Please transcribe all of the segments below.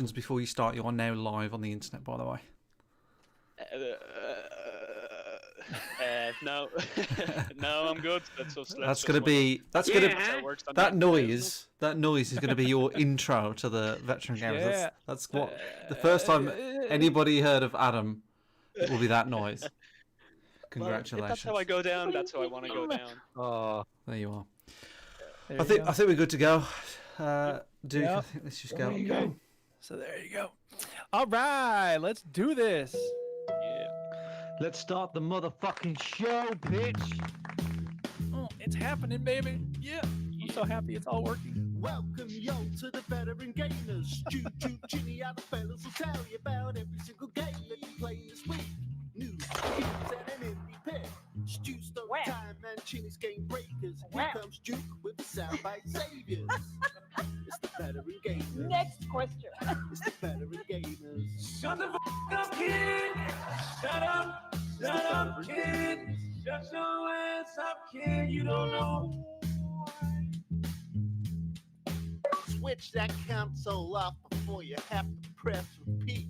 questions before you start. You are now live on the internet, by the way. No, no, I'm good. That's gonna be that noise. That noise is gonna be your intro to the Veteran Gamers. Yeah. That's what the first time anybody heard of Adam, it will be that noise. Congratulations. Well, if that's how I go down, that's how I want to go down. Oh, There you are. there I think we're good to go. Duke, I Yep. think let's just go. There you go. So there you go. All right, let's do this. Yeah. Let's start the motherfucking show, bitch. Oh, it's happening, baby. Yeah. I'm so happy it's all working. Welcome, yo, to the Veteran Gamers. Stu, Ginny, and the fellas will tell you about every single game that you play this week. News, reviews, and an indie pick. Stu's story time and Ginny's game breakers. Here comes Duke with the soundbite saviors. It's the Veteran Gamers. Next question. It's the Veteran Gamers. Shut the up, kid! Shut up, kid! Shut your ass up, kid! You don't know. Switch that console off before you have to press repeat.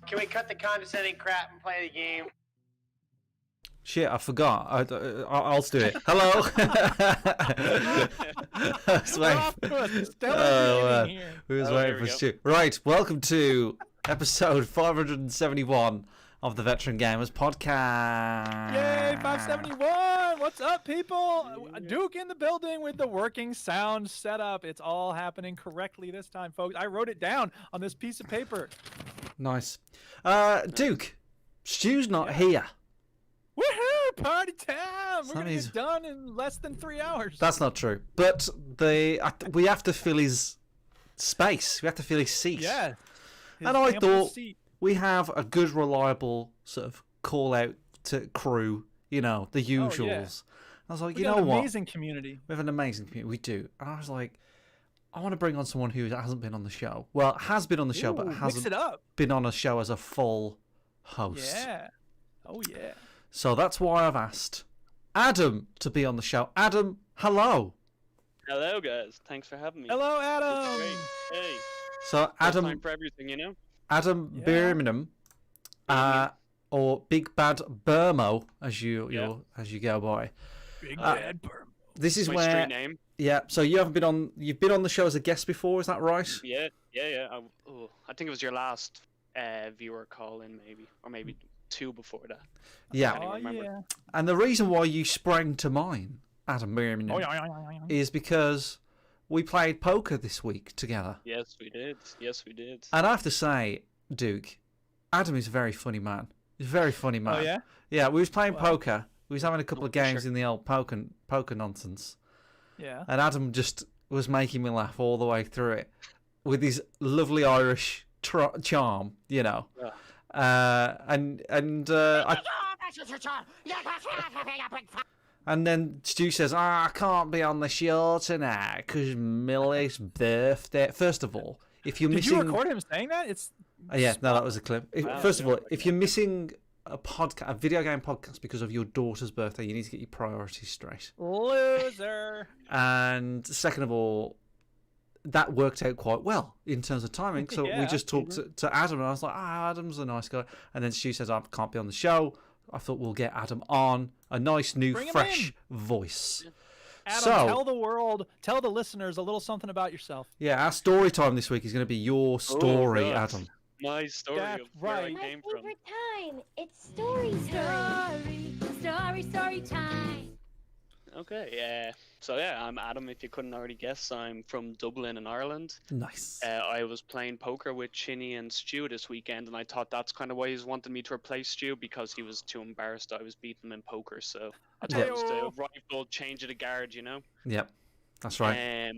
Can we cut the condescending crap and play the game? Shit, I forgot. I'll do it. Hello. We're off to a stellar beginning here. We was Oh, waiting here for we go. Stu. Right, welcome to episode 571 of the Veteran Gamers podcast. Yay, 571! What's up, people? Duke in the building with the working sound setup. It's all happening correctly this time, folks. I wrote it down on this piece of paper. Nice. Duke, Stu's not here. Woohoo! Party time! We're That gonna is- get done in less than 3 hours. That's not true. But we have to fill his space. We have to fill his seat. Yeah. And I His ample thought seat. we have a good, reliable sort of call out to crew. You know, the usuals. I was like, We you got know an what? amazing community. We have an amazing community. We do. And I was like, I want to bring on someone who hasn't been on the show. Well, has been on the show, Ooh, but mix hasn't it up. been on a show as a full host. Yeah. Oh yeah. So that's why I've asked Adam to be on the show. Adam, hello. Hello, guys. Thanks for having me. Hello, It's Adam. great. Hey. So First Adam time for everything, you know. Adam Yeah. Birmingham, or Big Bad Burmo, as you Yeah. as you go by. Big bad perm. This is My where street name. yeah. So you haven't been on. You've been on the show as a guest before, is that right? Yeah. I think it was your last viewer call in, maybe, or maybe two before that. Yeah. can't Oh even remember. yeah. And the reason why you sprang to mind, Adam Birmingham, Oh yeah. is because we played poker this week together. Yes, we did. Yes, we did. And I have to say, Duke, Adam is a very funny man. He's a very funny man. Oh yeah. Yeah, we was playing Wow. poker. We was having a couple of games Sure. in the old poker nonsense. Yeah. And Adam just was making me laugh all the way through it with his lovely Irish charm, you know. Yeah. And then Stu says, I can't be on the show tonight because Millie's birthday. First of all, if you're Did missing... you record him saying that? It's Yeah, no, that was a clip. Wow, First of yeah, all, if you're missing a video game podcast because of your daughter's birthday, you need to get your priorities straight. loser. And second of all, that worked out quite well in terms of timing. So we Yeah, just talked to Adam, and I was like, Adam's a nice guy. And then Stu says, I can't be on the show. I thought we'll get Adam on, a nice new Bring him fresh voice. Adam, So- tell the world, tell the listeners a little something about yourself. Yeah, our story time this week is going to be your story, God. Adam. My story That's of where I right. My came from. favorite time. It's story time. Story time. Okay, yeah. So yeah, I'm Adam. If you couldn't already guess, I'm from Dublin in Ireland. Nice. I was playing poker with Chinny and Stu this weekend, and I thought that's kind of why he's wanted me to replace Stu, because he was too embarrassed I was beating him in poker. So I thought it was the rival change of the guard, you know. Yep, that's right.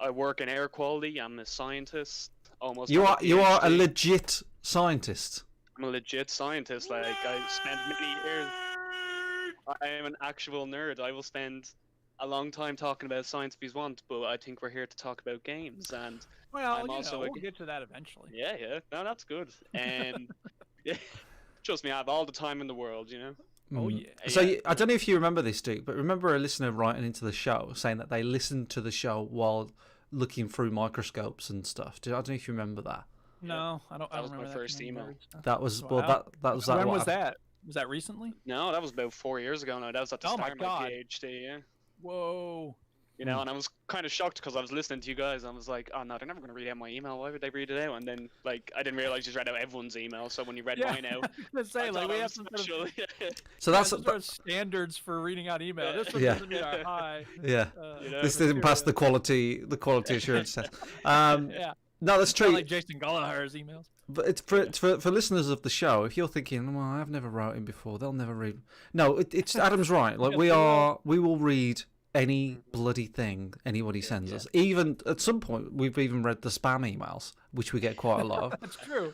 I work in air quality. I'm a scientist. Almost. You have are a PhD. legit scientist. I'm a legit scientist. Like I spent many years. I am an actual nerd. I will spend a long time talking about science if you want, but I think we're here to talk about games. And Well, I'm you also know, a- we'll get to that eventually. yeah, no, that's good. Yeah, trust me, I have all the time in the world, you know. Oh Mm. yeah. So Yeah. I don't know if you remember this, Duke, but remember a listener writing into the show saying that they listened to the show while looking through microscopes and stuff. I don't know if you remember that. No, I don't. That I was don't my remember first kind of email. nerd stuff. That was Wow. that was that. When what was happened. that? Was that recently? No, that was about 4 years ago now. That was at the Oh my start of my God. PhD, yeah. Whoa. You know, and I was kind of shocked because I was listening to you guys. And I was like, oh no, they're never going to read out my email. Why would they read it out? And then, like, I didn't realize you just read out everyone's email. So when you read mine out, I was gonna say I like thought we I have was some sort of, special. So that's some sort of standards for reading out email. This one Yeah. doesn't meet our high. yeah. You know? This didn't pass the quality assurance test. Yeah. No, that's It's not true. like Jason Gallagher's emails. But it's for listeners of the show. If you're thinking, well, I've never wrote him before, they'll never read. No, it's Adam's right. Like Yes, we they will read any bloody thing anybody sends us. Even at some point, we've even read the spam emails, which we get quite a lot of. That's true.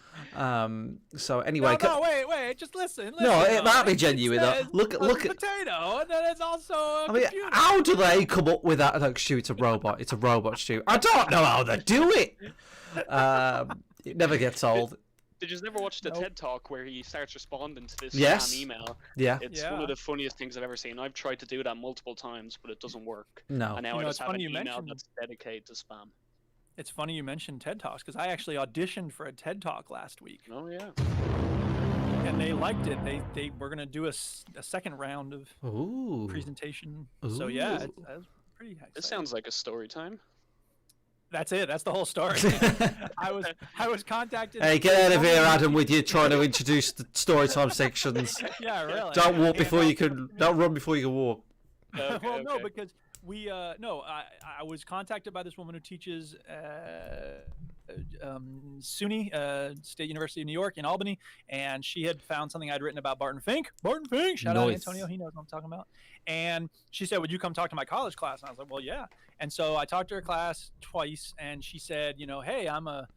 So anyway, No, wait. Just listen. No, listen, it might be It genuine, though. says Look a at- potato, and then it's also a I mean, computer. how do they come up with that? Like, Stu, it's a robot. It's a robot, Stu. I don't know how they do it. It never gets old. Did you ever watch the Nope. TED Talk where he starts responding to this Yes. spam email? Yeah. It's one Yeah. of the funniest things I've ever seen. I've tried to do that multiple times, but it doesn't work. No. And now You I know, just it's have an funny you email mentioned- that's dedicated to spam. It's funny you mentioned TED Talks because I actually auditioned for a TED Talk last week, Oh yeah. and they liked it. They were gonna do a second round of Ooh. presentation. So yeah, Ooh. I was pretty excited. This sounds like a story time. That's it. That's the whole story. I was contacted. Hey, get out of here, Adam, with you trying to introduce the story time sections. Yeah, really. Don't walk And before you also- can. Don't run before you can walk. Okay, well, no, okay. because we I was contacted by this woman who teaches SUNY State University of New York in Albany, and she had found something I'd written about Barton Fink. Barton Fink, shout out Nice. Antonio, he knows what I'm talking about. And she said, "Would you come talk to my college class?" And I was like, "Well, yeah." And so I talked to her class twice, and she said, "You know, hey, I'm a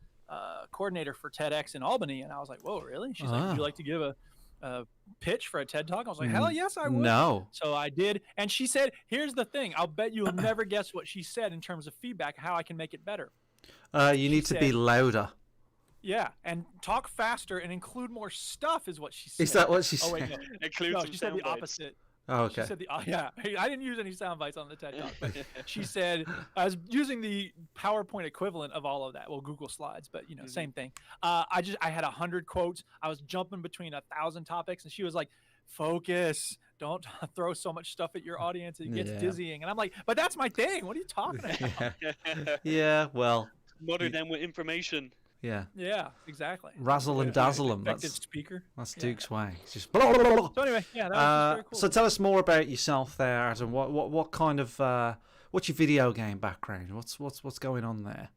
coordinator for TEDx in Albany," and I was like, "Whoa, really?" She's like, "Would you Ah. like to give a pitch for a TED Talk?" I was like, "Hell yes, I would." No. So I did, and she said, "Here's the thing. I'll bet you'll never guess what she said in terms of feedback, how I can make it better." You need to be said- louder. Yeah, and talk faster and include more stuff is what she said. Is that what she Oh said? wait, no, Include no some she said the sound bites. opposite. Oh, She okay. said yeah. I didn't use any sound bites on the TED Talk, but she said I was using the PowerPoint equivalent of all of that. Well, Google Slides, but you know, same thing. I had 100 quotes. I was jumping between 1,000 topics, and she was like, "Focus. Don't throw so much stuff at your audience. It gets Yeah. dizzying." And I'm like, "But that's my thing. What are you talking about?" Yeah. Well. Mother them with information. Yeah. Yeah, exactly. Razzle and dazzle 'em, Effective that's- speaker. That's Yeah. Duke's way. It's just. Blah, blah, blah, blah. So anyway, yeah, that was just very cool. So tell us more about yourself there, Adam. What kind of what's your video game background? What's going on there?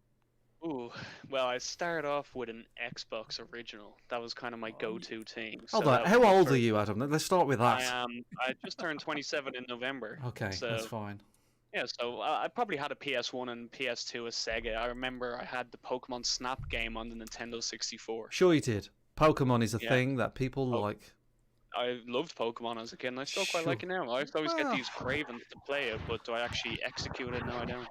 Ooh, well, I started off with an Xbox original. That was kind of my go-to thing. Hold so on. that was How my old are first- you, Adam? Let's start with I that. am. I just turned 27 in November. Okay, so, that's fine. Yeah, so I probably had a PS1 and PS2 as Sega. I remember I had the Pokemon Snap game on the Nintendo 64. Sure, you did. Pokemon is a Yeah. thing that people like. I loved Pokemon as a kid, and I still quite like it Sure. now. I used to always get Well. these cravings to play it, but do I actually execute it? No, I don't.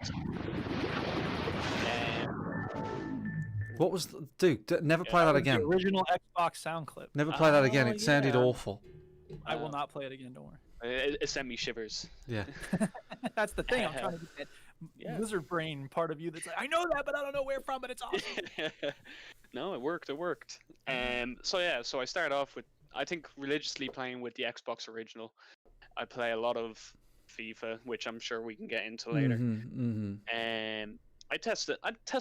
What was Duke? Never play that The again. original Xbox sound clip. Never play that again. Oh, It sounded yeah. awful. I will not play it again. Don't worry. It sent me shivers. Yeah. That's the thing. I'm trying to get that Yeah. lizard brain part of you that's like, I know that, but I don't know where from. But it's awesome. No, it worked. It worked. So yeah, so I started off with I think religiously playing with the Xbox original. I play a lot of FIFA, which I'm sure we can get into later. I test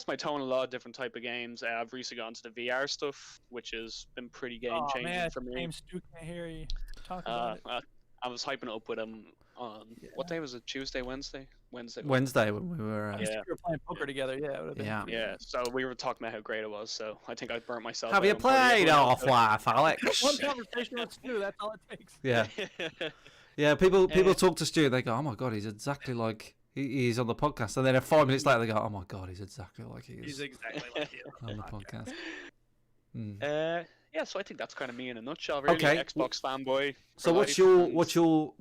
my toe in a lot of different type of games. I've recently gone to the VR stuff, which has been pretty game Oh changing man, for me. James Stu can't hear you talk about it. I was hyping it up with him on what day was it? Tuesday, Wednesday, Wednesday. Wednesday when we were. I guess yeah. if we were playing poker together. Yeah, it would have been. Yeah. pretty Yeah, so we were talking about how great it was. So I think I burnt myself. Have out you and probably played everyone else Half-Life, Alex? One conversation with Stu. That's all it takes. Yeah. did. Yeah. People talk to Stu and they go, "Oh my god, he's exactly like he's on the podcast," and then 5 minutes later they go, "Oh my god, he's exactly like he He's is exactly like you. on the podcast." Mm. Yeah, so I think that's kind of me in a nutshell. Really, Okay. Xbox fanboy. So for what's life, and what's your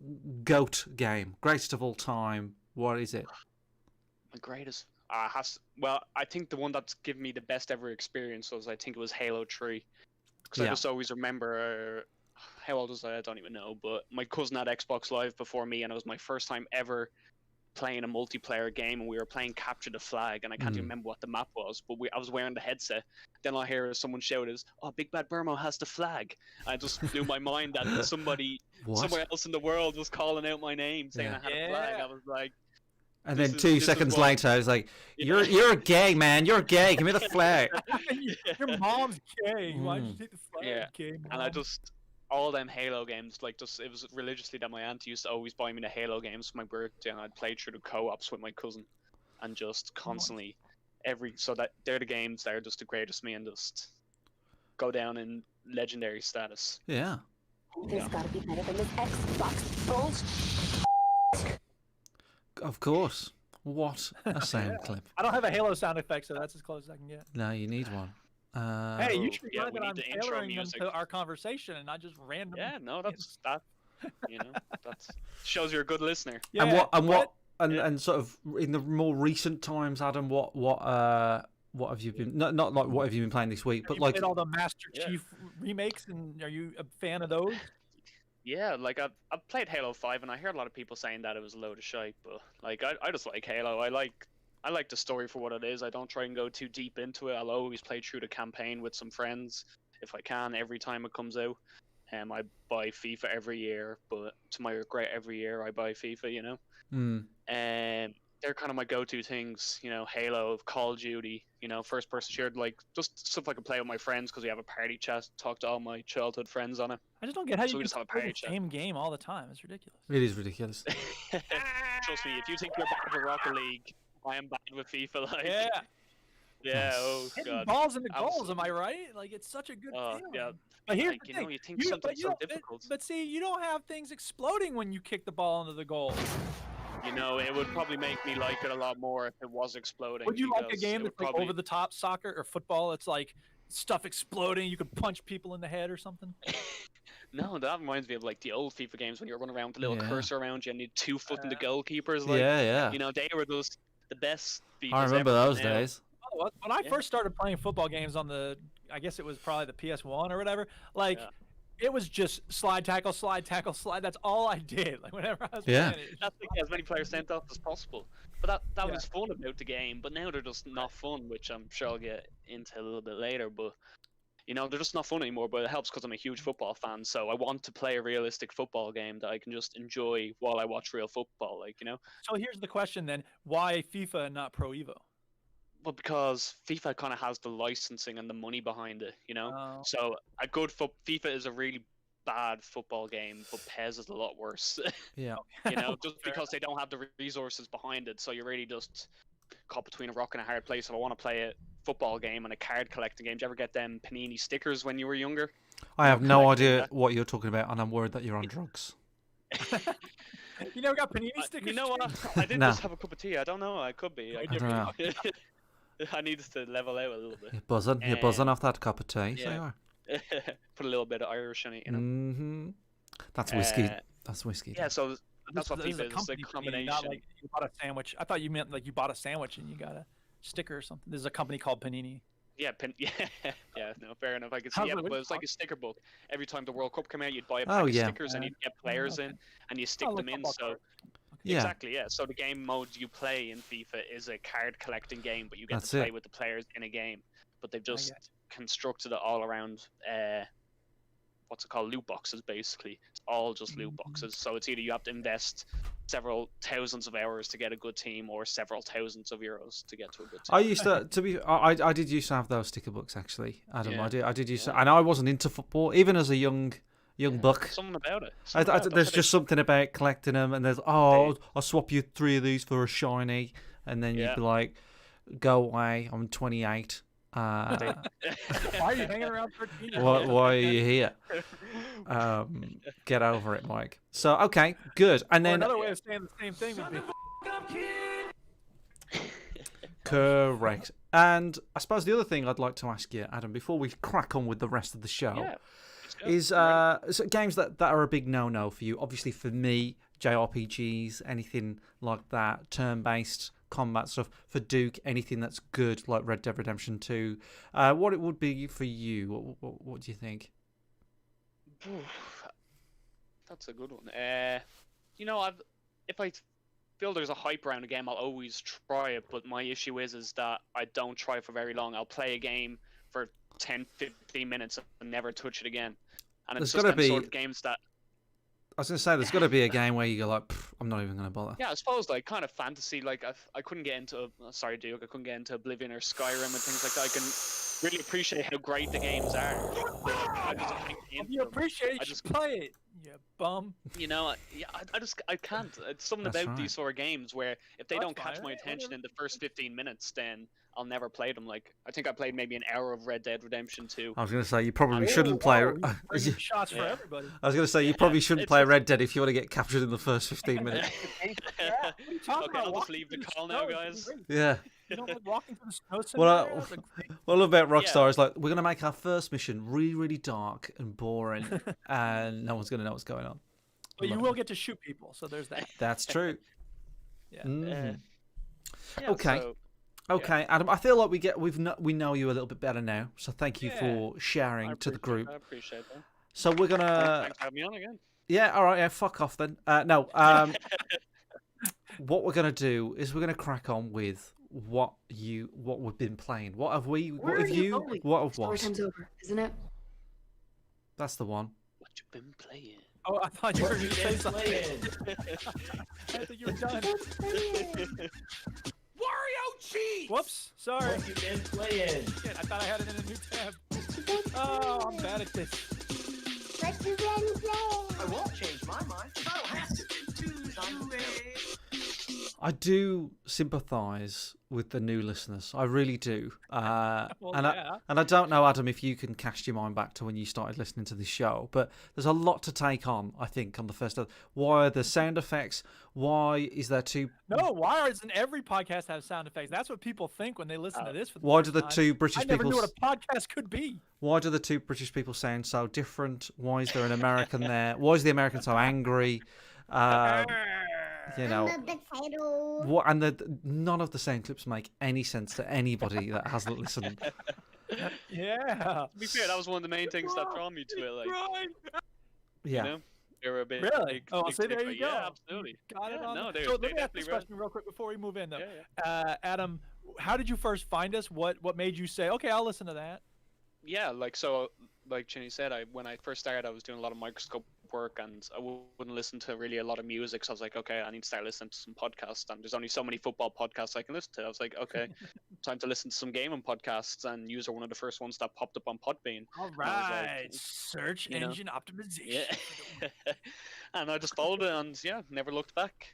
GOAT game? Greatest of all time? What is it? my greatest? Well, I think the one that's given me the best ever experience was I think it was Halo 3, because I Yeah. just always remember how old was I? I don't even know, but my cousin had Xbox Live before me, and it was my first time ever playing a multiplayer game and we were playing Capture the Flag, and I can't even remember what the map was, but I was wearing the headset. Then I hear someone shout, "Oh, Big Bad Burmo has the flag!" I just blew my mind that somebody somewhere else in the world was calling out my name, saying I had a flag. I was like. And then 2 seconds later, I was like, "You're gay, man. You're gay. Give me the flag." Your mom's gay. Why'd you take the flag? Yeah. Gay mom? And I just all them Halo games, like it was religiously that my auntie used to always buy me the Halo games for my birthday, and I'd play through the co-ops with my cousin, and just constantly so that they're the games that are just the greatest me and just go down in legendary status. Yeah. There's gotta be better than this Xbox bullshit. Of course. What a sound clip. I don't have a Halo sound effect, so that's as close as I can get. No, you need one. Hey, you should yeah, know we that I'm need the intro tailoring them music. to our conversation and not just random. Yeah, no, that's that. You know, that shows you're a good listener. Yeah, and sort of in the more recent times, Adam, what have you been not like what have you been playing this week, but you like played all the Master Chief remakes, and are you a fan of those? Yeah, like I've played Halo 5, and I heard a lot of people saying that it was a load of shite, but like I just like Halo. I like the story for what it is. I don't try and go too deep into it. I'll always play through the campaign with some friends if I can every time it comes out. I buy FIFA every year, but to my regret, every year I buy FIFA. You know, and they're kind of my go-to things. You know, Halo, Call of Duty. You know, first-person shooter, like just stuff I can play with my friends because we have a party chat. Talk to all my childhood friends on it. I just don't get how So you we can just have a play party the chat. same game all the time. It's ridiculous. it is ridiculous. Trust me, if you think you're bad with Rocket League, I am bad with FIFA. Like, Yeah. yeah. Oh Hitting god. balls into goals, Absolutely. am I right? Like, it's such a good feeling. Yeah. But here's Like, the you thing. know, you think something's so difficult. But see, you don't have things exploding when you kick the ball into the goal. You know, it would probably make me like it a lot more if it was exploding. Would you like a because game it would that's like probably- over the top soccer or football? It's like stuff exploding. You could punch people in the head or something. No, that reminds me of like the old FIFA games when you were running around with a little Yeah. cursor around you and you had 2 foot in the goalkeepers. Like, yeah. you know, they were the best FIFAs I remember ever, those you know? days. Oh, when I Yeah. first started playing football games on I guess it was probably the PS1 or whatever. Like, it was just slide, tackle, slide, tackle, slide. That's all I did. Like whenever I was Yeah. playing it. That's to get as many players sent off as possible. But that Yeah. was fun about the game. But now they're just not fun, which I'm sure I'll get into a little bit later. But you know, they're just not fun anymore. But it helps because I'm a huge football fan. So I want to play a realistic football game that I can just enjoy while I watch real football. Like, you know. So here's the question then: why FIFA and not Pro Evo? Well, because FIFA kind of has the licensing and the money behind it, you know. Oh. So a good FIFA is a really bad football game, but PES is a lot worse. Yeah. You know, just because they don't have the resources behind it, so you're really just caught between a rock and a hard place. If I want to play a football game and a card collecting game, did you ever get them Panini stickers when you were younger? I have no collecting idea that. what you're talking about, and I'm worried that you're on drugs. You never got Panini stickers? You know what? Stu? I did No. just have a cup of tea. I don't know. I could be. I don't know. I need to level out a little bit. You're buzzing. You're buzzing off that cup of tea. So yeah. you are. Put a little bit of Irish in it, you know. Mm-hmm. That's whiskey. Uh, That's whiskey. Yeah, so that's what This is FIFA is. It's a company Panini, combination. not like you bought a sandwich. I thought you meant like you bought a sandwich and you got a sticker or something. There's a company called Panini. Yeah, yeah, no, fair enough. I can I see. was Yeah, like, what but are it's you like a sticker book. Every time the World Cup came out, you'd buy a pack Oh, of yeah. stickers and you'd get players okay. in, and you stick Oh, like them in. football So cards. Yeah. exactly, yeah. So the game mode you play in FIFA is a card collecting game, but you get That's to play it. with the players in a game. But they've get just constructed it all around. What's it called? Loot boxes, basically. It's all just loot boxes. So it's either you have to invest several thousands of hours to get a good team, or several thousands of euros to get to a good team. I used to be. I did used to have those sticker books actually, Adam. Yeah. I did used to, and I wasn't into football even as a young buck. Something about it. There's just something about collecting them, and there's I'll swap you 3 of these for a shiny, and then you'd Yeah. be like, go away. I'm 28. Why are you hanging around 13? Why are you here? Get over it, Mike. So okay, good. And Or then another way of saying the same thing would be correct. And I suppose the other thing I'd like to ask you, Adam, before we crack on with the rest of the show, Yeah. is so games that are a big no-no for you. Obviously, for me, JRPGs, anything like that, turn-based combat stuff. For Duke, anything that's good, like Red Dead Redemption 2. What it would be for you? What do you think? Oof. That's a good one. You know, if I feel there's a hype around a game, I'll always try it. But my issue is that I don't try it for very long. I'll play a game for 10, 15 minutes and never touch it again. And it's There's just gotta them sort be- of games that, I was going to say, there's got to be a game where you go like, "Pff, I'm not even going to bother. yeah, I suppose like kind of fantasy. Like I couldn't get into, sorry, Duke, I couldn't get into Oblivion or Skyrim and things like that. I can really appreciate how great the games are. But I just can't get If into you them. appreciate it, I just just- play it. You bum. You know, I can't. It's something That's about right. these sort of games where if they That's don't catch fine, my yeah, attention whatever. in the first 15 minutes, then I'll never play them. Like I think I played maybe an hour of Red Dead Redemption 2. I was going to say, you probably Oh, shouldn't play. Whoa, you're bringing shots for Yeah. everybody. I was going to say, you probably shouldn't it's play just- Red Dead if you want to get captured in the first 15 minutes. Talking Okay, about I'll just walking leave the through call now, snow, it's guys. great. Yeah. You don't like walking through the snow Well, scenario? It's like, What I love about Rockstar Yeah. is like, we're going to make our first mission really, really dark and boring, and no one's going to know what's going on. but you Love will it. get to shoot people, so there's that. That's true. Yeah. Mhm. Yeah, Okay. so- Okay, Adam. I feel like we know you a little bit better now. So thank you Yeah. for sharing I to the group. I appreciate that. So we're gonna. Thanks for having me on again. Yeah. All right. Yeah. Fuck off then. No. What we're gonna do is we're gonna crack on with what we've been playing. What have we? Where What have are you you? going? What have Story what? time's over, isn't it? That's the one. What you been playing? Oh, I thought you were What going you to say been something. playing? I think you were done. Wario cheese. Whoops. Sorry. What you been playing? Shit, I thought I had it in a new tab. Oh, I'm bad at this. I won't change my mind. I don't have to. I do sympathise with the new listeners. I really do. Well, yeah. And I don't know, Adam, if you can cast your mind back to when you started listening to this show, but there's a lot to take on, I think, on the first. Why are the sound effects? Why is there two? No, why doesn't every podcast have sound effects? That's what people think when they listen to this. For the Why first do the time. two British I never people? knew what a podcast could be. Why do the two British people sound so different? Why is there an American there? Why is the American so angry? You know, what? And none of the sound clips make any sense to anybody that hasn't listened. Yeah. To be fair, that was one of the main things that drew me to it. Like, Yeah. you know, they were a bit. Really? Big, Oh, big see, there stick, you but go. Yeah, absolutely. Got it Yeah, on. no, the- they- so let they me ask definitely this were. question real quick before we move in, though. Yeah, Adam, how did you first find us? What made you say, okay, I'll listen to that? Yeah, like so, like Ginny said, when I first started, I was doing a lot of microscope work, and I wouldn't listen to really a lot of music. So I was like, okay, I need to start listening to some podcasts. And there's only so many football podcasts I can listen to. I was like, okay, time to listen to some gaming podcasts. And you were one of the first ones that popped up on Podbean. All I was like, right. Search you know, engine optimization. Yeah, and I just followed it, and yeah, never looked back.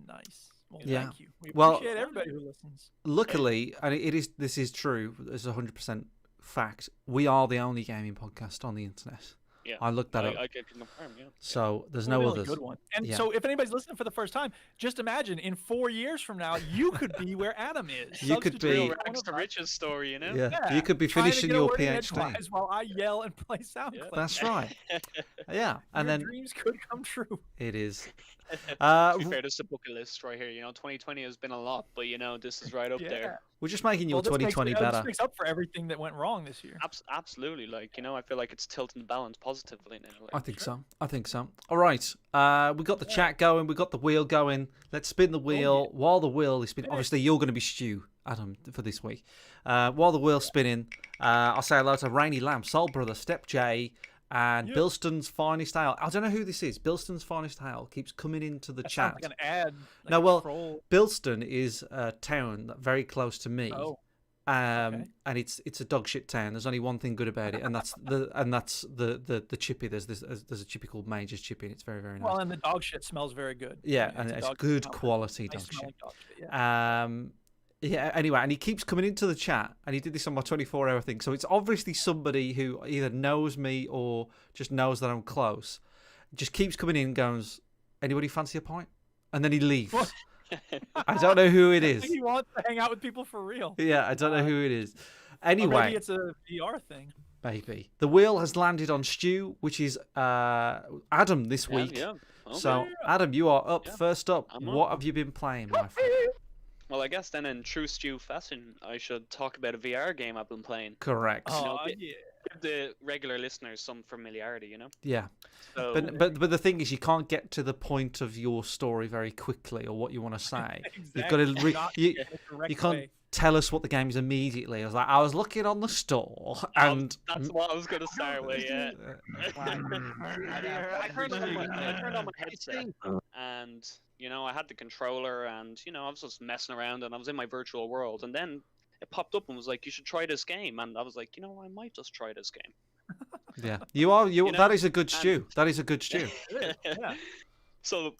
Nice. Well, Yeah. thank you. We Well- appreciate everybody who listens. Luckily, and this is true. It's 100% fact. We are the only gaming podcast on the internet. Yeah, I looked that up. I can confirm. Yeah. So there's Well, no really others. good one. And Yeah. so if anybody's listening for the first time, just imagine in 4 years from now, you could be where Adam is. You could Substitute be- one of Rags to us, riches story, you know. Yeah. Yeah, You could be trying to finishing get a your word in PhD. edgewise while I yell and play SoundCloud. That's right. Yeah, and Your then dreams could come true. it is. To be fair, this is a bucket list right here. You know, 2020 has been a lot, but you know, this is right up Yeah. there. We're just making your Well, this makes- 2020 this better. makes up for everything that went wrong this year. Absolutely, like you know, I feel like it's tilting the balance positively now. Like, I think so. I think so. All right. We got the chat going. We got the wheel going. Let's spin the wheel. While the wheel is spinning, obviously you're going to be Stu, Adam, for this week. While the wheel's spinning, I'll say hello to Rainy Lamb, Soul Brother, Step J, and Yep. Bilston's Finest Ale. I don't know who this is. Bilston's Finest Ale keeps coming into the That chat. sounds like an ad. Like No, a well, troll. Bilston is a town very close to me. Oh, And it's a dog shit town. There's only one thing good about it, and that's the chippy. There's a chippy called Major's Chippy, and it's very very nice. well, and the dog shit smells very good. Yeah, I mean, and a it's dog good smell. quality Nice dog shit. smelling dog shit, yeah. Yeah. Anyway, and he keeps coming into the chat, and he did this on my 24-hour thing. So it's obviously somebody who either knows me or just knows that I'm close. Just keeps coming in, and goes, "Anybody fancy a pint?" And then he leaves. What? I don't know who it I is. think he wants to hang out with people for real. Yeah, I don't know who it is. Or Anyway, maybe it's a VR thing. maybe the wheel has landed on Stu, which is Adam this yeah, week. yeah. Okay. So Adam, you are up. Yeah, First up, I'm up. what have you been playing, my friend? Well, I guess then in true Stu fashion, I should talk about a VR game I've been playing. Correct. Oh, bit- yeah. give the regular listeners some familiarity, you know. Yeah. So But the thing is, you can't get to the point of your story very quickly or what you want to say. You've got to Not you, in the correct you can't way. tell us what the game is immediately. I was looking on the store and that's what I was gonna start with. Yeah. I turned on my headset, and I had the controller, and I was just messing around, and I was in my virtual world, and then it popped up and was like, "You should try this game," and I was like, I might just try this game. yeah, you are. You That know, is a good and- stew. That is a good stew. Yeah. So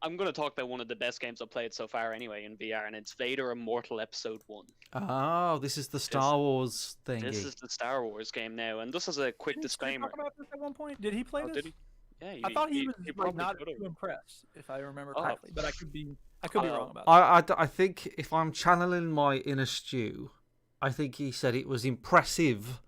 I'm going to talk about one of the best games I've played so far anyway in VR, and it's Vader Immortal Episode 1. Oh, this is the Star Wars thingy. This is the Star Wars game now, and just as a quick Didn't Stu disclaimer. talk about this at one point? Did he play Oh, this? did he? Yeah, I thought he was like, probably not could've. too impressed, if I remember Oh. correctly, but I could be wrong about that. I think if I'm channeling my inner stew, I think he said it was impressive,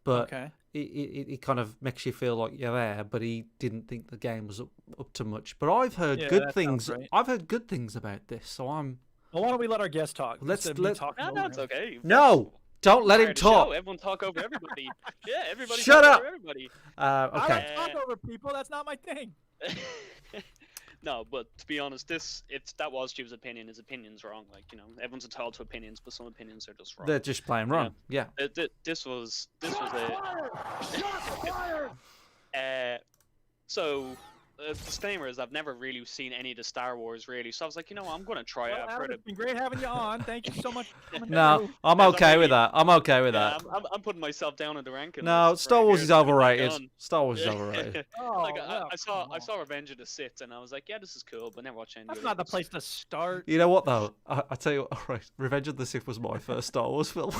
but Okay. it kind of makes you feel like you're there, but he didn't think the game was up to much. But I've heard Yeah, good that things. sounds right. I've heard good things about this, so I'm. Well, why don't we let our guest talk? Let's- instead of me let- talking No, over it's him? okay. No, don't let him Part of the show, talk. Everyone talk over everybody. Yeah, everybody Shut talk up. over everybody. I Okay. don't talk over people. That's not my thing. No, but to be honest, if that was Stu's opinion, his opinion's wrong. Like, everyone's entitled to opinions, but some opinions are just wrong. They're just playing wrong. Yeah. This was a so disclaimer is I've never really seen any of the Star Wars really, so I was like, I'm gonna try Well, it. I've Alan, heard it's been great having you on. Thank you so much for coming No, through. I'm Is that okay with really- that. I'm okay with Yeah, that. I'm putting myself down in the rankings. No, It's Star very Wars good. is overrated. Done. Star Wars is overrated. Oh, Like well, I saw come on. Revenge of the Sith, and I was like, yeah, this is cool, but never watched any. That's of not the it. place to start. You know what though? I tell you what. Right, Revenge of the Sith was my first Star Wars film.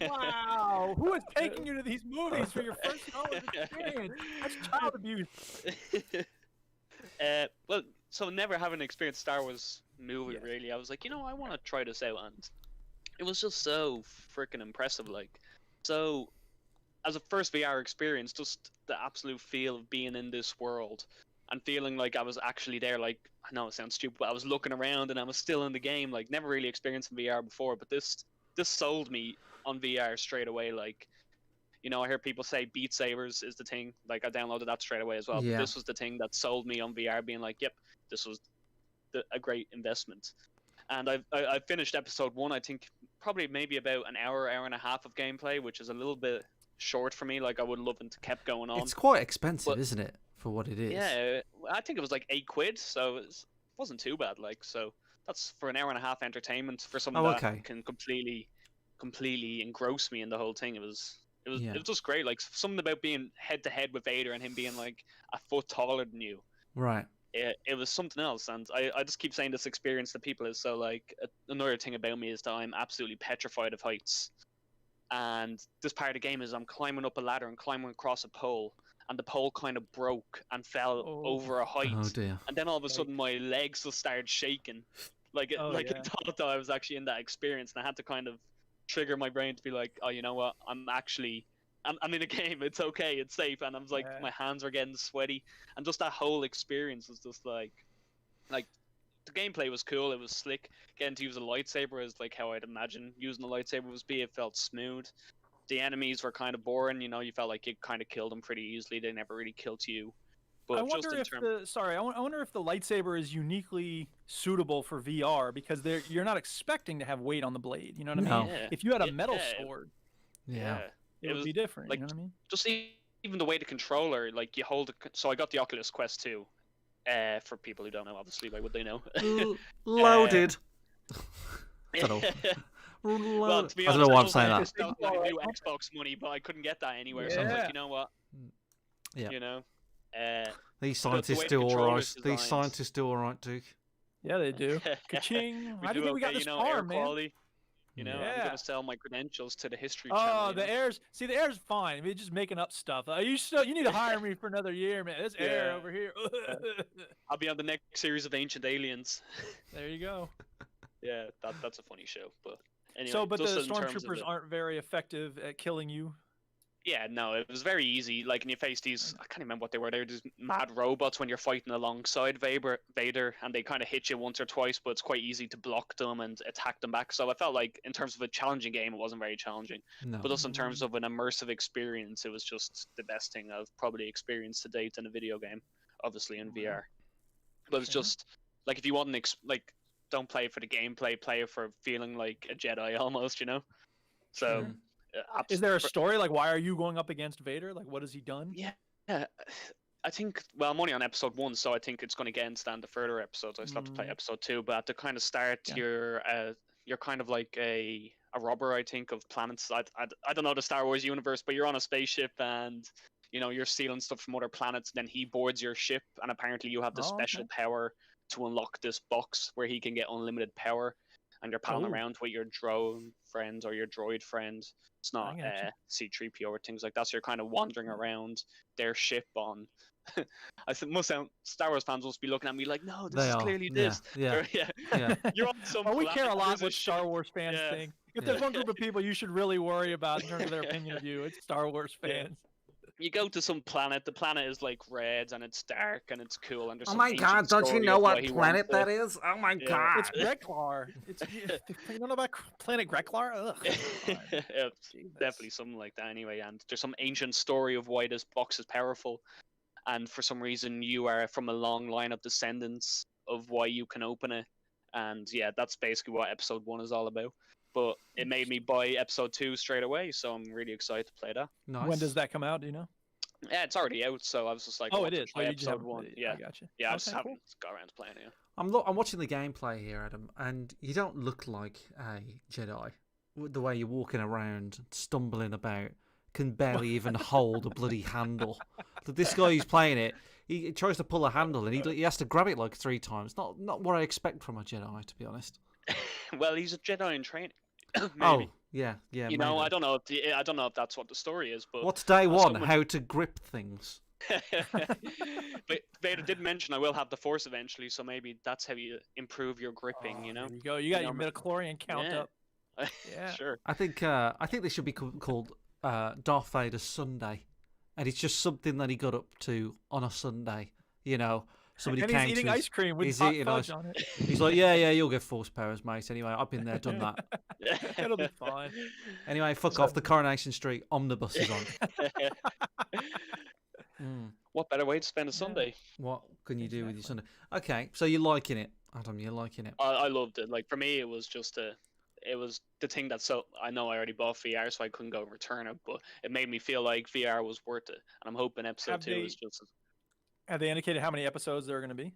Wow, who is taking you to these movies for your first Star Wars experience? That's child abuse. Well, so never having experienced Star Wars movie Yes. really, I was like, I want to try this out, and it was just so freaking impressive. Like, so as a first VR experience, just the absolute feel of being in this world and feeling like I was actually there. Like, I know it sounds stupid, but I was looking around and I was still in the game. Like, never really experienced VR before, but this sold me on VR straight away. Like, I hear people say Beat Sabers is the thing. Like, I downloaded that straight away as well. Yeah. But this was the thing that sold me on VR, being like, yep, this was a great investment. And I finished episode 1, I think probably maybe about an hour and a half of gameplay, which is a little bit short for me. Like, I would love it to kept going on. It's quite expensive, But- isn't it, for what it is? Yeah, I think it was like £8, so it wasn't too bad. Like, so that's for an hour and a half entertainment for something Oh, that okay. can completely engross me in the whole thing. It was Yeah. it was just great. Like, something about being head to head with Vader and him being like a foot taller than you. Right. It was something else, and I just keep saying this experience to people is so like another thing about me is that I'm absolutely petrified of heights, and this part of the game is I'm climbing up a ladder and climbing across a pole, and the pole kind of broke and fell Oh. over a height, Oh dear. and then all of a Right. sudden my legs just started shaking, like Oh, like yeah. it thought that I was actually in that experience, and I had to kind of trigger my brain to be like, oh, you know what, I'm in a game, it's okay, it's safe, and I was like, Yeah. my hands were getting sweaty, and just that whole experience was just like the gameplay was cool, it was slick. Getting to use a lightsaber is like how I'd imagine using a lightsaber was be. It felt smooth. The enemies were kind of boring, you felt like you kind of killed them pretty easily. They never really killed you. But I just wonder in if terms, I wonder if the lightsaber is uniquely suitable for VR because you're not expecting to have weight on the blade. You know what I No. mean? Yeah. If you had a Yeah, metal yeah. sword, Yeah. it It would was be different. like- You know what I mean? just even the way the controller, like you hold. So I got the Oculus Quest 2. For people who don't know, obviously, why would they know? Loaded. Don't know. Well, to be I honest, don't know why I'm was saying like, that. this felt like new Xbox money, but I couldn't get that anywhere. So I was Yeah. like, you know what? Yeah. The These scientists way do the all controller right. is These designed. scientists do all right, Duke. Yeah, they do. Ka-ching! we How do do you think we got okay, this air farm, man? quality. I'm Yeah. gonna sell my credentials to the History Oh, Channel. the air's the air's fine. We're just making up stuff. You need to hire me for another year, man. This air Yeah. over here. I'll be on the next series of Ancient Aliens. There you go. Yeah, that's a funny show. But anyway, So, but just the in terms of stormtroopers the- aren't very effective at killing you. Yeah, no, it was very easy. Like, and you face these, I can't remember what they were. They were these mad robots when you're fighting alongside Vader, and they kind of hit you once or twice, but it's quite easy to block them and attack them back. So I felt like, in terms of a challenging game, it wasn't very challenging. No. But just in terms of an immersive experience, it was just the best thing I've probably experienced to date in a video game, obviously in VR. But it's just, like, if you want don't play it for the gameplay, play it for feeling like a Jedi almost, you know? So. Is there a story? Like, why are you going up against Vader? Like, what has he done? Yeah, I think. Well, I'm only on episode 1, so I think it's going to get into the further episodes. I still have to play episode 2, but at the kind of start, you're kind of like a robber, I think, of planets. I don't know the Star Wars universe, but you're on a spaceship and you're stealing stuff from other planets. Then he boards your ship, and apparently you have this special power to unlock this box where he can get unlimited power. And you're palling around with your drone friends or your droid friends. It's not C-3PO or things like that. So you're kind of wandering around their ship on. I think most Star Wars fans must be looking at me like, no, this is clearly this. Yeah. You're on some. We care a planet, lot there's what Star Wars fans think. If there's one group of people you should really worry about in terms of their opinion of you, it's Star Wars fans. You go to some planet. The planet is like red and it's dark and it's cool. And there's Oh some my ancient god! Don't you story know of why what he planet wants that is? Oh my god! It's Greklar. You don't know about planet Greklar? Ugh. Yeah, definitely something like that anyway. And there's some ancient story of why this box is powerful. And for some reason, you are from a long line of descendants of why you can open it. And yeah, that's basically what episode 1 is all about. But it made me buy episode 2 straight away, so I'm really excited to play that. Nice. When does that come out? Do you know? Yeah, it's already out, so I was just like, oh, I it want to is. try Oh, you just episode haven't 1. played it. Yeah, I got you. yeah, I just Okay, haven't got around to playing it. I'm watching the gameplay here, Adam, and you don't look like a Jedi. The way you're walking around, stumbling about, can barely even hold a bloody handle. This guy who's playing it, he tries to pull a handle and he has to grab it like 3 times. Not what I expect from a Jedi, to be honest. Well, he's a Jedi in training. Maybe. Oh, yeah. You know, I don't know if that's what the story is, but what's day one? How to grip things. But Vader did mention I will have the Force eventually, so maybe that's how you improve your gripping. You know, There you go. You got your midichlorian count up. Yeah. Sure. I think they should be called Darth Vader's Sunday, and it's just something that he got up to on a Sunday. You know, somebody And came he's eating to his, ice cream with he's hot eating fudge ice- on it. He's like, yeah, you'll get force powers, mate. Anyway, I've been there, done that. It'll be fine. Anyway, fuck off. The Coronation Street omnibus is on. What better way to spend a Sunday? What can you do with your Sunday? Okay, so you're liking it, Adam. You're liking it. I loved it. Like for me, it was just it was the thing that I know I already bought VR, so I couldn't go and return it, but it made me feel like VR was worth it, and I'm hoping episode 2 is just. Have they indicated how many episodes there are going to be?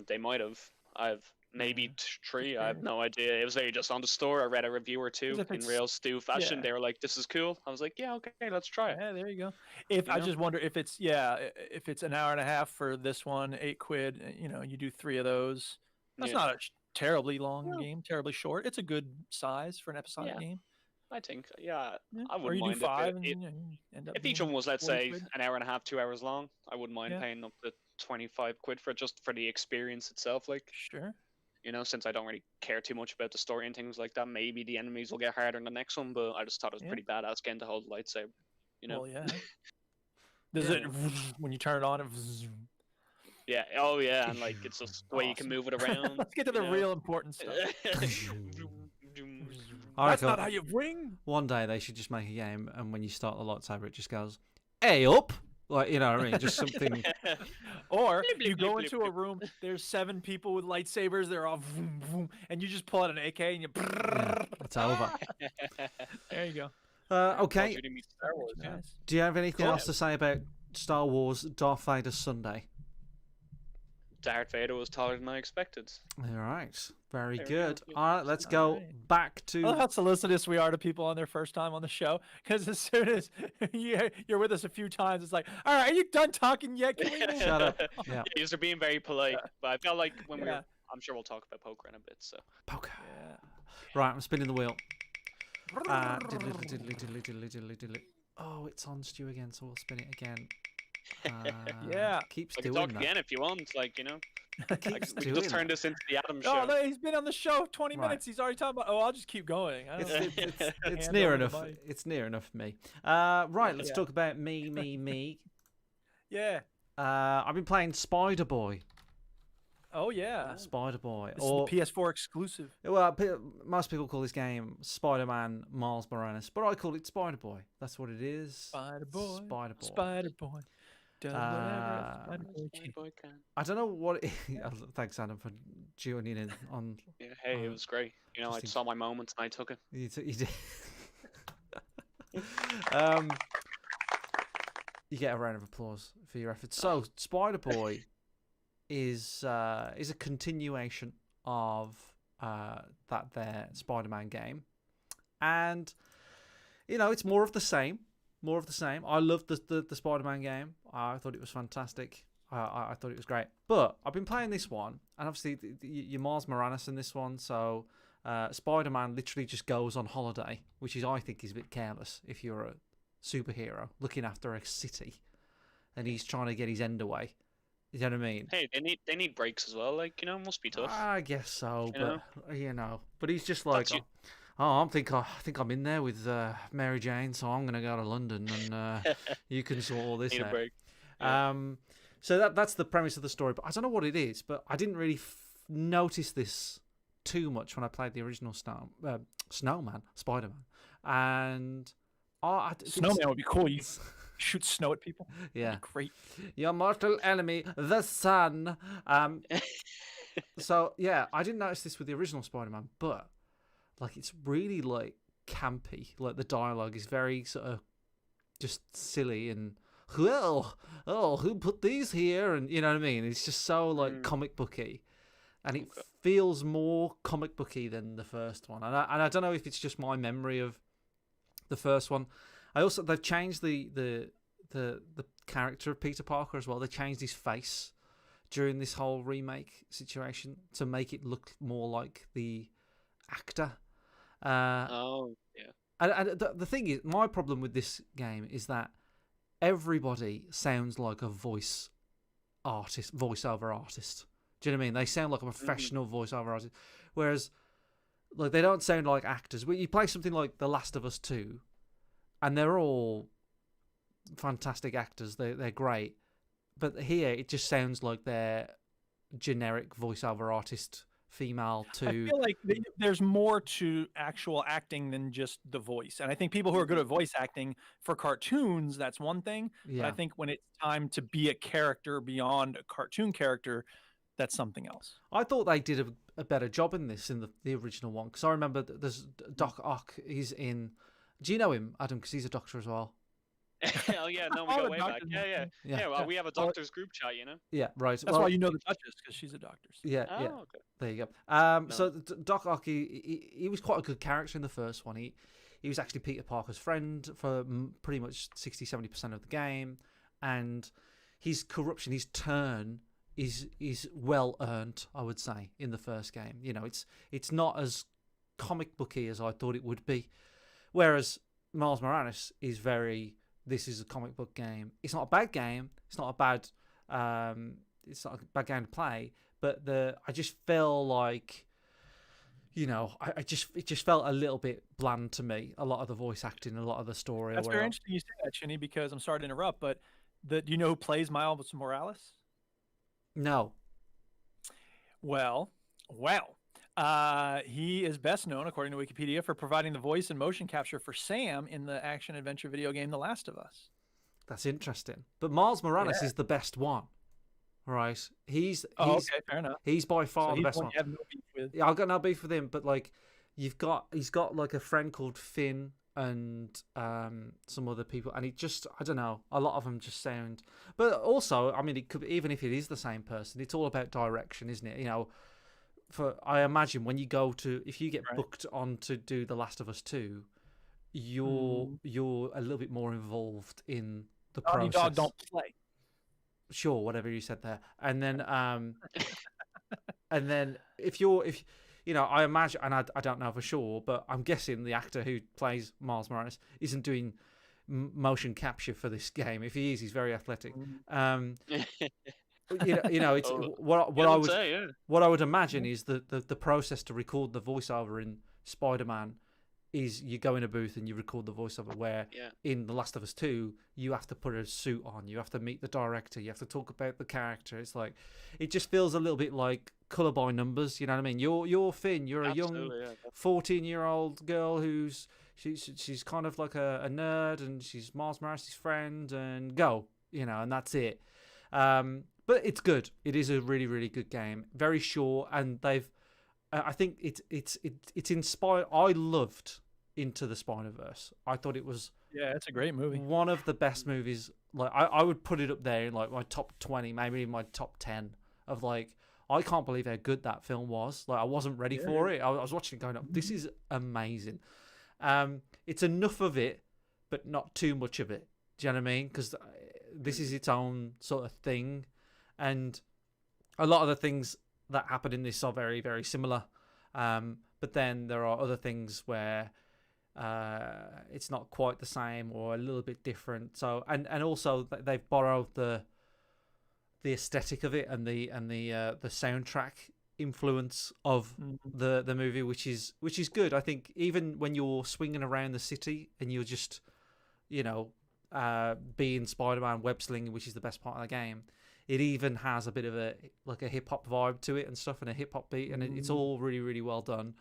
They might have. I've maybe 3. I have no idea. It was very just on the store. I read a review or 2 in real Stu fashion. yeah. They were like, "This is cool." I was like, "Yeah, okay, let's try it." Yeah, there you go. I just wonder if it's if it's an hour and a half for this one, £8. You know, you do 3 of those. That's not a terribly long game, terribly short. It's a good size for an episodic game. I think, I wouldn't or you mind do 5 if and you end up if each being one was, let's 40 say, quid. an hour and a half, 2 hours long. I wouldn't mind paying up to 25 quid for it, just for the experience itself. Like, sure. You know, since I don't really care too much about the story and things like that, maybe the enemies will get harder in the next one. But I just thought it was pretty badass getting to hold the lightsaber. You know. Well, yeah. Does it when you turn it on? Yeah. Oh, yeah. And like it's just the way you can move it around. Let's get to the real important stuff. That's not how you ring. One day they should just make a game, and when you start the lightsaber, it just goes, "Hey up!" Like, you know what I mean? Just something. Or you go into a room. There's 7 people with lightsabers. They're all vroom, vroom, and you just pull out an AK and you. Yeah, it's over. There you go. Okay. Star Wars, Nice. Do you have anything else to say about Star Wars Darth Vader Sunday? Darth Vader was taller than I expected. All right. Very There we good. go. All right, let's go back to. I love how solicitous we are to people on their first time on the show. Because as soon as you're with us a few times, it's like, all right, are you done talking yet? Can we move Shut on?" up. Yeah. You're being very polite, but I felt like when Yeah. I'm sure we'll talk about poker in a bit. So. Poker. Yeah. Right, I'm spinning the wheel. Diddly, diddly, diddly, diddly, diddly, diddly. Oh, it's on Stu again, so we'll spin it again. Yeah. Keeps I can doing talk that. again if you want, like, you know. Keeps We doing just that. turned this into the Adam Oh, show. no, he's been on the show 20 Right. minutes. He's already talking about. Oh, I'll just keep going. I don't know. It's Hand near over the enough. mic. It's near enough for me. Right, let's Yeah. talk about me. Yeah. I've been playing Spider Boy. Oh yeah. Spider Boy. This is the PS4 exclusive. Well, most people call this game Spider-Man Miles Morales, but I call it Spider Boy. That's what it is. Spider Boy. Spider Boy. Spider Boy. Does whatever Uh, Spider Boy Hey, can. boy, can. I don't know what. Thanks, Adam, for joining in on. Yeah, hey, it was great. You know, I Interesting. saw my moments and I took it. You did. You get a round of applause for your efforts. So, Spider Boy is a continuation of that there Spider-Man game, and it's more of the same. More of the same. I loved the Spider-Man game. I thought it was fantastic. I thought it was great. But I've been playing this one, and obviously you're Miles Morales in this one, so Spider-Man literally just goes on holiday, which I think is a bit careless if you're a superhero looking after a city, and he's trying to get his end away. You know what I mean? Hey, they need breaks as well. Like, it must be tough. I guess so, You but but he's just like, That's I think I'm in there with Mary Jane, so I'm gonna go to London and you can sort all this Need a out. break. So that's the premise of the story, but I don't know what it is. But I didn't really notice this too much when I played the original Snowman, Spider-Man, and Snowman would be cool. You shoot snow at people. Yeah. Great. Your mortal enemy, the sun. So yeah, I didn't notice this with the original Spider-Man, but like it's really like campy. Like the dialogue is very sort of just silly and well, oh, who put these here? And you know what I mean? It's just so like comic booky, and it feels more comic booky than the first one. And I don't know if it's just my memory of the first one. They've changed the character of Peter Parker as well. They changed his face during this whole remake situation to make it look more like the actor. Oh, yeah. And the thing is, my problem with this game is that everybody sounds like a voiceover artist. Do you know what I mean? They sound like a professional voiceover artist, whereas like they don't sound like actors. When you play something like The Last of Us 2, and they're all fantastic actors, they're great, but here it just sounds like they're generic voiceover artist female I to. feel like there's more to actual acting than just the voice. And I think people who are good at voice acting for cartoons, that's one thing. Yeah. But I think when it's time to be a character beyond a cartoon character, that's something else. I thought they did a better job in this in the original one, because I remember there's Doc Ock. He's in. Do you know him, Adam? Because he's a doctor as well. Oh yeah, no, we All go the way back. doctors Yeah. Well, we have a doctor's group chat, you know. Yeah, right. That's why you know the Duchess, because she's a doctor. Yeah, Oh, yeah. okay. There you go. So Doc Ock, he was quite a good character in the first one. He was actually Peter Parker's friend for pretty much 60-70% of the game, and his corruption, his turn, is well earned, I would say, in the first game. You know, it's not as comic booky as I thought it would be, whereas Miles Morales is very. This is a comic book game. It's not a bad game. It's not a bad. It's not a bad game to play. But I just feel like, it just felt a little bit bland to me. A lot of the voice acting, a lot of the story. That's very interesting you say that, Chinny, because I'm sorry to interrupt, but do you know who plays Miles Morales? No. Well, he is best known, according to Wikipedia, for providing the voice and motion capture for Sam in the action-adventure video game The Last of Us. That's interesting. But Miles Morales is the best one, right? He's okay, fair enough. He's by far the best one. You have no beef with. Yeah, I've got no beef with him, but like, he's got like a friend called Finn and some other people, and I don't know, a lot of them just sound. But also, I mean, it could, even if it is the same person, it's all about direction, isn't it? I imagine when you if you get booked on to do The Last of Us 2, you're a little bit more involved in the process. Dog don't play. Sure, whatever you said there, and then I imagine, and I don't know for sure, but I'm guessing the actor who plays Miles Morales isn't doing motion capture for this game. If he is, he's very athletic. it's Oh, what yeah, I I'd would say, yeah. what I would imagine is the process to record the voiceover in Spider-Man is you go in a booth and you record the voiceover, where Yeah. in The Last of Us 2 you have to put a suit on, you have to meet the director, you have to talk about the character. It's like, it just feels a little bit like colour by numbers, you know what I mean? You're Finn, you're a young Absolutely, yeah. 14-year-old girl who's she's kind of like a nerd, and she's Miles Morales' friend, and go, and that's it. But it's good. It is a really, really good game. Very short, and they've. I think it's inspired. I loved Into the Spider-Verse. I thought it was Yeah, it's a great movie. one of the best movies. Like I would put it up there in like my top 20, maybe in my top 10 of like. I can't believe how good that film was. Like I wasn't ready for it. I was watching it going, this is amazing. It's enough of it, but not too much of it. Do you know what I mean? Because this is its own sort of thing, and a lot of the things that happen in this are very, very similar. But then there are other things where it's not quite the same or a little bit different. So and also they've borrowed the aesthetic of it and the soundtrack influence of the movie, which is good. I think even when you're swinging around the city and you're just being Spider-Man web slinging, which is the best part of the game, it even has a bit of a hip hop vibe to it and stuff, and a hip hop beat, and it's all really, really well done.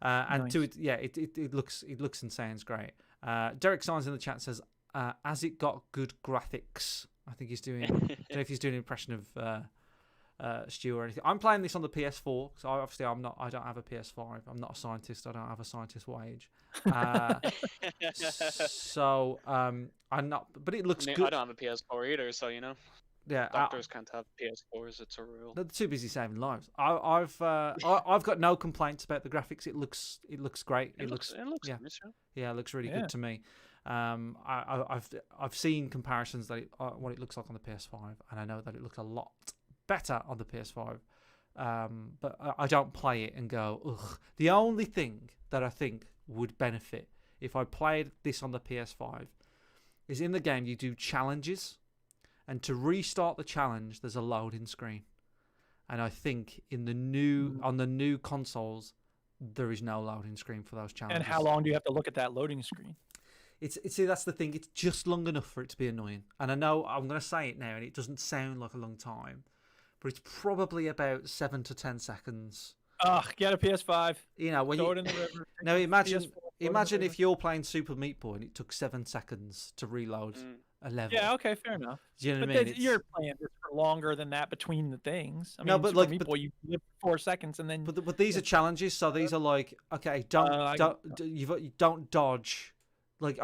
And Nice. to it, yeah, it looks and sounds great. Derek Signs in the chat says, "Has it got good graphics?" I think he's doing. I don't know if he's doing an impression of Stu or anything. I'm playing this on the PS4, so obviously I don't have a PS5. I'm not a scientist. I don't have a scientist wage. So I'm not. But it looks I good. don't have a PS4 either, so Yeah, doctors can't have PS4s. It's a rule. they're too busy saving lives. I've got no complaints about the graphics. It looks great. It looks yeah. nice, yeah, it looks really Yeah. good to me. I've seen comparisons that what it looks like on the PS5, and I know that it looks a lot better on the PS5. But I don't play it and go, ugh. The only thing that I think would benefit if I played this on the PS5 is in the game you do challenges, and to restart the challenge there's a loading screen. And I think on the new consoles there is no loading screen for those challenges. And how long do you have to look at that loading screen? See, that's the thing. It's just long enough for it to be annoying. And I know I'm going to say it now, and it doesn't sound like a long time, but it's probably about 7 to 10 seconds. Ugh, get a PS5. When Throw you it in the river. now imagine PS4, throw it in the imagine river. if you're playing Super Meat Boy and it took 7 seconds to reload a level. Yeah, okay, fair enough. Do you know But what I mean? then you're playing this for longer than that between the things. I mean, No, but Super like- Meat but- Boy, you live for 4 seconds and then. But these are challenges, so these are like, okay, you don't dodge, like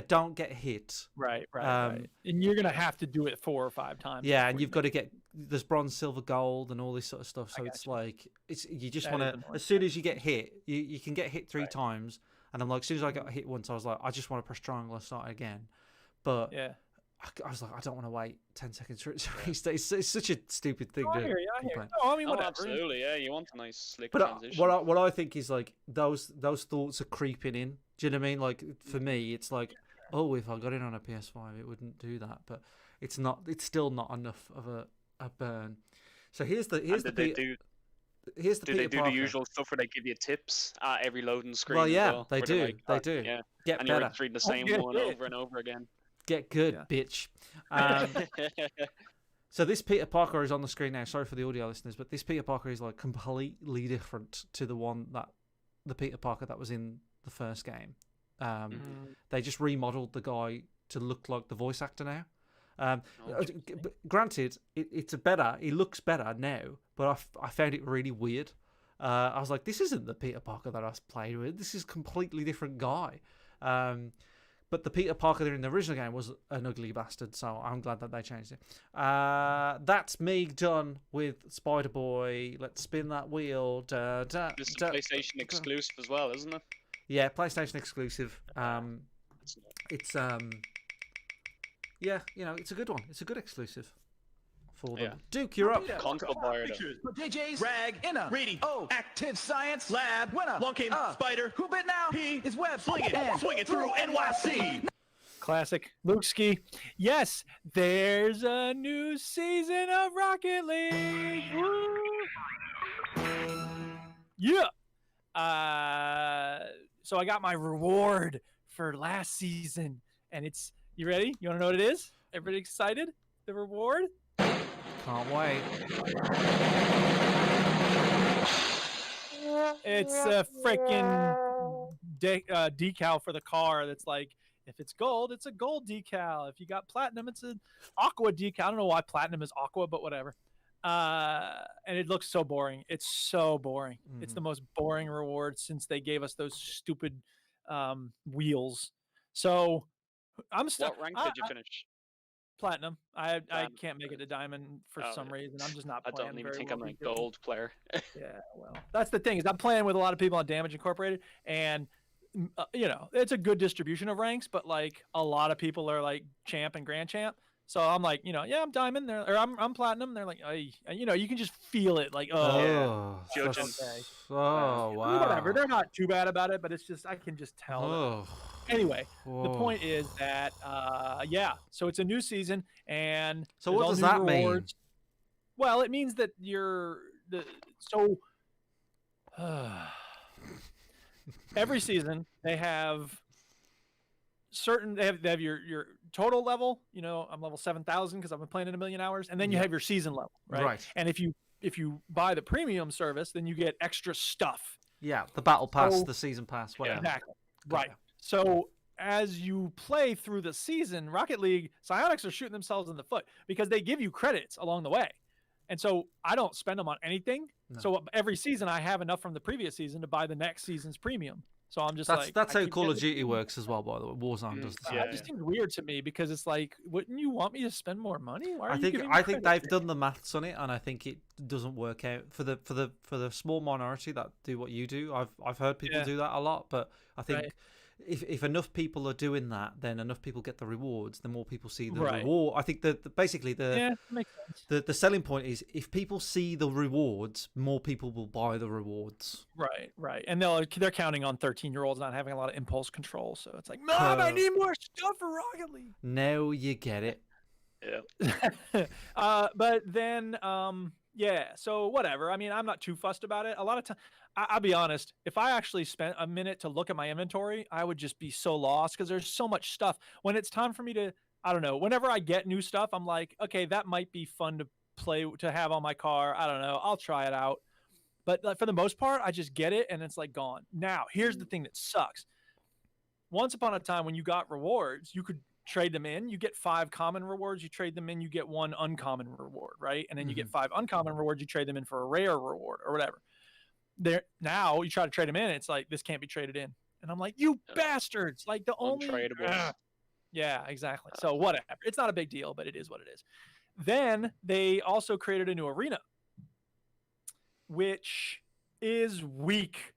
don't get hit. Right. Um, And you're gonna have to do it 4 or 5 times. Yeah, and before you've you got to get there's bronze, silver, gold, and all this sort of stuff. So it's like you just That want is to. annoying. As soon as you get hit, you can get hit 3 times, and I'm like, as soon as I got hit once, I was like, I just want to press triangle and start again. But Yeah. I was like, I don't want to wait 10 seconds for it to restart. It's such a stupid thing Oh, I to hear you. I hear you. complain. No, I mean, Oh, whatever. absolutely, yeah. You want a nice slick But transition. what I think is like those thoughts are creeping in. Do you know what I mean? Like for me, it's like, oh, if I got it on a PS5, it wouldn't do that. But it's not. It's still not enough of a burn. So here's the do they do Peter the Parker. usual stuff where they give you tips at every loading screen? Well, as yeah, well, they where they're do. like, They do. Yeah, Get and better. you're reading the same yeah, one yeah. over and over again. Get good, Yeah. bitch. So this Peter Parker is on the screen now. Sorry for the audio listeners, but this Peter Parker is like completely different to the Peter Parker that was in the first game. They just remodeled the guy to look like the voice actor now. Granted, he looks better now, but I found it really weird. I was like, this isn't the Peter Parker that I played with. This is a completely different guy. But the Peter Parker in the original game was an ugly bastard, so I'm glad that they changed it. That's me done with Spider-Boy. Let's spin that wheel. This is a PlayStation exclusive as well, isn't it? Yeah, PlayStation exclusive. It's yeah, it's a good one. It's a good exclusive for them. Yeah. Duke, you're up. Console buyer though. DJs, Rag, Inna, Reedy, Active Science, Lab, Winner, Long Came Spider, Who Bit Now, He is Web, Swing It Through NYC. Classic. Luke Ski. Yes, there's a new season of Rocket League. Woo! Yeah. So I got my reward for last season, and it's, you ready? You want to know what it is? Everybody excited? The reward? Can't wait. It's a freaking decal for the car that's like, if it's gold, it's a gold decal. If you got platinum, it's an aqua decal. I don't know why platinum is aqua, but whatever. And it looks so boring. It's so boring. It's the most boring reward since they gave us those stupid wheels. So I'm stuck. What rank did you finish? Platinum. I Diamond. can't make it to diamond for Oh, some yeah. reason. I'm just not I playing don't even very think well I'm a these days. gold player. Yeah, well, that's the thing is I'm playing with a lot of people on Damage Incorporated, and you know, it's a good distribution of ranks, but like a lot of people are like champ and grand champ. So I'm like, you know, yeah, I'm diamond there, or I'm platinum. They're like, "Ay," you know, you can just feel it, like, Oh, Judging. that's- Okay. oh wow. Whatever. They're not too bad about it, but it's just I can just tell. Oh. Anyway, the Whoa. point is that yeah, so it's a new season, and So there's what all does new that mean? rewards. Well, it means that you're the so every season they have they have your total level. You know, I'm level 7,000 because I've been playing in 1,000,000 hours, and then you have your season level, right? Right. And if you buy the premium service, then you get extra stuff. Yeah, the battle pass, So- the season pass, whatever. Exactly. Got Right. ya. So as you play through the season, Rocket League, Psyonix are shooting themselves in the foot because they give you credits along the way. And so I don't spend them on anything. No. So every season I have enough from the previous season to buy the next season's premium. So I'm just That's like, that's I how keep Call of getting- Duty works as well, by the way. Warzone does the same. Yeah, It just seems weird to me because it's like, wouldn't you want me to spend more money? Why are I you think giving me I think credit? they've done the maths on it, and I think it doesn't work out for the small minority that do what you do. I've heard people Yeah. do that a lot, but I think Right. if enough people are doing that, then enough people get the rewards. The more people see the Right. reward, I think that basically Yeah, makes sense. the selling point is if people see the rewards, more people will buy the rewards. Right. And they're counting on 13-year-olds not having a lot of impulse control. So it's like, Mom, I need more stuff for Rocket League. Now you get it. Yeah. But then yeah, so whatever. I mean, I'm not too fussed about it. A lot of time, I'll be honest, if I actually spent a minute to look at my inventory, I would just be so lost because there's so much stuff. When it's time for me to, I don't know, whenever I get new stuff, I'm like, okay, that might be fun to play, to have on my car. I don't know, I'll try it out. But like, for the most part, I just get it and it's like gone. Now, here's the thing that sucks. Once upon a time when you got rewards, you could trade them in. You get 5 common rewards, you trade them in, you get 1 uncommon reward, right? And then you get 5 uncommon rewards, you trade them in for a rare reward or whatever. There now you try to trade them in, it's like this can't be traded in. And I'm like, you bastards! Like the only Untradeable. yeah, exactly. So whatever. It's not a big deal, but it is what it is. Then they also created a new arena, which is weak.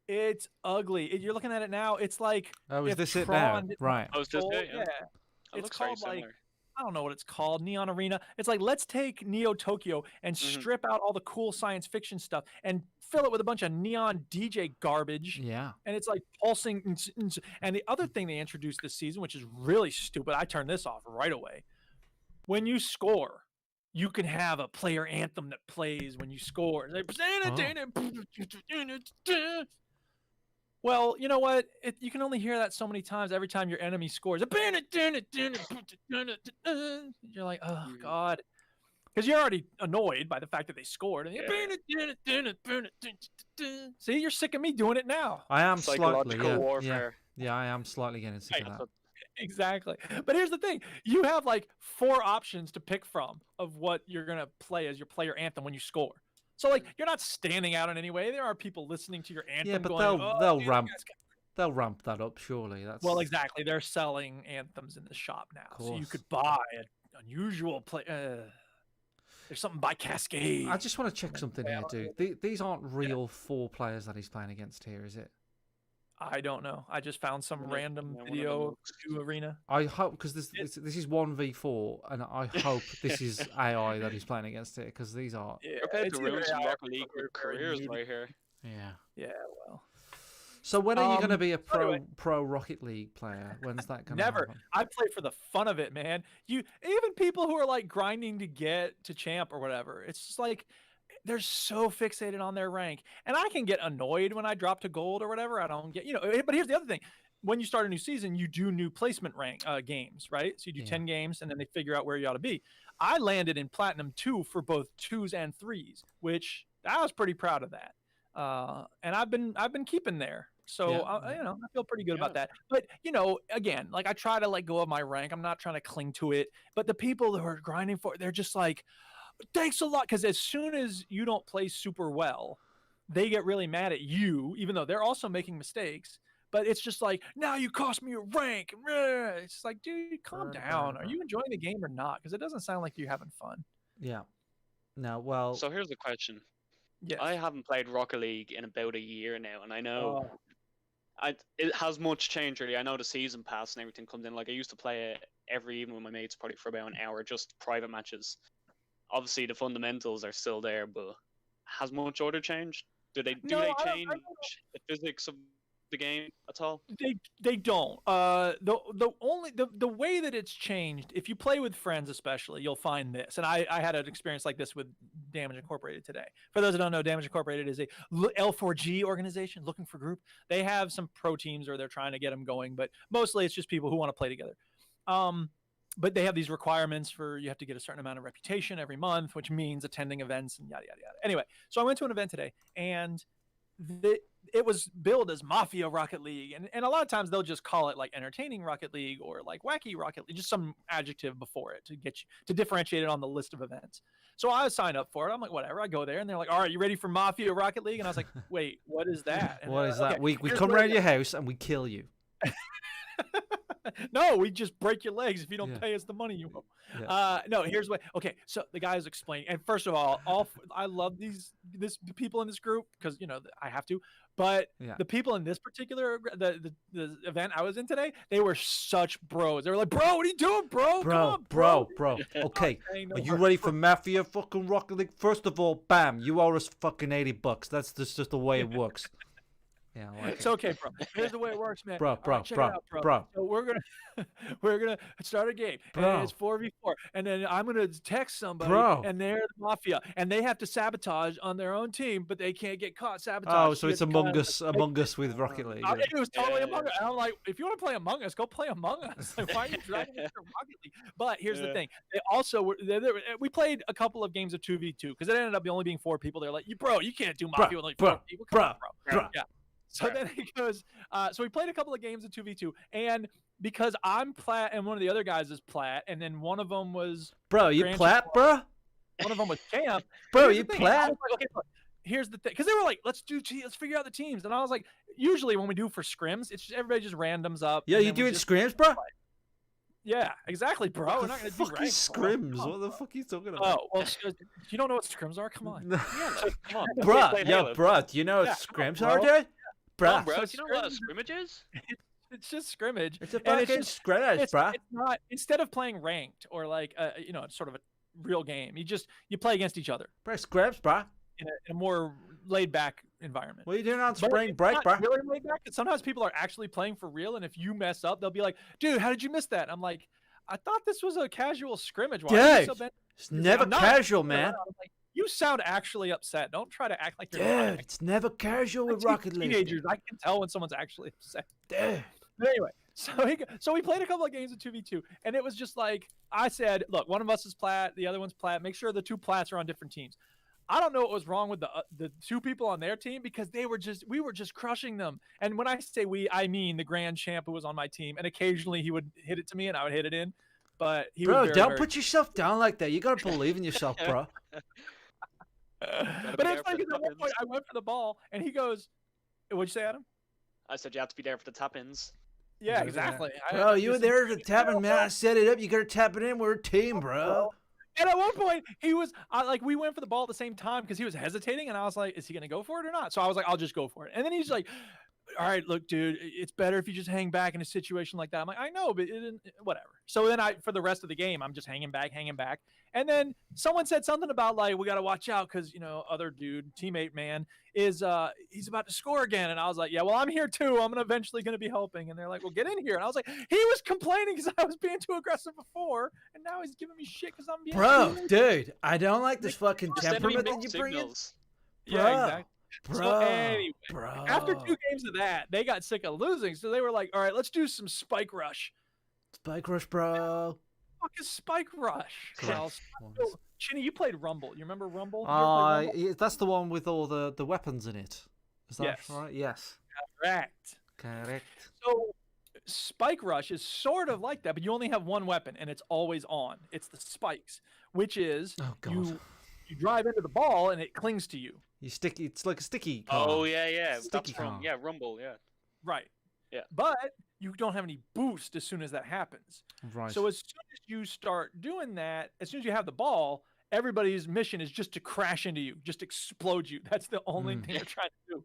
It's ugly. You're looking at it now. It's like Oh, is if this it now? Tron didn't Right. Oh, is this control- it? Yeah. That It's looks very called like similar. I don't know what it's called, Neon Arena. It's like let's take Neo Tokyo and strip out all the cool science fiction stuff and fill it with a bunch of neon DJ garbage. Yeah. And it's like pulsing. And the other thing they introduced this season, which is really stupid, I turned this off right away. When you score, you can have a player anthem that plays when you score. It's like, well, you know what? You can only hear that so many times every time your enemy scores. You're like, oh, God. Because you're already annoyed by the fact that they scored. And see, you're sick of me doing it now. I am slightly. Psychological Yeah, warfare. yeah, I am slightly getting sick of that. Exactly. But here's the thing. You have like 4 options to pick from of what you're going to play as your player anthem when you score. So like you're not standing out in any way. There are people listening to your anthem. Yeah, but going, they'll dude, ramp you guys got-" they'll ramp that up surely. That's Well, exactly. They're selling anthems in the shop now, so you Course. could buy an unusual play. There's something by Cascade. I just want to check something here, dude. These aren't real 4 players that he's playing against here, is it? I don't know. I just found some One of- random yeah, one of them video of looks- the new arena. I hope because this is 1v4, and I hope this is AI that he's playing against it because these are Yeah, Compared it's to either ruins in AI or Rocket League very with careers nudie. right here. yeah. Yeah, well. So when are you going to be a anyway. pro Rocket League player? When's that going to Never. happen? I play for the fun of it, man. Even people who are like grinding to get to champ or whatever. It's just like they're so fixated on their rank, and I can get annoyed when I drop to gold or whatever. I don't get, But here's the other thing: when you start a new season, you do new placement rank games, right? So you do 10 games, and then they figure out where you ought to be. I landed in Platinum 2 for both 2s and 3s, which I was pretty proud of that. And I've been keeping there. So I feel pretty good about that. But again, like I try to let go of my rank. I'm not trying to cling to it. But the people who are grinding for it, they're just like, thanks a lot. Because as soon as you don't play super well, they get really mad at you, even though they're also making mistakes. But it's just like, now you cost me a rank. It's just like, dude, calm down. Are you enjoying the game or not? Because it doesn't sound like you're having fun. Yeah. No, well. So here's the question. Yes. I haven't played Rocket League in about a year now, and I know it has much changed really. I know the season pass and everything comes in. Like I used to play it every evening with my mates, probably for about an hour, just private matches. Obviously, the fundamentals are still there, but has much order changed? Do they change the physics of the game at all? They don't. The way that it's changed, if you play with friends especially, you'll find this. And I had an experience like this with Damage Incorporated today. For those that don't know, Damage Incorporated is a L4G organization looking for group. They have some pro teams or they're trying to get them going, but mostly it's just people who want to play together. But they have these requirements for you have to get a certain amount of reputation every month, which means attending events and yada, yada, yada. Anyway, so I went to an event today and it was billed as Mafia Rocket League. And a lot of times they'll just call it like entertaining Rocket League or like wacky Rocket League, just some adjective before it to get you to differentiate it on the list of events. So I signed up for it. I'm like, whatever. I go there and they're like, all right, you ready for Mafia Rocket League? And I was like, wait, what is that? And What is that? okay, We come around your house and we kill you. No, we just break your legs if you don't Yeah. pay us the money you owe. Yeah. No, here's what. Okay, so the guy is explaining, and first of all, I love the people in this group because I have to. But Yeah. the people in this particular the event I was in today, they were such bros. They were like, "Bro, what are you doing, bro? Come on, bro. You're not Okay, saying no are you words, ready bro." for Mafia fucking Rocket League? First of all, bam, you owe us fucking $80. That's just the way it works. Yeah, like It's okay, bro. Here's the way it works, man. Bro, All right, check it out, bro. So we're gonna start a game, Bro. and it's 4v4, and then I'm gonna text somebody, Bro. and they're the Mafia, and they have to sabotage on their own team, but they can't get caught sabotage. Oh, so You it's have to Among kinda, Us, Among Us with Rocket League. I yeah. mean, it was totally Yeah. Among Us. And I'm like, if you want to play Among Us, go play Among Us. Like, why are you dragging me to Rocket League? But here's the Yeah. thing: they also we played a couple of games of 2v2 because it ended up only being 4 people. They're like, you can't do Mafia with only 4 people. Come on, bro. Yeah. So then he goes, so we played a couple of games of 2v2, and because I'm plat and one of the other guys is plat, and then one of them was Bro, you Grand plat, Theft bro? one of them was champ. Bro, Here's you the thing, I plat? was like, okay, look, here's the thing, because they were like, let's figure out the teams, and I was like, usually when we do for scrims, it's just everybody just randoms up. Yeah, and you then we doing just- scrims, bro? Yeah, exactly, bro. We're not gonna do fucking ranks, bro. scrims. Come on, What the bro. fuck are you talking about? Oh well, you don't know what scrims are? Come on. No. Yeah, like, come on. Bruh, Play yo, Halo. bruh, do you know what Yeah, scrims come are, on, dude? Come on, Bruh, bro. So Do you know what a scrims- scrimmage is? It's just scrimmage. it's a and it's fucking just- scrimmage, bruh. It's not, instead of playing ranked or like sort of a real game, you play against each other Bro, scrims, bruh. in a more laid back environment. What are you doing on But spring it's break, not bruh? really laid back. Sometimes people are actually playing for real, and if you mess up, they'll be like, "Dude, how did you miss that?" And I'm like, "I thought this was a casual scrimmage. Why are you so Dude, bent?" It's never I'm not- casual, man. I'm like, you sound actually upset. Don't try to act like you're Dude, not. it's never casual I with see Rocket League. teenagers, I can tell when someone's actually upset. Dude. But anyway, so we played a couple of games of 2v2, and it was just like I said, look, one of us is plat, the other one's plat. Make sure the 2 plats are on different teams. I don't know what was wrong with the 2 people on their team because we were just crushing them. And when I say we, I mean the grand champ who was on my team, and occasionally he would hit it to me and I would hit it in. But he was Bro, very, don't very... put yourself down like that. You gotta believe in yourself, bro. But be it's there funny for the because at one point tap-ins. I went for the ball and he goes, "What'd you say, Adam?" I said you have to be there for the tap-ins. Yeah, exactly. Bro, you were just- there to tap it, man. I set it up. You gotta tap it in. We're a team, bro. And at one point, he was we went for the ball at the same time because he was hesitating, and I was like, "Is he gonna go for it or not?" So I was like, "I'll just go for it." And then he's like, all right, look, dude, it's better if you just hang back in a situation like that. I'm like, I know, but whatever. So then for the rest of the game, I'm just hanging back. And then someone said something about like, we got to watch out because, other dude, teammate man, is he's about to score again. And I was like, yeah, well, I'm here too. I'm eventually going to be helping. And they're like, well, get in here. And I was like, he was complaining because I was being too aggressive before. And now he's giving me shit because I'm being Bro, too dude, I don't like this fucking Send me temperament that mixed you bring in. signals. Yeah, exactly. Bro, So anyway, bro. after 2 games of that, they got sick of losing. So they were like, all right, let's do some Spike Rush. Spike Rush, bro. Fuck is Spike Rush? Well, Chinny, you played Rumble. You remember Rumble? You ever play Rumble? Yeah, that's the one with all the weapons in it. Is that Yes. right? Yes. Correct. Correct. So Spike Rush is sort of like that, but you only have one weapon, and it's always on. It's the spikes, which is Oh god. you drive into the ball, and it clings to you. You stick. It's like a sticky. Oh card. yeah. Sticky That's from card. Rumble. Yeah. Right. Yeah. But you don't have any boost as soon as that happens. Right. So as soon as you start doing that, as soon as you have the ball, everybody's mission is just to crash into you, just explode you. That's the only thing they're trying to do.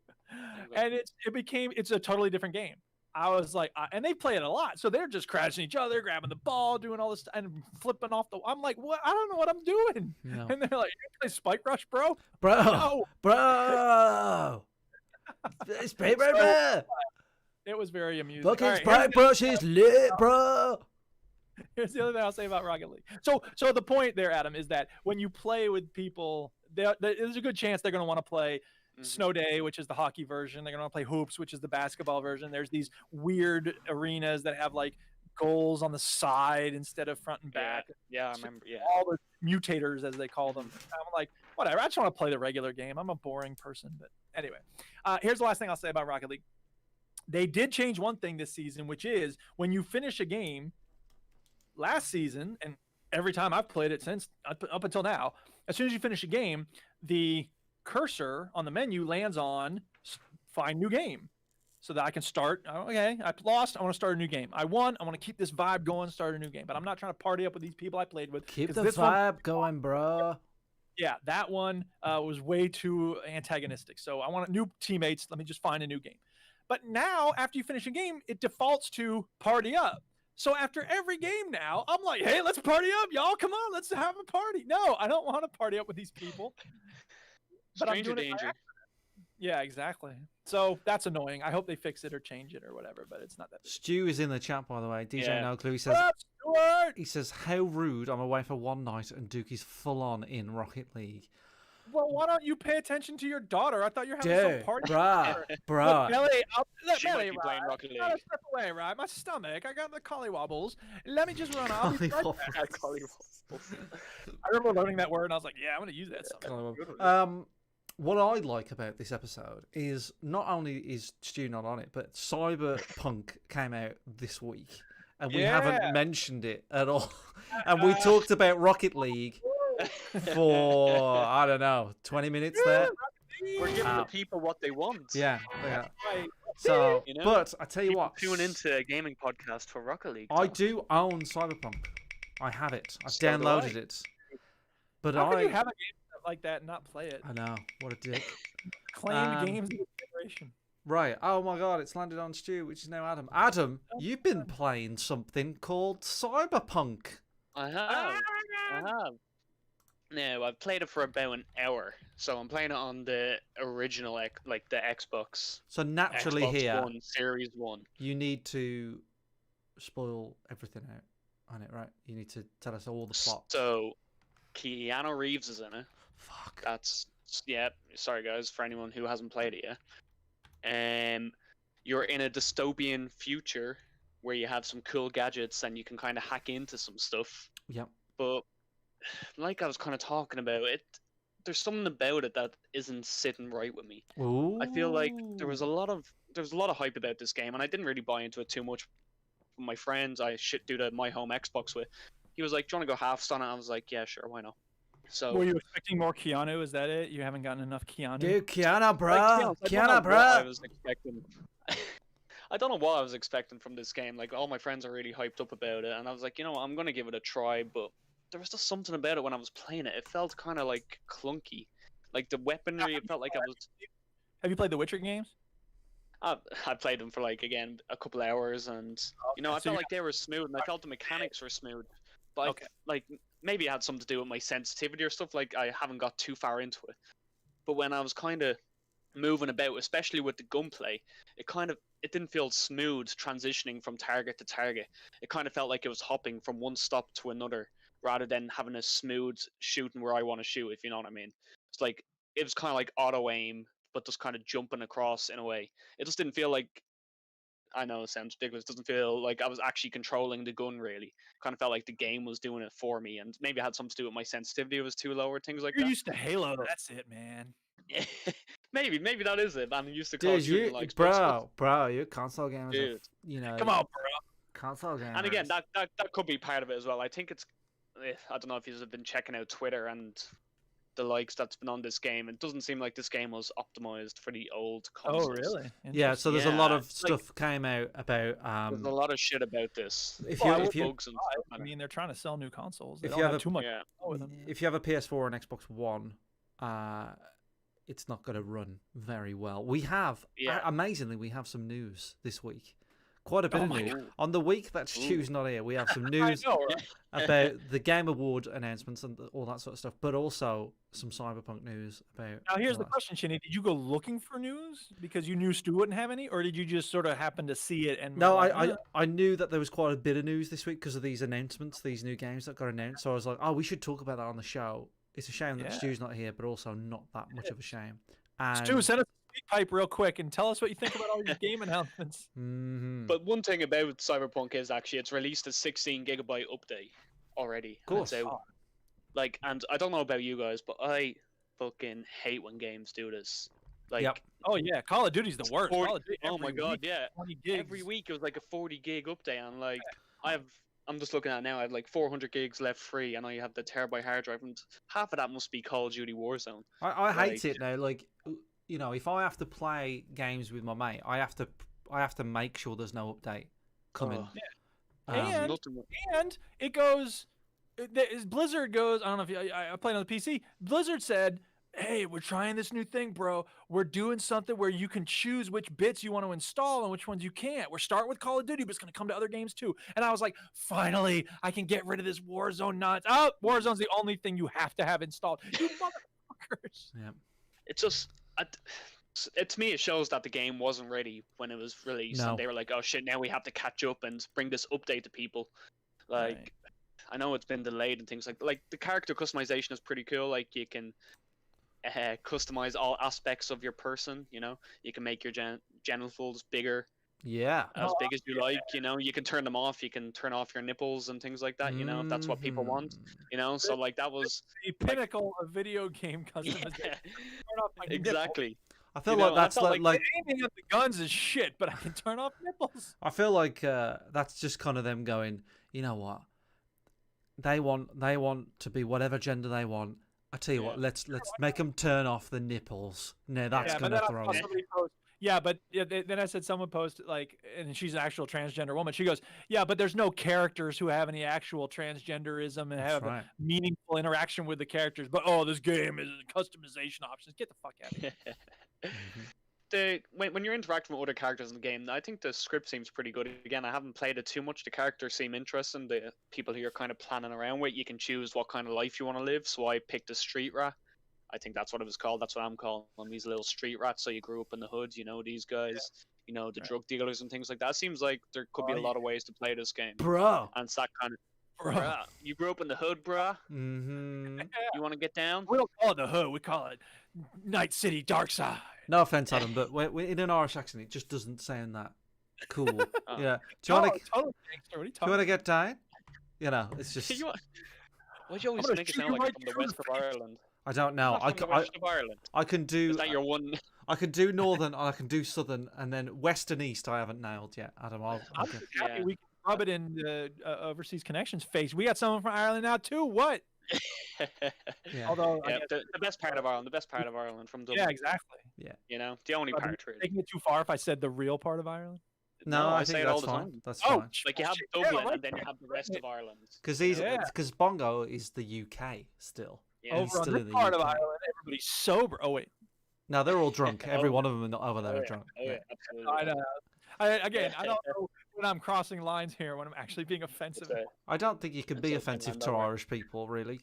And it's a totally different game. I was like, and they play it a lot, so they're just crashing each other, grabbing the ball, doing all this, and flipping off the. I'm like, what? I don't know what I'm doing. No. And they're like, you play Spike Rush, bro? Bro, No. bro. It's paper, bro. It was very amusing. Fucking All right, Sprite Brush is lit, bro. Here's the other thing I'll say about Rocket League. So the point there, Adam, is that when you play with people, there's a good chance they're going to want to play Snow Day, which is the hockey version. They're going to want to play Hoops, which is the basketball version. There's these weird arenas that have like goals on the side instead of front and back. Yeah, I remember. Yeah. All the mutators, as they call them. I'm like, whatever. I just want to play the regular game. I'm a boring person. But anyway, here's the last thing I'll say about Rocket League. They did change one thing this season, which is when you finish a game last season, and every time I've played it since up until now, as soon as you finish a game, the cursor on the menu lands on find new game so that I can start. Okay, I lost. I want to start a new game. I won. I want to keep this vibe going, start a new game. But I'm not trying to party up with these people I played with. Keep 'cause the this one- vibe going, bro. yeah, that one was way too antagonistic. So I want new teammates. Let me just find a new game. But now, after you finish a game, it defaults to party up. So after every game now, I'm like, hey, let's party up, y'all. Come on, let's have a party. No, I don't want to party up with these people. But I'm Stranger doing it by danger. accident. Yeah, exactly. So that's annoying. I hope they fix it or change it or whatever, but it's not that big. Stu is in the chat, by the way. DJ Yeah. No Clue. He What says, up, Stuart? how rude. I'm away for one night and Dookie's full on in Rocket League. Well, why don't you pay attention to your daughter? I thought you were having Dude, some party. bruh, Look, bruh. Melly, She might Melly, be playing right? Rocket I gotta League. step away, right? My stomach. I got the collywobbles. Let me just run off. I'll be right back. I remember learning that word, and I was like, "Yeah, I'm gonna use that something." What I like about this episode is not only is Stu not on it, but Cyberpunk came out this week, and we haven't Yeah. mentioned it at all. And we talked about Rocket League for I don't know 20 minutes there. We're giving the people what they want. Yeah. Right. So, You know, but I tell you People what, tune into a gaming podcast for Rocket League. I Tom. do own Cyberpunk. I have it. I've So do downloaded I. it. But How can you I have a game like that and not play it? know what a dick. Claimed games of the generation. Right. Oh my god, it's landed on Stu, which is now Adam. Adam, you've been playing something called Cyberpunk. I have. No, I've played it for about an hour. So I'm playing it on the original, like the Xbox. So naturally Xbox here, One, Series 1. you need to spoil everything out on it, right? You need to tell us all the plot. So, Keanu Reeves is in it. Fuck. That's, yeah, sorry guys, for anyone who hasn't played it yet. You're in a dystopian future where you have some cool gadgets and you can kind of hack into some stuff. Yep. But like I was kind of talking about it, there's something about it that isn't sitting right with me. Ooh. I feel like there was a lot of hype about this game, and I didn't really buy into it too much. My friends I do the My Home Xbox with, he was like, "Do you want to go halves on it?" I was like, "Yeah, sure, why not?" So Were you expecting more Keanu? Is that it? You haven't gotten enough Keanu? Dude, Keanu, bro. I don't know Keanu, what I bro. was expecting. I don't know what I was expecting from this game. Like, all my friends are really hyped up about it, and I was like, you know what, I'm gonna give it a try. But there was just something about it when I was playing it. It felt kind of like clunky. Like the weaponry, it felt like I was. Have you played the Witcher games? I played them for like again a couple hours, and you know I so felt you like they were smooth, and I felt the mechanics were smooth. But Okay. like maybe it had something to do with my sensitivity or stuff. Like I haven't got too far into it. But when I was kind of moving about, especially with the gunplay, it didn't feel smooth transitioning from target to target. It kind of felt like it was hopping from one stop to another rather than having a smooth shooting where I want to shoot, if you know what I mean. It's like it was kind of like auto aim, but just kind of jumping across in a way. It just didn't feel like, I know it sounds ridiculous. It doesn't feel like I was actually controlling the gun really. Kind of felt like the game was doing it for me, and maybe it had something to do with my sensitivity. It was too low or things like You're that. used to Halo. That's it, man. maybe that is it. I'm used to Call Dude, of Duty you, and like space stuff. bro, you're console gamers. Dude. You know, Come on, bro. console gamers. And again, that could be part of it as well. I think it's, I don't know if you've been checking out Twitter and the likes that's been on this game. It doesn't seem like this game was optimized for the old consoles. Oh, really? Yeah, so there's a lot Yeah, of it's like- stuff came out about There's a lot of shit about this. if Well, you I if would you bugs and stuff. I mean, they're trying to sell new consoles. They If don't you have have a- too much Yeah. with them. if you have a PS4 and Xbox One, it's not going to run very well. We have Yeah. amazingly we have some news this week. Quite a bit Oh of my news. God. On the week that Stu's not here, we have some I news know, right? about the Game Award announcements and all that sort of stuff, but also some Cyberpunk news about. Now, here's all the that. question, Shinny. Did you go looking for news because you knew Stu wouldn't have any, or did you just sort of happen to see it and? No, were like, I knew that there was quite a bit of news this week because of these announcements, these new games that got announced. So I was like, oh, we should talk about that on the show. It's a shame that Yeah. Stu's not here, but also not that much of a shame. And Stu, send us a speed pipe real quick and tell us what you think about all your game announcements. Mhm. But one thing about Cyberpunk is actually it's released a 16 gigabyte update already. Of course. So, like, and I don't know about you guys, but I fucking hate when games do this. Like, Yep. Oh yeah, Call of Duty's the worst. 40 Call of Duty oh my every god, week, yeah. 20 gigs. Every week it was like a 40 gig update, and like I'm just looking at it now. I have like 400 gigs left free, and I have the terabyte hard drive, and half of that must be Call of Duty Warzone. I hate Like- it now. Like, you know, if I have to play games with my mate, I have to make sure there's no update coming. Oh, And- nothing. And it goes, Blizzard goes. I don't know if I played on the PC. Blizzard said, "Hey, we're trying this new thing, bro. We're doing something where you can choose which bits you want to install and which ones you can't. We're starting with Call of Duty, but it's going to come to other games too." And I was like, "Finally, I can get rid of this Warzone nonsense." Oh, Warzone's the only thing you have to have installed. You motherfuckers. Yeah. It's just, to me, it shows that the game wasn't ready when it was released, No. and they were like, "Oh shit, now we have to catch up and bring this update to people." Like, Right. I know it's been delayed and things like the character customization is pretty cool. Like, you can customize all aspects of your person. You know, you can make your genitals bigger, Yeah. as big as you like. You know, you can turn them off. You can turn off your nipples and things like that. You know, if that's what people want. Mhm. You know, so like that was The pinnacle of video game customization. yeah, Turn off my nipple. exactly. I feel You know, like I that's felt like Aiming at the guns is shit, but I can turn off nipples. I feel like that's just kind of them going, you know what? They want to be whatever gender they want. I tell you what, let's make them turn off the nipples. No, that's Yeah, but gonna then I throw saw me. somebody post. Yeah, but then I said someone posted like, and she's an actual transgender woman. She goes, "Yeah, but there's no characters who have any actual transgenderism and That's have right. a meaningful interaction with the characters. But oh, this game is customization options. Get the fuck out of here." When you're interacting with other characters in the game, I think the script seems pretty good. Again, I haven't played it too much. The characters seem interesting. The people who you're kind of planning around with, you can choose what kind of life you want to live. So I picked a street rat. I think that's what it was called. That's what I'm calling them. These little street rats. So you grew up in the hood, you know, these guys, you know, the drug dealers and things like that. It seems like there could be a lot of ways to play this game. Bro. And it's that kind of, Bro. bruh, you grew up in the hood, bruh. hmm You want to get down? We don't call it the hood. We call it Night City Dark Side. No offense, Adam, but in an Irish accent, it just doesn't sound that cool. Oh. Yeah. Do you want to totally gangster. What are you do you talking want to get down? You know, it's just You want- Why'd you always gonna make it shoot sound you like right from the through the west of Ireland? I don't know. Not I, from the I, west of Ireland. I can do Is that your one? I can do northern and I can do southern, and then west and east I haven't nailed yet. Adam, I'll I'm get- just happy Yeah. we can rub it in the overseas connections face. We got someone from Ireland now too. What? yeah. Although, I Yeah, guess- the best part of Ireland, from Dublin. yeah, exactly. You know, the only I'd be part really. Taking it too far if I said the real part of Ireland. No, I say think it all that's the fine. time. That's Oh, fine. Like you have shit, yeah, Dublin right and then you there. have the rest of Ireland. Because Yeah. Bongo is the UK still. Yeah. He's Over on still this in the part of UK. Ireland, everybody's sober. Oh wait, No, they're all drunk. Every Oh, one of them are not over there Oh are yeah, drunk. oh, yeah, Yeah. absolutely. I know. Again, I don't know when I'm crossing lines here, when I'm actually being offensive. It's a- I don't think you can be It's a offensive to Fernando, right? Irish people, really.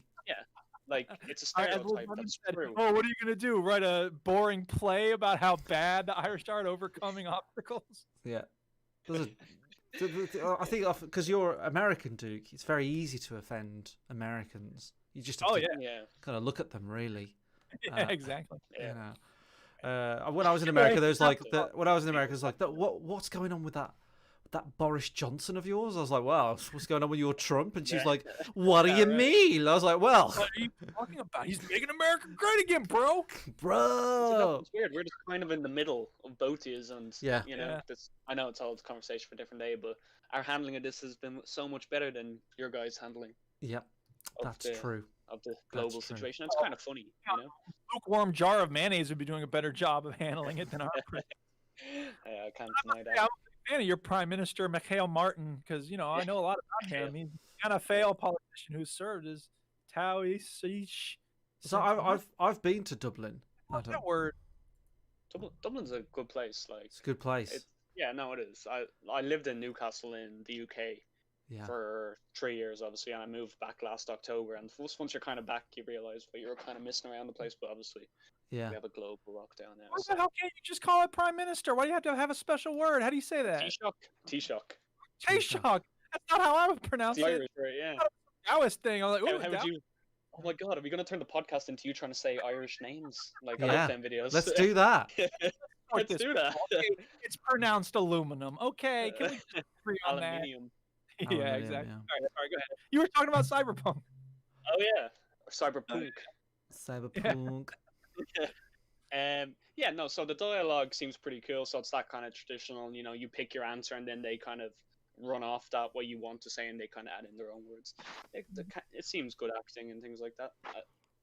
like it's a As Will stereotype. Brennan That's said, true. oh, what are you gonna do? Write a boring play about how bad the Irish are at overcoming obstacles? Yeah. There's I think because you're American, Duke, it's very easy to offend Americans. You just have Oh to yeah, Yeah, kind of look at them, really. yeah, exactly. yeah. You know. When I was in America, there was like when I was in America, it was like what's going on with that Boris Johnson of yours? I was like, well, what's going on with your Trump? And she's Yeah. like, what do Yeah, you right. mean? I was like, well, What are you talking about? He's making America great again, bro. bro. It's weird. We're just kind of in the middle of both years, and Yeah. you know, Yeah. this. I know it's all a conversation for a different day, but our handling of this has been so much better than your guys' handling Yep, of that's the true. of the global true. situation. It's kind of funny, you know. Lukewarm jar of mayonnaise would be doing a better job of handling it than our I can't deny Yeah, that. I'm a big fan of your Prime Minister, Mikhail Martin, because I know a lot about him. He's kind of failed politician who served as Taoiseach. So I've been to Dublin. What's Adam. that word? Dublin's a good place. Like, It's a good place. It's- yeah, no, it is. I lived in Newcastle in the UK Yeah. for 3 years, obviously, and I moved back last October. And once you're kind of back, you realize what you were kind of missing around the place. But obviously, Yeah. we have a global lockdown now. Why So. the hell can't you just call it Prime Minister? Why do you have to have a special word? How do you say that? Taoiseach. Taoiseach. Taoiseach. That's not how I would It's pronounce the it. Irish, right? Yeah. Taoist thing. I'm like, How ooh, would you? Oh my God, are we gonna turn the podcast into you trying to say Irish names? Like I Yeah. love them videos. Let's do that. Let's this. do that. it's pronounced aluminum. Okay, can we just agree on that? Aluminium. Yeah, Aluminium, exactly. yeah. All right, go ahead. You were talking about Cyberpunk. Oh yeah. Or cyberpunk. Cyberpunk. Yeah, no, so the dialogue seems pretty cool. So it's that kind of traditional, you pick your answer and then they kind of run off that what you want to say and they kind of add in their own words. It seems good acting and things like that.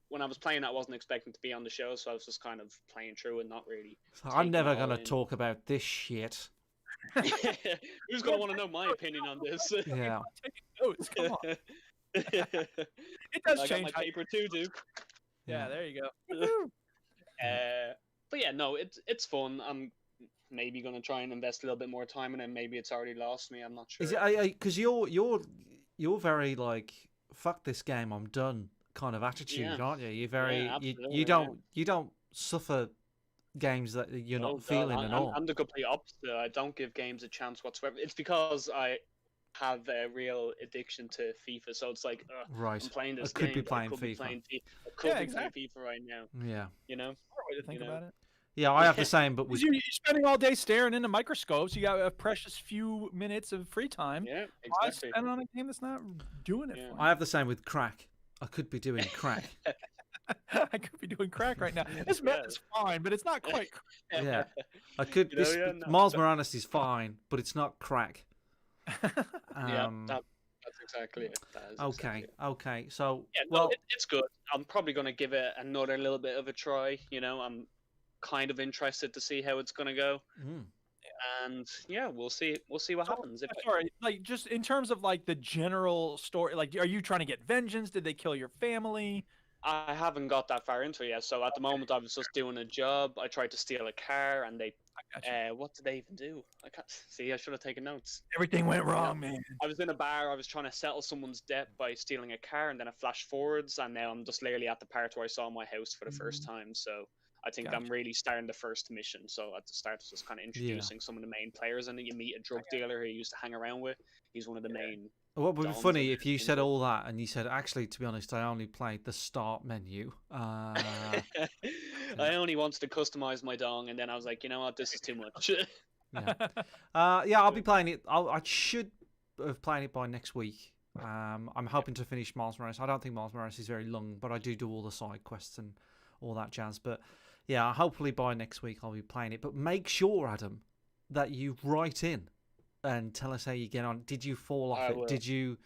When I was playing, I wasn't expecting to be on the show, so I was just kind of playing through and not really. I'm taking never it all gonna in. talk about this shit. Who's gonna want to know my opinion on this? Yeah. Taking notes. Come on. It I does got change. my how- paper too, Duke. Yeah, there you go. But yeah, no, it's fun. I'm maybe gonna try and invest a little bit more time in it. Maybe it's already lost me. I'm not sure. Is it because you're very like fuck this game, I'm done kind of attitude, Yeah. aren't you? You're very absolutely, you don't suffer games that you're Oh, not God, feeling at all. I'm the complete opposite. I don't give games a chance whatsoever. It's because I have a real addiction to FIFA. So it's like, Right. I'm playing this I could game. be playing I could be FIFA. playing FIFA. I could Yeah, be exactly. playing FIFA right now. Yeah. You know? Way to think You know. about it. Yeah, I have the same, but 'Cause with you're spending all day staring into microscopes. You got a precious few minutes of free time. Yeah, Why exactly. spend on a game that's not doing it Yeah. for you? I have the same with crack. I could be doing crack. I could be doing crack right now. This meth is fine, but it's not quite. Yeah. I could. You know, This, yeah, no, Miles that- Morales is fine, but it's not crack. Yeah, Um, that's exactly it. That is okay. exactly it. Okay. So Yeah, no, well, it's good. I'm probably going to give it another little bit of a try. I'm kind of interested to see how it's going to go. mm, And yeah, we'll see. We'll see what happens. If Sorry, like just in terms of like the general story, like are you trying to get vengeance? Did they kill your family? I haven't got that far into it yet. So at the moment, I was just doing a job. I tried to steal a car, and they. Gotcha. What did they even do? I can't see. I should have taken notes. Everything went wrong, man. I was in a bar. I was trying to settle someone's debt by stealing a car, and then I flashed forwards, and now I'm just literally at the part where I saw my house for the first time. So I think I'm Gotcha. really starting the first mission. So at the start, it's just kind of introducing some of the main players, and then you meet a drug dealer who you used to hang around with. He's one of the main. what would be Dons funny and if you everything, said but- all that and you said, actually, to be honest, I only played the start menu. I only wanted to customize my dong, and then I was like, you know what, this is too much. Yeah, I'll be playing it. I should have played it by next week. I'm hoping to finish Miles Morales. I don't think Miles Morales is very long, but I do all the side quests and all that jazz. But yeah, hopefully by next week I'll be playing it. But make sure, Adam, that you write in and tell us how you get on. Did you fall off I it? will. Did you?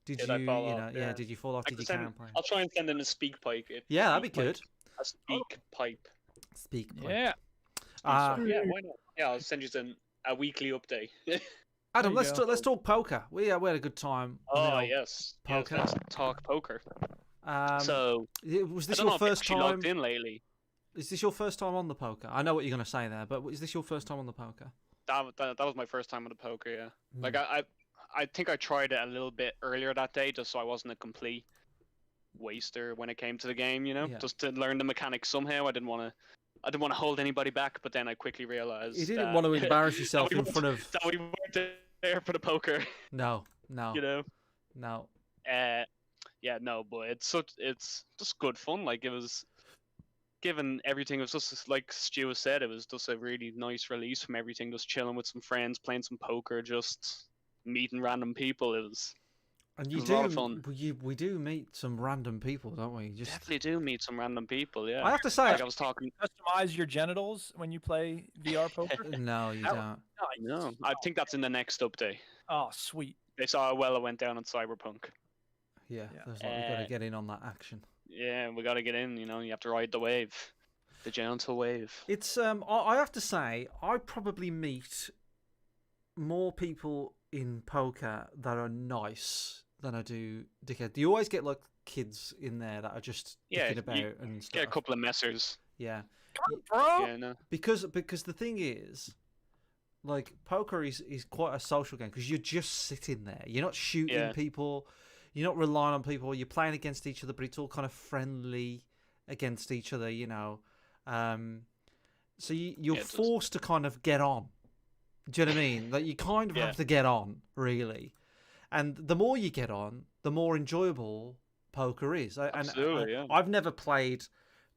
Did I fall off? Yeah. Yeah. Did you fall off? I Did can you send- carry on playing? I'll try and send in a speak pipe. Yeah, that'd be good. A speak pipe. Speak. please. Yeah. Yeah, why not? Yeah, I'll send you a weekly update. Adam, There you go. let's talk poker. We had a good time. on the Oh old yes, poker. Yes, let's talk poker. Um, So was I this don't know your if you've first actually time? logged in lately. Is this your first time on the poker? I know what you're going to say there, but is this your first time on the poker? That was my first time with the poker. Yeah, like Mm. I think I tried it a little bit earlier that day, just so I wasn't a complete waster when it came to the game. You know, Yeah. just to learn the mechanics somehow. I didn't want to hold anybody back, but then I quickly realized You didn't that, want to embarrass yourself we in weren't- front of. that we weren't there for the poker. No, no, You know. no. Yeah, no, but it's just good fun. Like, it was, given everything, it was just like Stu has said, it was just a really nice release from everything. Just chilling with some friends, playing some poker, just meeting random people. It was And you was a lot of do. fun. We do meet some random people, don't we? Just. definitely do meet some random people. Yeah, I have to say, like I was talking. Customize your genitals when you play VR poker. no, you That- don't. No, I think that's in the next update. Oh, sweet. They saw how well it went down in Cyberpunk. Yeah, Yeah. there's like, we got to get in on that action. Yeah, we got to get in. You know, you have to ride the wave, the gentle wave. It's I have to say, I probably meet more people in poker that are nice than I do dickhead. You always get like kids in there that are just Yeah, dicking about you and stuff. Get a couple of messers. Yeah, Bro, Yeah, no. because the thing is, like, poker is quite a social game because you're just sitting there. You're not shooting Yeah. people. You're not relying on people. You're playing against each other, but it's all kind of friendly against each other, you know. So you're Yeah, it does. forced to kind of get on. Do you know what I mean? Like, you kind of Yeah. have to get on, really. And the more you get on, the more enjoyable poker is. Absolutely, yeah. I've never played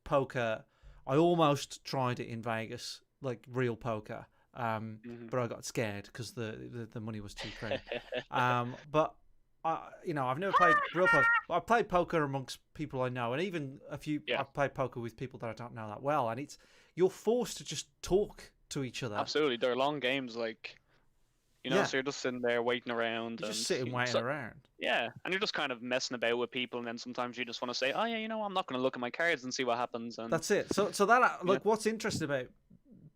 poker. I almost tried it in Vegas, like real poker, Mhm. but I got scared because the money was too crazy. But I've never played real poker. I've played poker amongst people I know, and even Yeah. I've played poker with people that I don't know that well, and you're forced to just talk to each other. Absolutely, they're long games, like, Yeah. so you're just sitting there waiting around. You're just and sitting waiting around. Yeah, and you're just kind of messing about with people, and then sometimes you just want to say, "Oh yeah, I'm not going to look at my cards and see what happens." And That's it. So that like what's interesting about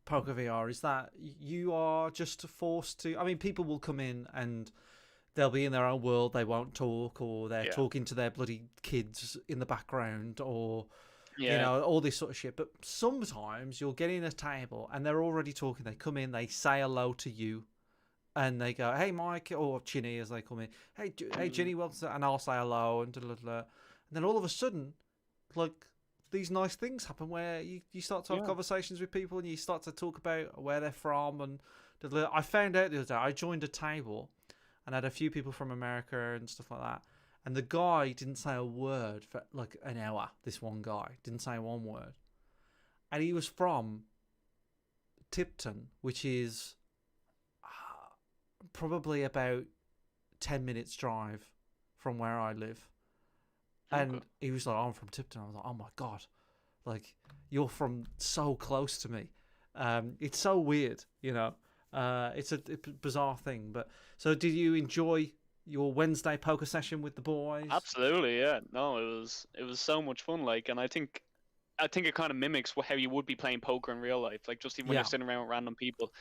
poker VR is that you are just forced to. I mean, people will come in and they'll be in their own world. They won't talk, or they're Yeah. talking to their bloody kids in the background, or yeah, all this sort of shit. But sometimes you'll get in a table and they're already talking. They come in, they say hello to you, and they go, "Hey, Mike," or Chinny as they come in. "Hey, hey, Ginny, welcome to," and I'll say hello, and and then all of a sudden, like, these nice things happen where you start to have Yeah. conversations with people and you start to talk about where they're from. And I found out the other day, I joined a table and had a few people from America and stuff like that. And the guy didn't say a word for like an hour. This one guy didn't say one word. And he was from Tipton, which is probably about 10 minutes drive from where I live. And Okay. he was like, "I'm from Tipton." I was like, "Oh my God, like, you're from so close to me." It's so weird, you know. It's a bizarre thing. But so, did you enjoy your Wednesday poker session with the boys? absolutely, yeah. No, it was so much fun. Like, and I think it kind of mimics how you would be playing poker in real life. Like, just even when Yeah. you're sitting around with random people.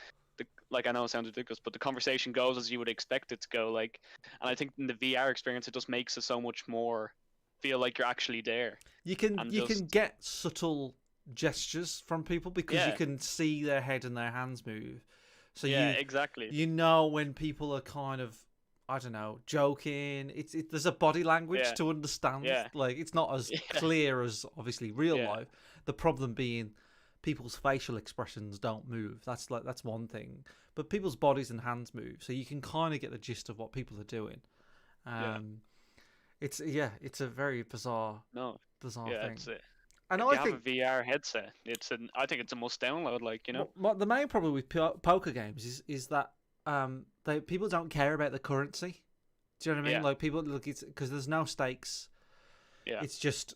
Like, I know it sounds ridiculous, but the conversation goes as you would expect it to go. Like, and I think in the VR experience, it just makes it so much more feel like you're actually there. You can and can just- get subtle gestures from people because you Yeah. can see their head and their hands move. So Yeah, you exactly. you know when people are kind of, I don't know, joking. There's a body language Yeah. to understand. Yeah. Like, it's not as Yeah. clear as obviously real Yeah. life. The problem being people's facial expressions don't move. That's one thing. But people's bodies and hands move, so you can kind of get the gist of what people are doing. Yeah. It's a very bizarre No, thing. it's it. And If I you have think a VR headset, I think it's a must download. Like, the main problem with poker games is that people don't care about the currency. Do you know what I mean? Yeah. Like, people look, it's because there's no stakes. Yeah. It's just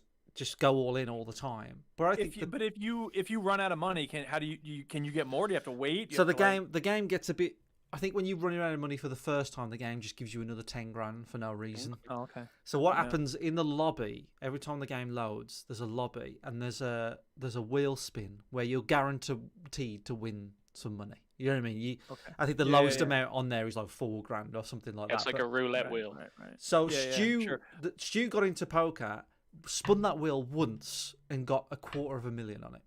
go all in all the time. But I think if you run out of money, can you get more? Do you have to wait? Do you so. have The to, like- game gets a bit. I think when you run out of money for the first time, the game just gives you another 10 grand for no reason. Oh, okay. So what Yeah. happens in the lobby every time the game loads? There's a lobby and there's a wheel spin where you're guaranteed to win some money. You know what I mean? Okay. I think the Yeah, lowest yeah. amount on there is like 4 grand or something like it's that. like But- a roulette Right, wheel. Right. So Yeah, Stu, sure. Stu got into poker, spun that wheel once, and got $250,000 on it.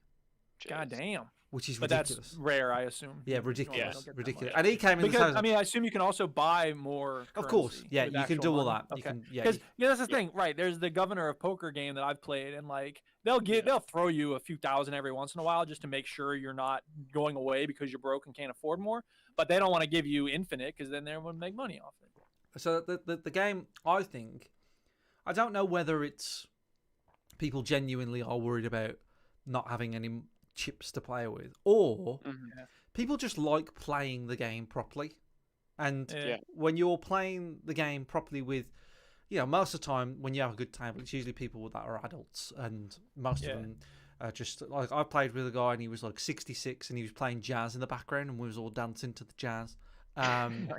God damn. which is But ridiculous. that's rare, I assume. Yeah, You normally ridiculous, don't get that ridiculous. much. And he came in the Because same. I mean, I assume you can also buy more. Of course, currency yeah, with you can actual do all money. that. You Okay. can, yeah, Because that's the thing, right? There's the Governor of Poker game that I've played, and like they'll throw you a few thousand every once in a while just to make sure you're not going away because you're broke and can't afford more. But they don't want to give you infinite because then they wouldn't make money off it. So the game, I think, I don't know whether it's people genuinely are worried about not having any chips to play with, or people just like playing the game properly. And when you're playing the game properly with, most of the time when you have a good table, it's usually people that are adults, and most of them are just like, I played with a guy and he was like 66 and he was playing jazz in the background and we was all dancing to the jazz. And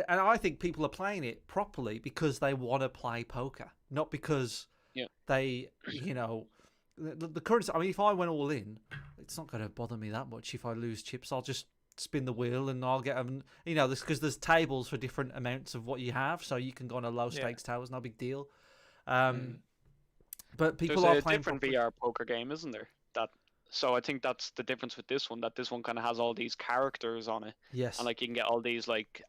I think people are playing it properly because they want to play poker, not because they, the currency. I mean, if I went all in, it's not going to bother me that much. If I lose chips, I'll just spin the wheel and I'll get them. Because there's tables for different amounts of what you have, so you can go on a low stakes table. It's no big deal. But people There's are a playing different properly. VR poker game, isn't there? So I think that's the difference with this one. That this one kind of has all these characters on it, Yes. and like you can get all these like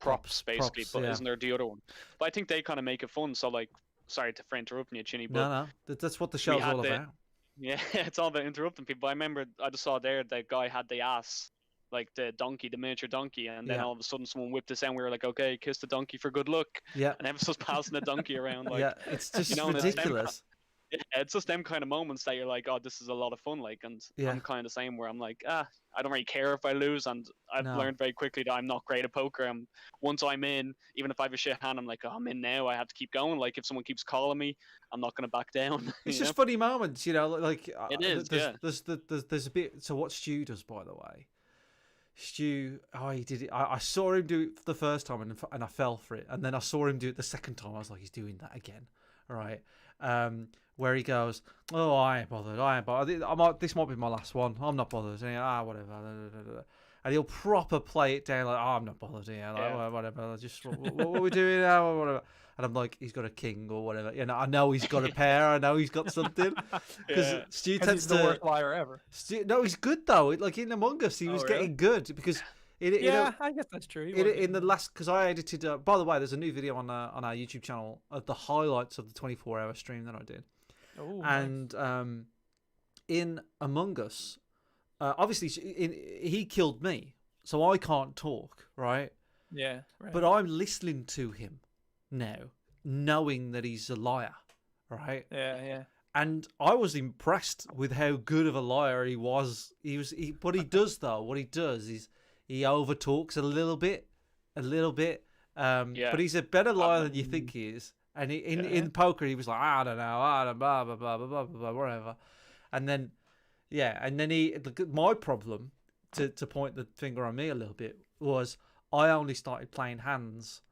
props basically. props, But yeah. isn't there the other one? But I think they kind of make it fun. So like, sorry for interrupting you, Chinny, but No. That's what the show's had all the- about. yeah, it's all about interrupting people. But I remember I just saw there the guy had the ass, like the donkey, the miniature donkey, and then Yeah. all of a sudden someone whipped this out and we were like, okay, kiss the donkey for good luck. Yeah. And everyone's just passing the donkey around like Yeah. It's just and it's them ridiculous. yeah, it's just them kind of moments that you're like, oh, this is a lot of fun. Like, and Yeah. I'm kind of the same where I'm like, I don't really care if I lose. And I've No. learned very quickly that I'm not great at poker. And once I'm in, even if I have a shit hand, I'm like, oh, I'm in now. I have to keep going. Like, if someone keeps calling me, I'm not going to back down. It's you just know? funny moments, like It is, there's a bit. So what Stu does, by the way, Stu, he did it. I saw him do it for the first time and I fell for it, and then I saw him do it the second time. I was like, he's doing that again, right? Where he goes, oh, I ain't bothered. This might be my last one. I'm not bothered. And whatever. And he'll proper play it down like, oh, I'm not bothered. Whatever. Just what are we doing now? Whatever. And I'm like, he's got a king or whatever. I know he's got a pair. I know he's got something. Because Stu tends He's the worst liar ever. No, he's good though. Like in Among Us, he was really? getting good because I guess that's true. He was in the last, because I edited. By the way, there's a new video on our YouTube channel of the highlights of the 24-hour stream that I did. Oh, And in Among Us, obviously he killed me, so I can't talk, right? yeah. Right. But I'm listening to him now, knowing that he's a liar, right? yeah. And I was impressed with how good of a liar he was. What he does is he overtalks a little bit. But he's a better liar than you think he is. And in poker, he was like, I don't know, blah blah blah blah blah blah, whatever. And then, my problem, to point the finger on me a little bit, was I only started playing hands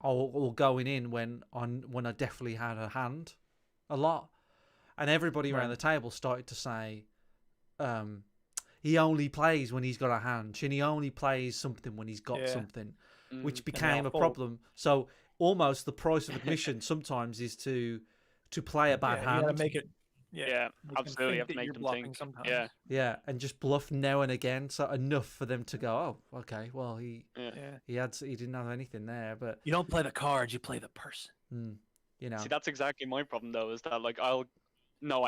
or going in when I definitely had a hand a lot. And everybody around the table started to say, he only plays when he's got a hand. Chinny only plays something when he's got something, which became a problem. So almost the price of admission sometimes is to play a bad hand. You gotta make it. Yeah, make them absolutely. You think have to that make you're them bluffing think. sometimes. Yeah. Yeah, and just bluff now and again, so enough for them to go, oh, okay, well he didn't have anything there, but You don't play the cards, you play the person. See, that's exactly my problem though. Is that like I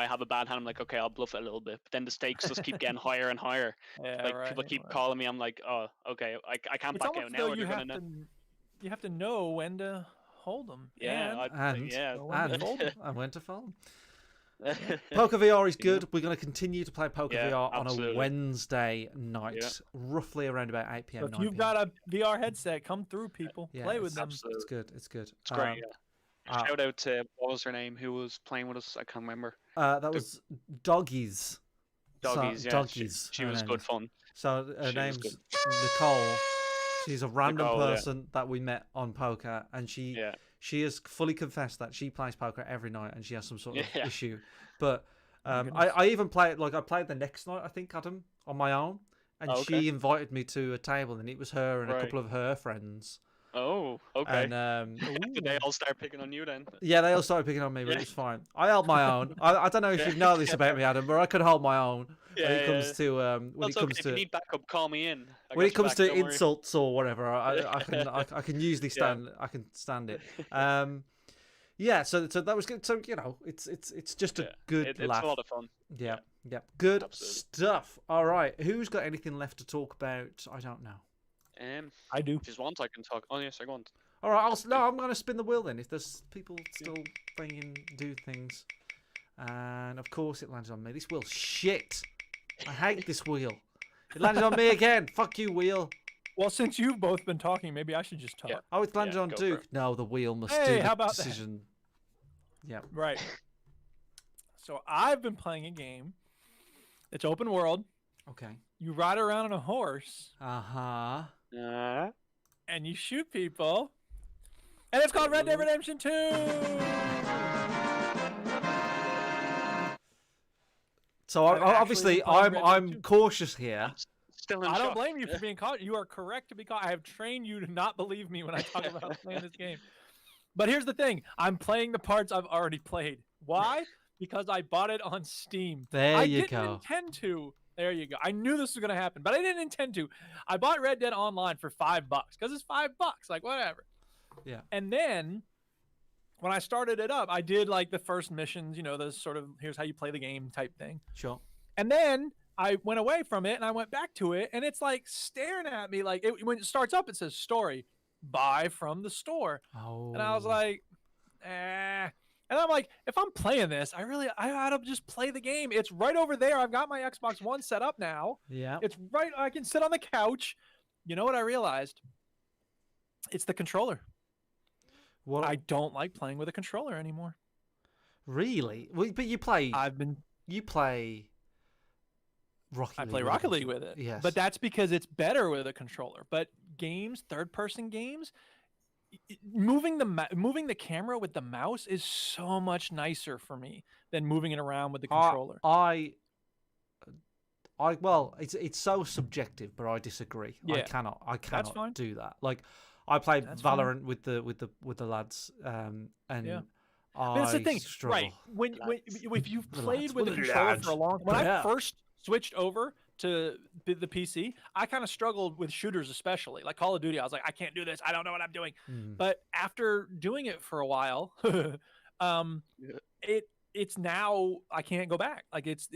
have a bad hand. I'm like, okay, I'll bluff it a little bit, but then the stakes just keep getting higher and higher. Yeah, Like right, people keep right. calling me. I'm like, oh, okay, I can't It's back almost out now. though Or you they're have gonna to, you have to know when to hold them. yeah, I went to phone. Poker VR is good. We're going to continue to play Poker Yeah, VR on a absolutely. Wednesday night, roughly around about 8 p.m. So if 9 you've p.m. got a VR headset, come through, people. Yeah, Play with them. absolutely. It's good. It's good. It's great. Shout out to what was her name? Who was playing with us? I can't remember. That was Doggies. Doggies. Yeah, Doggies. She her was name good is. fun. So her She was name's good. Nicole. She's a random Nicole, yeah. person that we met on poker, and she has fully confessed that she plays poker every night, and she has some sort of Yeah. issue. But I even played I played the next night, I think, Adam, on my own, and Oh, okay. she invited me to a table, and it was her and a Right. couple of her friends, Oh, okay. And Did they all start picking on you then? yeah, they all started picking on me, but Yeah. it was fine. I held my own. I don't know if Yeah. you know this about me, Adam, but I could hold my own when it comes Yeah. to when That's it comes okay. If you to need backup, call me in. I when got it your comes back, to don't worry. insults or whatever. I can usually stand. I can stand it. Yeah. So that was good. So it's just a Yeah, good it's laugh. a lot of fun. Yeah. Yeah. Good Absolutely. stuff. All right. Who's got anything left to talk about? I don't know. I do. If you want, I can talk. Oh yes, I want. All right. I'm going to spin the wheel then. If there's people still thinking do things, and of course it lands on me. This wheel's shit. I hate this wheel. It landed on me again. Fuck you, wheel. Well, since you've both been talking, maybe I should just talk. Yeah. Oh, it's landed on go for Duke. it. No, the wheel must Hey, do the how about that? decision. Yeah. Right. So I've been playing a game. It's open world. Okay. You ride around on a horse Uh-huh. and you shoot people. And it's called Red Dead Redemption 2. So I've actually obviously been playing Red Dead I'm 2. cautious here. Still in I don't shock. blame you for being caught. You are correct to be caught. I have trained you to not believe me when I talk about playing this game. But here's the thing. I'm playing the parts I've already played. Why? Because I bought it on Steam. There I you didn't go. intend to. There you go. I knew this was going to happen, but I didn't intend to. I bought Red Dead Online for $5 because it's $5. Like, whatever. Yeah. And then when I started it up, I did like the first missions, the sort of here's how you play the game type thing. Sure. And then I went away from it and I went back to it, and it's like staring at me. Like when it starts up, it says story, buy from the store. Oh. And I was like, eh. And I'm like, if I'm playing this, I ought to just play the game. It's right over there. I've got my Xbox One set up now. Yeah. It's right. I can sit on the couch. You know what I realized? It's the controller. What? I don't like playing with a controller anymore. Really? Well, but you play. You play. Rocket I League play with a Rocket League controller. with it. Yes. But that's because it's better with a controller. But games, third-person games, moving the camera with the mouse is so much nicer for me than moving it around with the controller. Well, it's so subjective, but I disagree. I Yeah. cannot fine. do that. Like, I played That's fine. Valorant with the lads, and Yeah. I But that's the thing, struggle. right? When if you've The played lads, with a the controller lads. for a long, when Yeah. I first switched over to the PC, I kind of struggled with shooters, especially like Call of Duty. I was like, I can't do this. I don't know what I'm doing. Mm. But after doing it for a while, it's now I can't go back. Like it's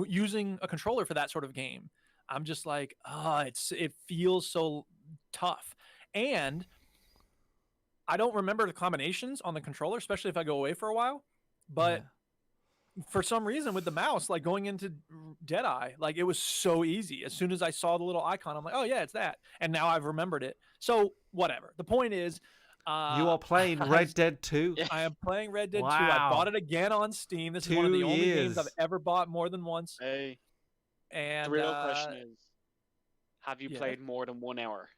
using a controller for that sort of game. I'm just like, it feels so tough, and I don't remember the combinations on the controller, especially if I go away for a while. But for some reason with the mouse, like going into Deadeye, like it was so easy. As soon as I saw the little icon, I'm like, oh yeah, it's that. And now I've remembered it. So whatever. The point is, You are playing Red Dead 2. I am playing Red Dead 2. Wow. I bought it again on Steam. This is one of 2 the only games years. I've ever bought more than once. Hey, And the real question is, have you yeah. played more than 1 hour?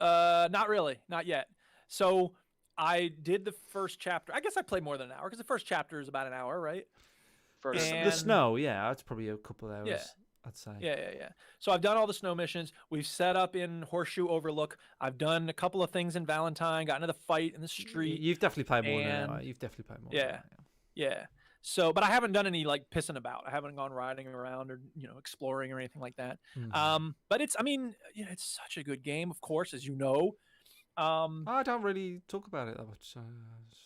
Not really, not yet. So I did the first chapter. I guess I played more than an hour because the first chapter is about an hour, right? First, And- The snow, yeah, that's probably a couple of hours. Yeah. I'd say. Yeah. So I've done all the snow missions. We've set up in Horseshoe Overlook. I've done a couple of things in Valentine. Got into the fight in the street. You've definitely played more than and- that. You've definitely played more. Yeah. Than that, Yeah. So, but I haven't done any like pissing about. I haven't gone riding around or exploring or anything like that. Mhm. But it's it's such a good game, of course, as you know. I don't really talk about it that much. So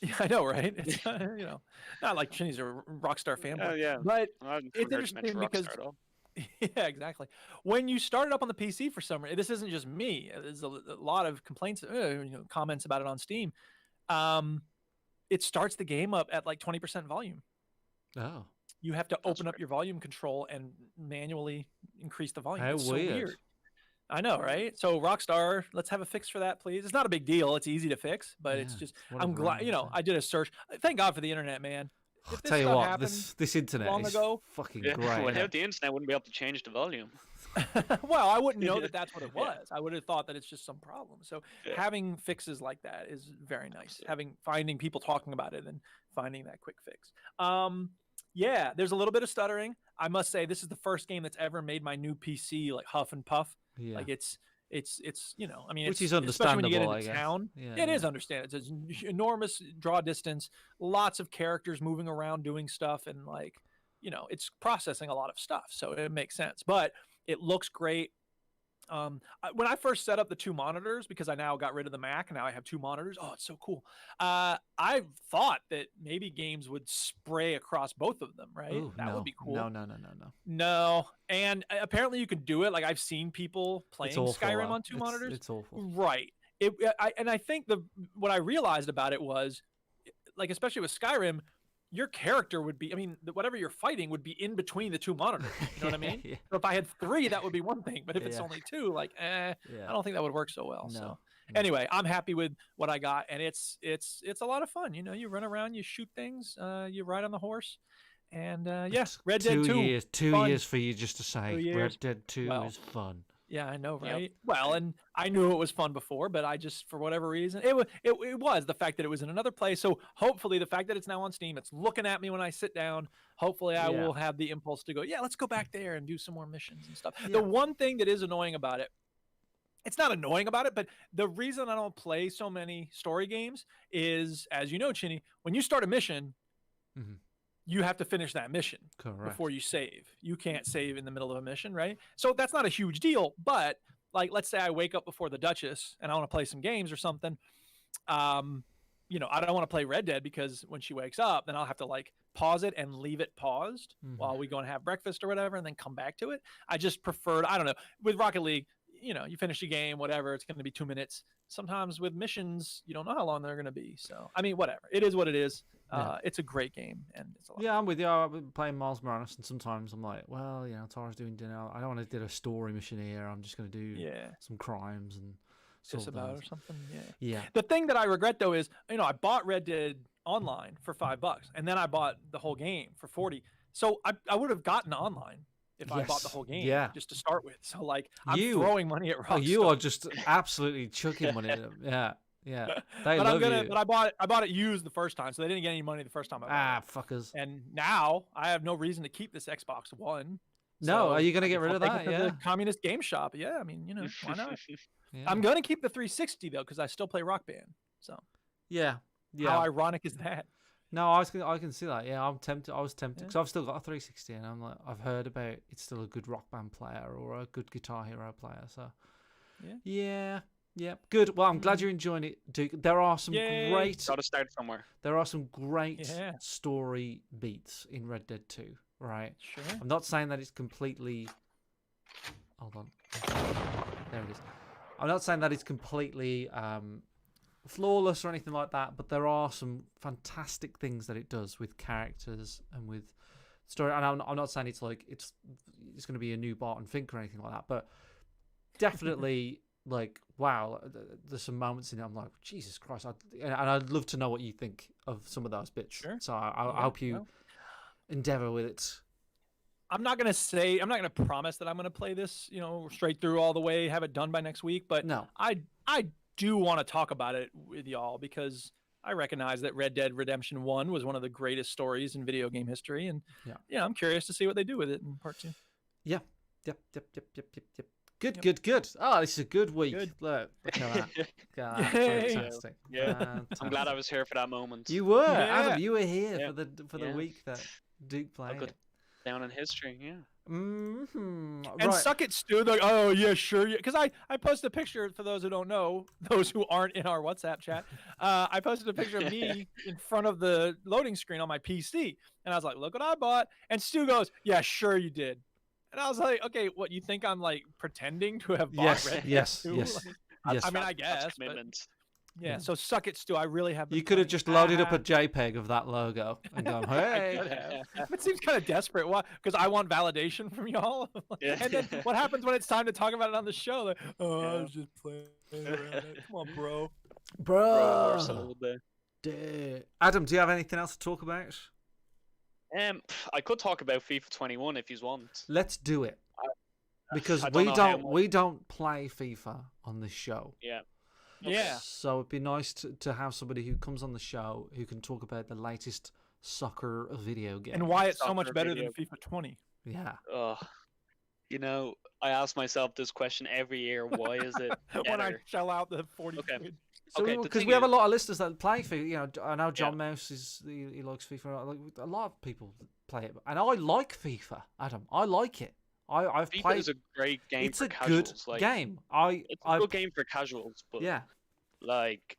Yeah, I know, right? It's not like Chinny's a Rockstar fanboy. Oh yeah. But I haven't it's heard you mention interesting because Rockstar at all. yeah, exactly. When you start it up on the PC for some reason, this isn't just me. There's a lot of complaints, comments about it on Steam. It starts the game up at like 20% volume. oh, You have to That's open up your volume control and manually increase the volume. how It's so weird. I know, right? So Rockstar, let's have a fix for that, please. It's not a big deal. It's easy to fix, but it's Yeah, just it's one I'm of the glad. random I did a search. Thank God for the internet, man. I'll If this tell you stuff what, happened this internet long is ago- fucking Yeah, great. without the internet, I wouldn't be able to change the volume. well, I wouldn't know that that's what it Yeah. was. I would have thought that it's just some problem. So Yeah. having fixes like that is very nice. Finding people talking about it and finding that quick fix. Yeah, there's a little bit of stuttering. I must say this is the first game that's ever made my new PC like huff and puff. Yeah. Like it's I mean, Which it's, is especially when you get understandable, into I guess. town. Yeah, It is understandable. It's an enormous draw distance, lots of characters moving around doing stuff, and like it's processing a lot of stuff, so it makes sense. But it looks great. When I first set up the 2 monitors, because I now got rid of the Mac and now I have 2 monitors. Oh, it's so cool. I thought that maybe games would spray across both of them, right? Ooh, That no. would be cool. No. No, and apparently you could do it. Like I've seen people playing It's awful. Skyrim on 2 monitors. It's awful. Right. I think what I realized about it was, like, especially with Skyrim, your character would be, I mean, whatever you're fighting would be in between the 2 monitors. You know what I mean? Yeah. So if I had 3, that would be one thing. But if it's Yeah. only 2, like, I don't think that would work so well. No. So No. anyway, I'm happy with what I got, and it's a lot of fun. You run around, you shoot things, you ride on the horse, and yes, Red Dead 2. 2 fun. years for you just to say 2 years. Red Dead 2 Well, is fun. Yeah, I know, Yep. right? Well, and I knew it was fun before, but I just, for whatever reason, it was the fact that it was in another place. So hopefully, the fact that it's now on Steam, it's looking at me when I sit down. Hopefully, I Yeah. will have the impulse to go, yeah, let's go back there and do some more missions and stuff. Yeah. The one thing that is annoying about it, it's not annoying about it, but the reason I don't play so many story games is, as you know, Chinny, when you start a mission, Mhm. you have to finish that mission Correct. before you save. You can't save in the middle of a mission, right? So that's not a huge deal, but like, let's say I wake up before the Duchess and I want to play some games or something. I don't want to play Red Dead because when she wakes up, then I'll have to like pause it and leave it paused Mhm. while we go and have breakfast or whatever, and then come back to it. I just preferred, I don't know, with Rocket League, you finish a game, whatever, it's going to be 2 minutes. Sometimes with missions, you don't know how long they're going to be. So, I mean, whatever. It is what it is. Yeah. It's a great game, and it's a lot. Yeah, I'm with you. I've been playing Miles Morales, and sometimes I'm like, well, Tara's doing dinner. I don't want to do a story mission here. I'm just going to do Yeah. some crimes and solve Just about those. or something. Yeah. Yeah. The thing that I regret though is, I bought Red Dead Online for $5, and then I bought the whole game for 40. So I would have gotten online if I bought the Yes, whole game, yeah. just to start with. So like, I'm You- throwing money at Oh, Rockstar. you are just absolutely chucking money at them. Yeah. Yeah. They but love you. But I bought it used the first time, so they didn't get any money the first time I bought it. Fuckers. And now I have no reason to keep this Xbox One. No, are you going to I get guess rid I'll of take that? it to Yeah. the Communist Game Shop. Yeah, I mean, why not? Yeah. I'm gonna keep the 360 though, because I still play Rock Band. So Yeah. Yeah. how ironic is that? No, I can see that. Yeah, I'm tempted. I was tempted because I've still got a 360, and I'm like, I've heard about it's still a good Rock Band player or a good Guitar Hero player. So, yeah, good. Well, I'm glad you're enjoying it, Duke. There are some Yay. great, Got to start somewhere. Yeah. story beats in Red Dead 2. Right. Sure. I'm not saying that it's completely. Hold on. There it is. I'm not saying that it's completely flawless or anything like that, but there are some fantastic things that it does with characters and with story. And I'm not saying it's like it's going to be a new Barton Fink or anything like that, but definitely like, wow, there's some moments in it I'm like, Jesus Christ, and I'd love to know what you think of some of those bits. Sure. So I Yeah, hope you well. endeavor with it. I'm not gonna promise that I'm gonna play this, straight through all the way, have it done by next week. But No. I do want to talk about it with y'all because I recognize that Red Dead Redemption 1 was one of the greatest stories in video game history, and I'm curious to see what they do with it in part 2. Yep. Good. Oh, this is a good week. Good. Look at that. Look at that. Yay. Fantastic. Yeah. I'm Fantastic. glad I was here for that moment. You were, Yeah. Adam. You were here Yeah. for the Yeah. week that Duke played. good. Down in history, yeah. Mm-hmm. And Right. suck it, Stu. They're like, oh yeah, sure. Because I posted a picture for those who don't know, those who aren't in our WhatsApp chat. I posted a picture of me in front of the loading screen on my PC, and I was like, look what I bought. And Stu goes, yeah, sure you did. And I was like, okay, what, you think I'm like pretending to have bought Yes, Red Dead yes, 2? yes. Like, Yes. I mean, I That's guess. But, commitment. yeah, so suck it, Stu. I really have. You been could have playing. just loaded up a JPEG of that logo and gone, I hey. could have. It seems kind of desperate. Why? Because I want validation from y'all. Yeah. And then what happens when it's time to talk about it on the show? Like, oh, I Yeah. was just playing around it. Come on, bro. Bro. Adam, do you have anything else to talk about? I could talk about FIFA 21 if you want. Let's do it. Because I don't we know how don't much- we don't play FIFA on this show. Yeah. Yeah. So it'd be nice to have somebody who comes on the show who can talk about the latest soccer video game. And why it's so much Soccer better video. than FIFA 20. Yeah. Ugh. You know, I ask myself this question every year. Why is it when I better? shell out the 40 Okay. quid. So, Okay, the because thing we have a is- lot of listeners that play FIFA. You know, I know John Yeah. Mouse he likes FIFA. Like, a lot of people play it, and I like FIFA. Adam, I like it. I've FIFA played. is a great game It's for a casuals. good Like, game. it's a good game for casuals, but Yeah, like,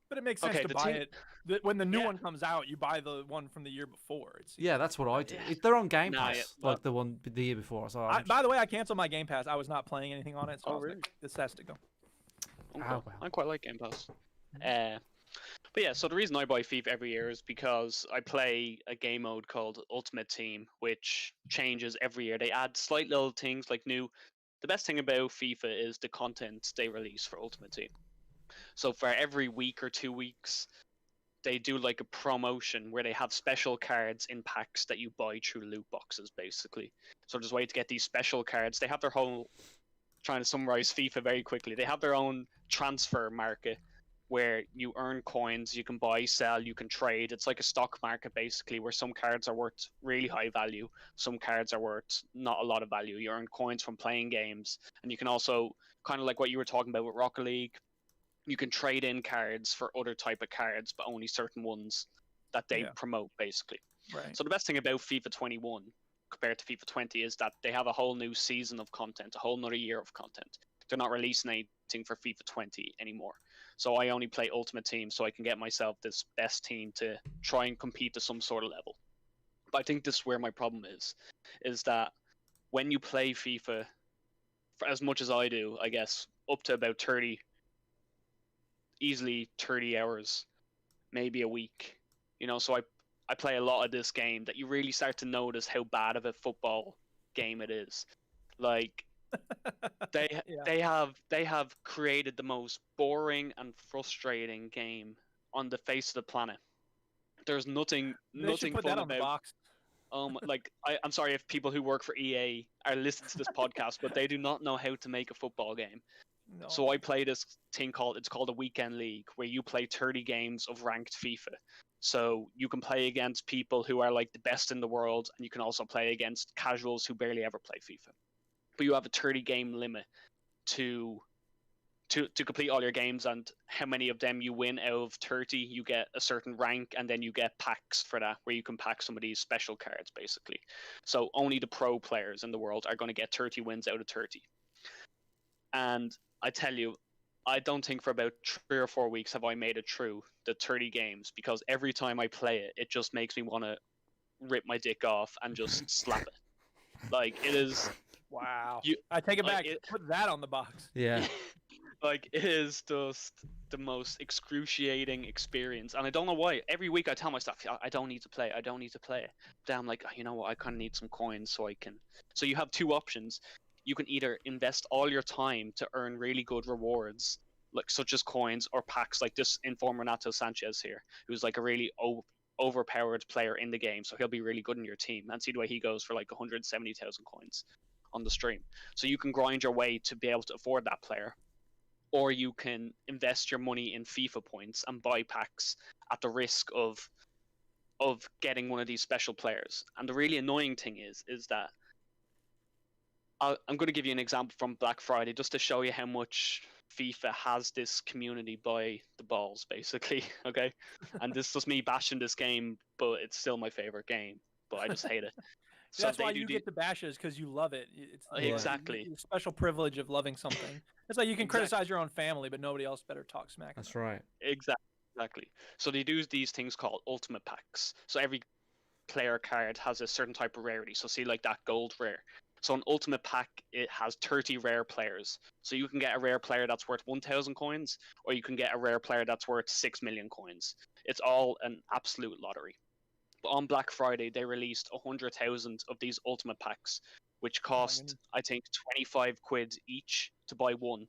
But it makes sense Okay, to the buy thing- it. When the new Yeah. one comes out, you buy the one from the year before. It's yeah, that's what I do. Yeah. They're on Game Nah, Pass, yeah, like the one the year before. So By the way, I canceled my Game Pass. I was not playing anything on it, so Oh, I was really? like, this has to go. okay. Oh, well. I quite like Game Pass. But yeah, so the reason I buy FIFA every year is because I play a game mode called Ultimate Team, which changes every year. They add slight little things like new. The best thing about FIFA is the content they release for Ultimate Team. So for every week or 2 weeks, they do like a promotion where they have special cards in packs that you buy through loot boxes, basically. So there's a way to get these special cards. They have their whole, trying to summarize FIFA very quickly, they have their own transfer market where you earn coins, you can buy, sell, you can trade. It's like a stock market, basically, where some cards are worth really high value, some cards are worth not a lot of value. You earn coins from playing games, and you can also, kind of like what you were talking about with Rocket League, you can trade in cards for other type of cards, but only certain ones that they Yeah. promote, basically. Right. So the best thing about FIFA 21 compared to FIFA 20 is that they have a whole new season of content, a whole another year of content. They're not releasing anything for FIFA 20 anymore. So I only play Ultimate Team so I can get myself this best team to try and compete to some sort of level. But I think this is where my problem is that when you play FIFA for as much as I do, I guess, up to about 30, easily 30 hours, maybe a week, you know, so I play a lot of this game that you really start to notice how bad of a football game it is. Like they Yeah. they have created the most boring and frustrating game on the face of the planet. There's nothing They should put fun that on the about box. like I'm sorry if people who work for EA are listening to this podcast, but they do not know how to make a football game. No. So I play this thing called a weekend league where you play 30 games of ranked FIFA. So you can play against people who are like the best in the world, and you can also play against casuals who barely ever play FIFA. But you have a 30 game limit to complete all your games, and how many of them you win out of 30, you get a certain rank, and then you get packs for that where you can pack some of these special cards, basically. So only the pro players in the world are going to get 30 wins out of 30. And I tell you, I don't think for about 3 or 4 weeks have I made it through the 30 games, because every time I play it, it just makes me want to rip my dick off and just slap it. Like, it is, Wow. you- I take it like, back. it- Put that on the box. yeah. like, it is just the most excruciating experience. And I don't know why. Every week I tell myself, I don't need to play. I don't need to play. Then I'm like, you know what? I kind of need some coins so I can. So you have two options. You can either invest all your time to earn really good rewards, like such as coins or packs, like this Informer Renato Sanchez here, who's like a really overpowered player in the game. So he'll be really good in your team. And see the way he goes for like 170,000 coins on the stream. So you can grind your way to be able to afford that player. Or you can invest your money in FIFA points and buy packs at the risk of getting one of these special players. And the really annoying thing is that I'm going to give you an example from Black Friday just to show you how much FIFA has this community by the balls, basically. Okay, and this is just me bashing this game, but it's still my favorite game. But I just hate it. So That's they why do you the- get the bashes, because you love it. It's Exactly. the special privilege of loving something. It's like you can criticize your own family, but nobody else better talk smack. That's about it. right. Exactly. So they do these things called ultimate packs. So every player card has a certain type of rarity. So see, like that gold rare. So an ultimate pack, it has 30 rare players. So you can get a rare player that's worth 1,000 coins, or you can get a rare player that's worth 6 million coins. It's all an absolute lottery. But on Black Friday, they released 100,000 of these ultimate packs, which cost, goodness. I think, 25 quid each to buy one.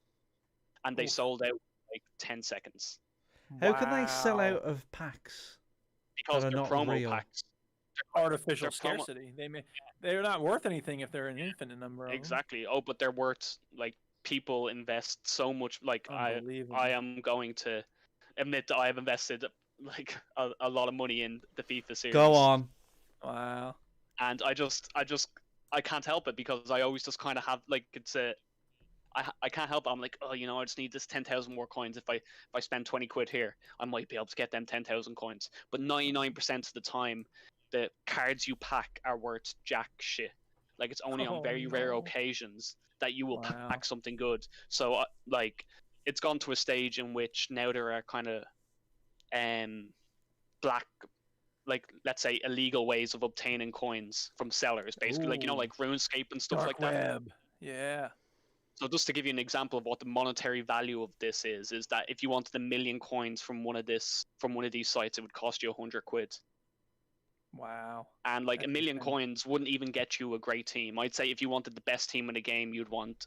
And they Oof. sold out in like 10 seconds. How can they sell Wow. out of packs? Because That are they're not promo real. packs. Artificial They're promo- scarcity. They're not worth anything if they're an infinite number of them. Exactly. Oh, but they're worth, like, people invest so much. Like, Unbelievable. I am going to admit that I have invested like a lot of money in the FIFA series. Go on. Wow. And I just I can't help it because I always just kind of have like it's a. I can't help it. I'm like, oh, I just need this 10,000 more coins. If I spend 20 quid here, I might be able to get them 10,000 coins. But 99% of the time, the cards you pack are worth jack shit. Like it's only on very rare occasions that you will pack something good. So like, it's gone to a stage in which now there are kind of black, like let's say illegal ways of obtaining coins from sellers, basically. Like like RuneScape and stuff like that. Web. Yeah. So just to give you an example of what the monetary value of this is that if you wanted 1 million coins from one of these sites, it would cost you 100 quid. Wow. And like That's 1 million insane. coins wouldn't even get you a great team. I'd say if you wanted the best team in the game, you'd want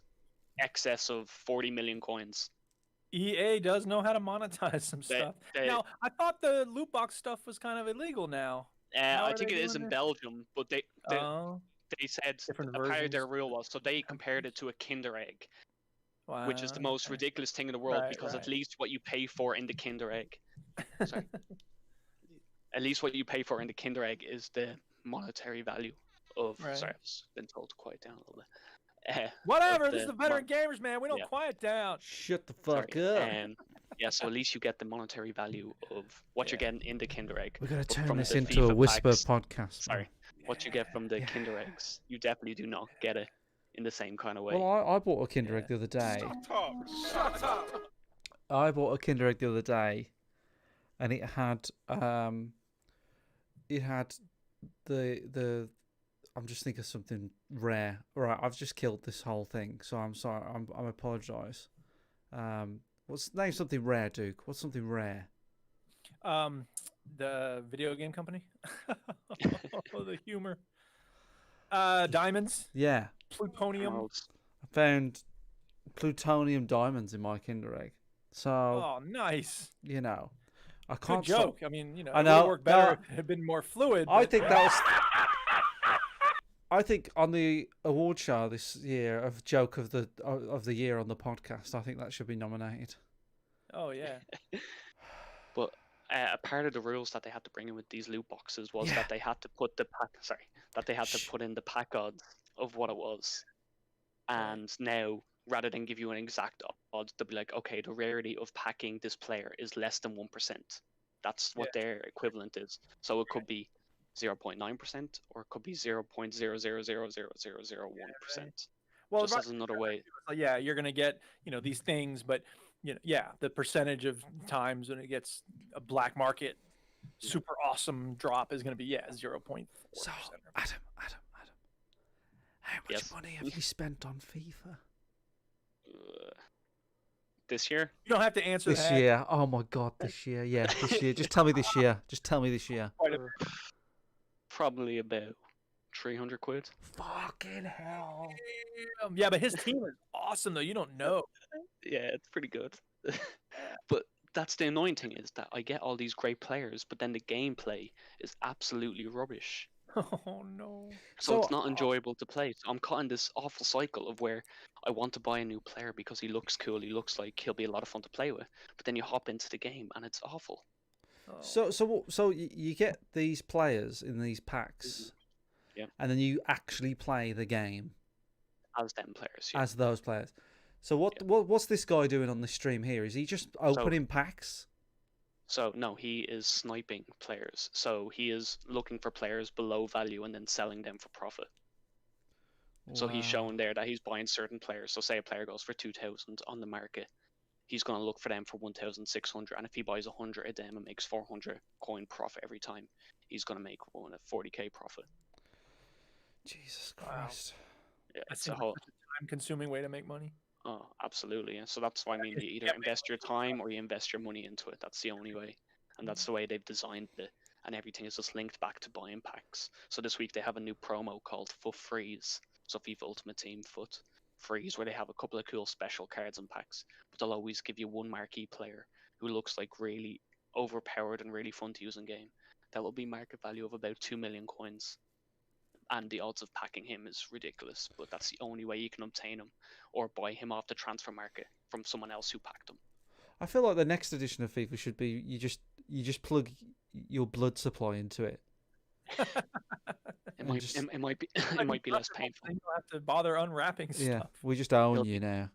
excess of 40 million coins. EA does know how to monetize some stuff. Now, I thought the loot box stuff was kind of illegal now. How I are think they it is doing in it? Belgium, but they said Different a part of their versions. rule was so they compared it to a Kinder Egg, which is the most okay. ridiculous thing in the world Right, because right. at least what you pay for in the Kinder Egg, sorry, at least what you pay for in the Kinder Egg is the monetary value of. Right. Sorry, I've just been told to quiet down a little bit. Whatever. of This is the the veteran gamers, man. We don't yeah. quiet down. Shut the Sorry, fuck up. yeah, so at least you get the monetary value of what you're getting in the Kinder Egg. We're gonna But turn from this the into a FIFA whisper packs- podcast. Sorry, what you get from the Kinder Eggs, you definitely do not get it in the same kind of way. Well, I bought a Kinder Egg the other day. Shut up. I bought a Kinder Egg the other day, and it had the. I'm just thinking of something rare. Right, I've just killed this whole thing, so I'm sorry. I apologise. Name something rare, Duke. What's something rare? The video game company. The humor. Diamonds. Yeah, Plutonium. Emeralds. I found plutonium diamonds in my Kinder Egg. So Oh, nice. I Good can't. joke. I mean, I it know, would work better no. if it had been more fluid. I but- think that was. I think on the award show this year of joke of the year on the podcast, I think that should be nominated. Oh yeah. But a part of the rules that they had to bring in with these loot boxes was that they had to put put in the pack odds of what it was, and now rather than give you an exact odds, they'll be like, okay, the rarity of packing this player is less than 1%. That's what their equivalent is. So it could be 0.9% or it could be 0.0000001%. Well, Just as another way. yeah, you're gonna get these things, but the percentage of times when it gets a black market super awesome drop is gonna be 0.4%. So, Adam, how much money have you spent on FIFA This year? You don't have to answer this that. year? Oh my god, this year, yeah, this year. Just tell me this year. Just tell me this year. Probably about 300 quid. Fucking hell. Yeah, but his team is awesome though. You don't know. Yeah, it's pretty good. But that's the annoying thing is that I get all these great players, but then the gameplay is absolutely rubbish. Oh no. So it's not enjoyable to play. So I'm caught in this awful cycle of where I want to buy a new player because he looks cool, he looks like he'll be a lot of fun to play with. But then you hop into the game and it's awful. So you get these players in these packs, Yeah. and then you actually play the game As them players, yeah. as those players. So what's this guy doing on this stream here? Is he just opening packs? So no, he is sniping players. So he is looking for players below value and then selling them for profit. So he's Wow. showing there that he's buying certain players. So say a player goes for 2,000 on the market, he's going to look for them for 1,600, and if he buys 100 of them and makes 400 coin profit every time, he's going to make 40k profit. Jesus Christ. Yeah, That it's a seems whole. like such a time-consuming way to make money. Oh, absolutely. Yeah. So that's why I mean, you either invest your time or you invest your money into it. That's the only way, and that's the way they've designed it. And everything is just linked back to buying packs. So this week they have a new promo called Foot Freeze. So FIFA Ultimate Team Foot Freeze, where they have a couple of cool special cards and packs, but they'll always give you one marquee player who looks like really overpowered and really fun to use in game. That will be market value of about 2 million coins. And the odds of packing him is ridiculous, but that's the only way you can obtain him or buy him off the transfer market from someone else who packed him. I feel like the next edition of FIFA should be you just plug your blood supply into it. It might, just- it might be, it might be less painful. You don't have to bother unwrapping Yeah, stuff. we just own It'll you now.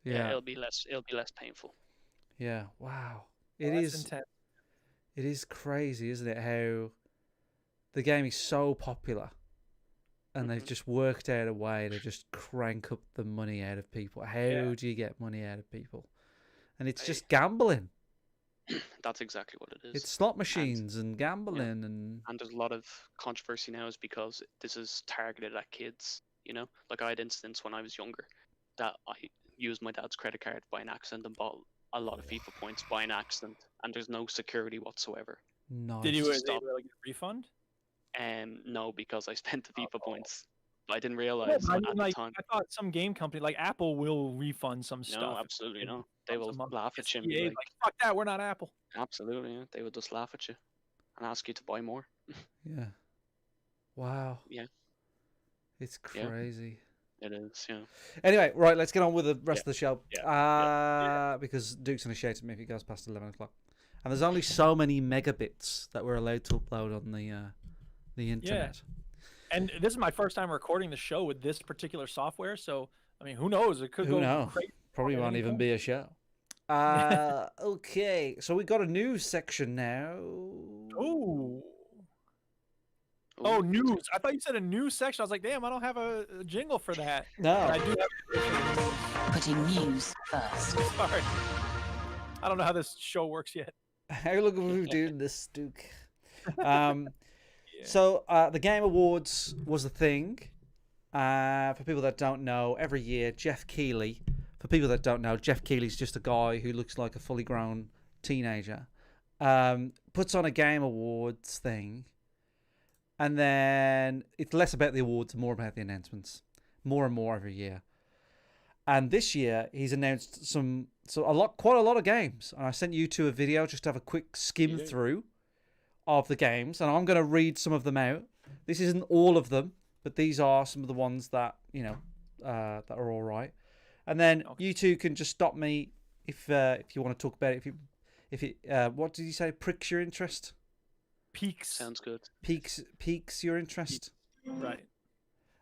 Yeah, Yeah, it'll be less painful. yeah. Wow, Well, that's intense. it is crazy, isn't it? How the game is so popular, and they've Mhm. just worked out a way to just crank up the money out of people. How Yeah. do you get money out of people? And it's Hey. just gambling. That's exactly what it is. It's slot machines and gambling and And there's a lot of controversy now is because this is targeted at kids. You know, like I had incidents when I was younger that I used my dad's credit card by an accident and bought a lot of FIFA points by an accident, and there's no security whatsoever. nice. Did you stop. really get a refund? No, because I spent the FIFA points. But I didn't No, realize but I at mean, the like, time. I thought some game company like Apple will refund some No, stuff. absolutely Maybe not. They once a will month. laugh at you and be SBA, like, fuck that, we're not Apple. absolutely, yeah. They would just laugh at you and ask you to buy more. Yeah. Wow. Yeah. It's Yeah. crazy. It is, yeah. Anyway, right, let's get on with the rest of the show. Yeah, Because Duke's going to shout at me if it goes past 11 o'clock. And there's only so many megabits that we're allowed to upload on the internet. And this is my first time recording the show with this particular software, so I mean, who knows? It could Who go knows? crazy. Probably at won't any even point. be a show. Okay, so we got a news section now. Oh. Oh, news. I thought you said a news section. I was like, damn, I don't have a jingle for that. But I No. do have Putting news first. Sorry. I don't know how this show works yet. How long have we been doing this, Duke? Um, Yeah. So the Game Awards was a thing. For people that don't know, every year Jeff Keighley. For people that don't know, Jeff Keighley's just a guy who looks like a fully grown teenager. Puts on a Game Awards thing, and then it's less about the awards, more about the announcements, more and more every year. And this year he's announced quite a lot of games. And I sent you to a video just to have a quick skim through of the games, and I'm going to read some of them out. This isn't all of them, but these are some of the ones that that are all right. And then you two can just stop me if you want to talk about it. If it what did you say pricks your interest? Peaks. Sounds good. Piques your interest. Right.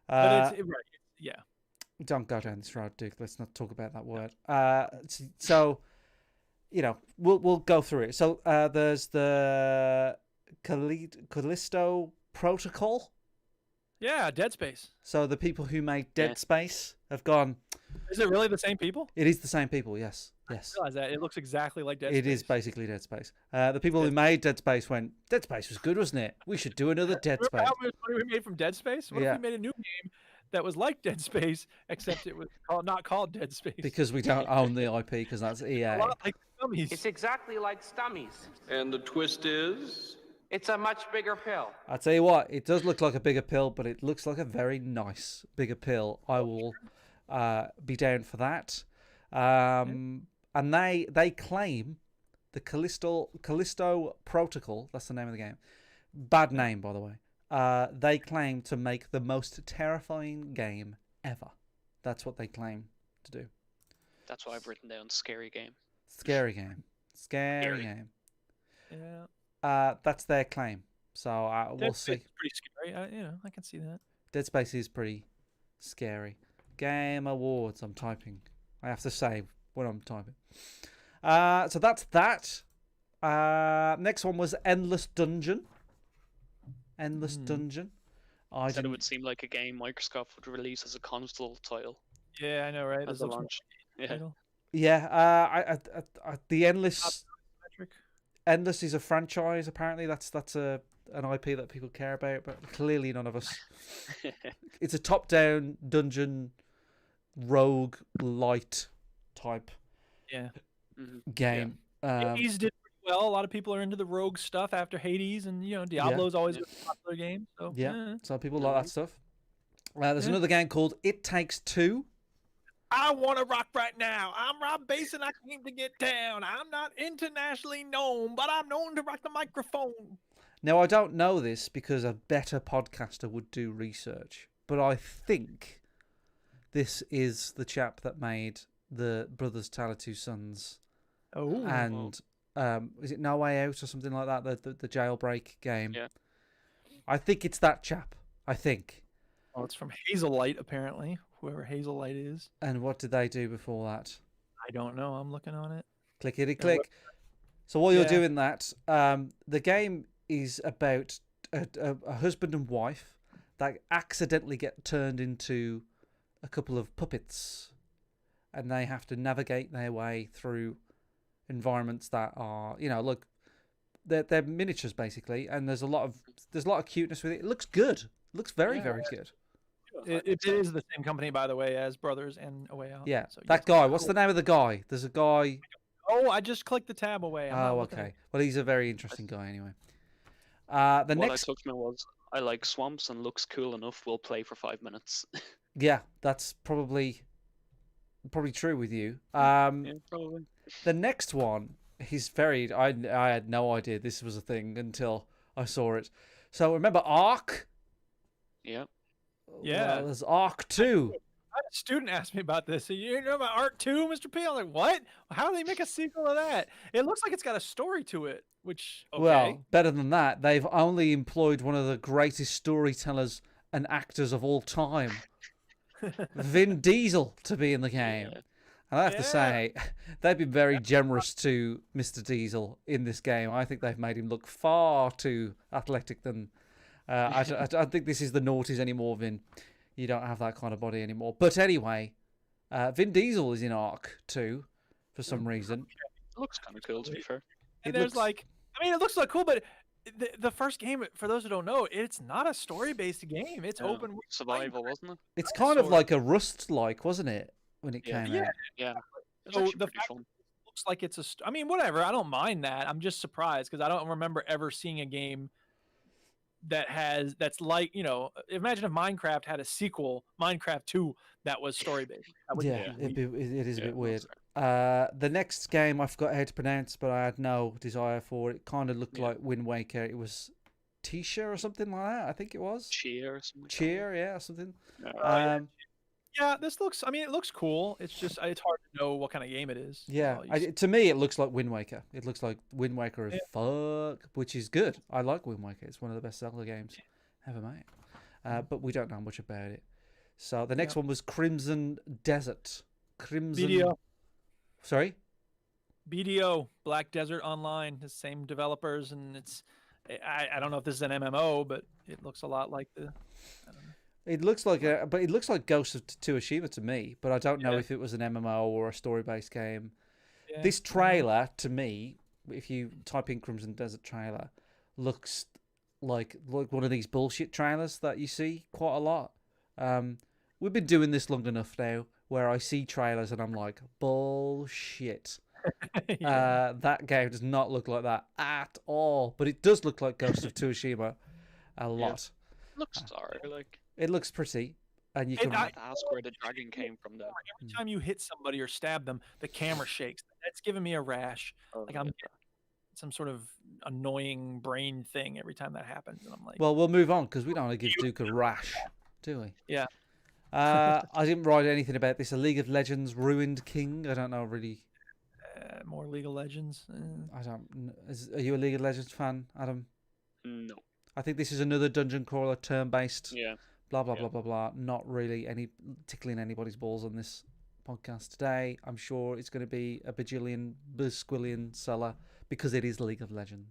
But Uh, right. Yeah. don't go down this road, Duke. Let's not talk about that word. So, we'll go through it. So there's the Callisto Protocol. Yeah, Dead Space. So the people who made Dead Yeah. Space have gone. Is it really the same people? It is the same people. Yes. Yes. I realize that. It looks exactly like Dead Space. It is basically Dead Space. The people who made Dead Space went, Dead Space was good, wasn't it? We should do another Dead Remember Space. how much money we made from Dead Space? What Yeah. if we made a new game that was like Dead Space, except it was not called Dead Space? Because we don't own the IP, because that's a EA. lot like dummies. It's exactly like Stummies. And the twist is? It's a much bigger pill. I tell you what, it does look like a bigger pill, but it looks like a very nice bigger pill. I will be down for that. And they claim the Callisto Protocol. That's the name of the game. Bad name, by the way. They claim to make the most terrifying game ever. That's what they claim to do. That's what I've written down. Scary game. Scary game. Scary Scary. game. Yeah. That's their claim. So we'll Dead see. Space is pretty scary. I can see that. Dead Space is pretty scary. Game Awards. I'm typing. I have to say when I'm typing. So that's that. Next one was Endless Dungeon. Endless Dungeon. I Said it didn't. would seem like a game Microsoft would release as a console title Yeah, I know, right? as This a looks more launch. Yeah. title. Yeah. The Endless. Patrick. Endless is a franchise. Apparently, that's an IP that people care about, but clearly none of us. It's a top-down dungeon rogue light type Yeah. Mhm. game. Hades did pretty well. A lot of people are into the rogue stuff after Hades, and Diablo's always a popular game. So Yeah, so people No like that stuff. There's Yeah. another game called It Takes Two. I want to rock right now. I'm Rob Basin. I came to get down. I'm not internationally known, but I'm known to rock the microphone. Now, I don't know this because a better podcaster would do research, but I think this is the chap that made the Brothers Tale of Two Sons Oh, and is it No Way Out or something like that? The jailbreak game. Yeah. I think it's that chap. I think. Oh, it's from Hazelight, apparently. Whoever Hazelight is. And what did they do before that? I don't know. I'm looking on it. Clickety what- click. So while you're Yeah. doing that, the game is about a husband and wife that accidentally get turned into a couple of puppets, and they have to navigate their way through environments that are, look, they're miniatures basically, and there's a lot of cuteness with it. It looks good. It looks very, Yeah. very good. It is the same company, by the way, as Brothers and A Way Out. Yeah, So, that yes. guy. What's the name of the guy? There's a guy. Oh, I just clicked the tab away. I'm not Oh, looking at okay. it. Well, he's a very interesting guy anyway. The What next, I took from it was, I like swamps and looks cool enough. We'll play for 5 minutes. yeah, that's probably true with you. Yeah, probably. The next one is very. I had no idea this was a thing until I saw it. So remember Ark? Yeah. Yeah. Well, there's Ark 2. I had a student asked me about this. You know about Ark 2, Mr. P? I'm like, what? How do they make a sequel of that? It looks like it's got a story to it, which, okay. Well, better than that. They've only employed one of the greatest storytellers and actors of all time, Vin Diesel, to be in the game. Yeah. And I have to Yeah. say, they've been very generous to Mr. Diesel in this game. I think they've made him look far too athletic than. I don't think this is the noughties anymore, Vin. You don't have that kind of body anymore. But anyway, Vin Diesel is in Ark 2 for some reason. It looks kind of cool, to be fair. And It there's looks- it looks like cool, but the first game, for those who don't know, it's not a story-based game. It's Yeah. open world. Survival, wasn't it? It's kind of sort of. like a Rust-like, wasn't it, when it Yeah. came Yeah. out? Yeah. It's So actually the pretty fact fun. looks like it's I mean, whatever. I don't mind that. I'm just surprised because I don't remember ever seeing a game that's like, imagine if Minecraft had a sequel, Minecraft 2, that was story based. Yeah, it is a Yeah, bit weird. that's The next game I forgot how to pronounce, but I had no desire for it. It kind of looked Yeah. like Wind Waker. It was Tisha or something like that. I think it was Cheer or something. like that. Cheer, yeah, or something. Yeah. Yeah, this looks. I mean, it looks cool. It's just it's hard to know what kind of game it is. Yeah, Well, you to me it looks like Wind Waker. It looks like Wind Waker as fuck, which is good. I like Wind Waker. It's one of the best Zelda games ever made. But we don't know much about it. So the next one was Crimson Desert. Crimson. BDO. Sorry. BDO, Black Desert Online, the same developers, and it's. I don't know if this is an MMO, but it looks a lot like the. I don't know. It looks like but it looks like Ghost of Tsushima to me. But I don't know Yeah. if it was an MMO or a story-based game. Yeah, This I don't know. trailer, to me, if you type in Crimson Desert trailer, looks like one of these bullshit trailers that you see quite a lot. We've been doing this long enough now, where I see trailers and I'm like, bullshit. Yeah. That game does not look like that at all, but it does look like Ghost of Tsushima a lot. Looks sorry. Like, It looks pretty, and you It- can. I have to ask where the dragon came from, though. Every time you hit somebody or stab them, the camera shakes. That's giving me a rash. Like I'm getting some sort of annoying brain thing every time that happens, and I'm like, Well, we'll move on because we don't want to give Duke a rash, do we? Yeah. I didn't write anything about this. A League of Legends Ruined King. I don't know really. more League of Legends. I don't. Are you a League of Legends fan, Adam? No. I think this is another dungeon crawler, turn-based. Yeah. Blah blah Yeah. blah blah blah. Not really any tickling anybody's balls on this podcast today. I'm sure it's going to be a bajillion, bisquillion seller because it is League of Legends.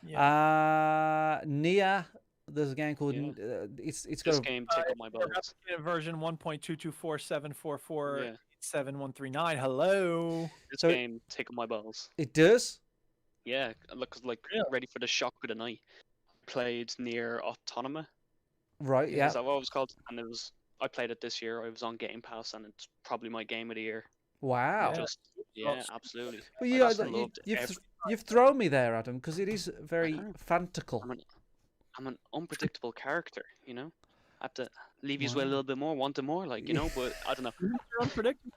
Yeah. Nia. There's a game called. Yeah. It's This got. game tickled my balls. Version 1.224.744. Yeah. 7139. Hello. This So- game tickled my balls. It does. Yeah, look like ready for the shock of the night. Played near Autonoma. Right. Yeah. Is that what it was called? And I played it this year. I was on Game Pass, and it's probably my game of the year. Wow. Yeah. Yeah, absolutely. Well, I you, just loved you've thrown me there, Adam, because it is very know. fantastical. I'm an unpredictable character, you know. I have to leave you with Wow. a little bit more, wanting more, like, you know. But I don't know. You're unpredictable.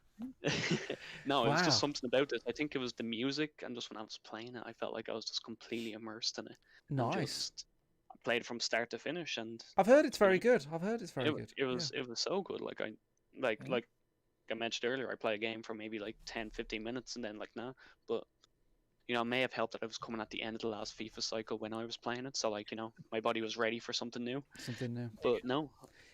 No, it was Wow. just something about it. I think it was the music, and just when I was playing it, I felt like I was just completely immersed in it. And Nice. I played it from start to finish, and I've heard it's very good. I've heard it's very good. it was so good. Like Yeah. like I mentioned earlier, I play a game for maybe like 10, 15 minutes, and then like nah. But you know, it may have helped that I was coming at the end of the last FIFA cycle when I was playing it, so like, you know, my body was ready for something new. Something new. But no,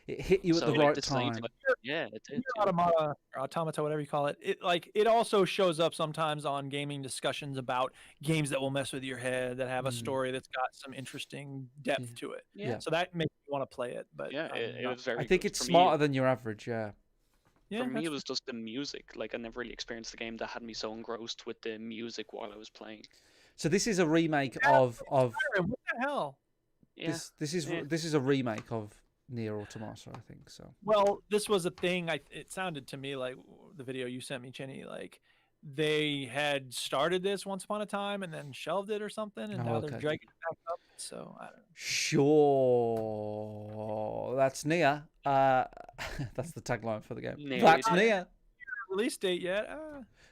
It hit you at so the like right this night, time. like, yeah, it did. Nier Yeah. Automata, or Automata, whatever you call it, it also shows up sometimes on gaming discussions about games that will mess with your head, that have a story that's got some interesting depth to it. Yeah. So that makes me want to play it. But Yeah, it was very I think good. it's For smarter me, than your average. Yeah. yeah, for me, that's it was just the music. Like, I never really experienced the game that had me so engrossed with the music while I was playing. So this is a remake of Skyrim, what the hell? Yeah. this is Yeah. this is a remake of Nier Automata, I think so. Well, this was a thing. It sounded to me like the video you sent me, Chinny, like they had started this once upon a time and then shelved it or something, and Oh, now okay. they're dragging it back up. So I don't know. Sure, that's Nier. That's the tagline for the game. Nier That's is- Nier. Release date yet?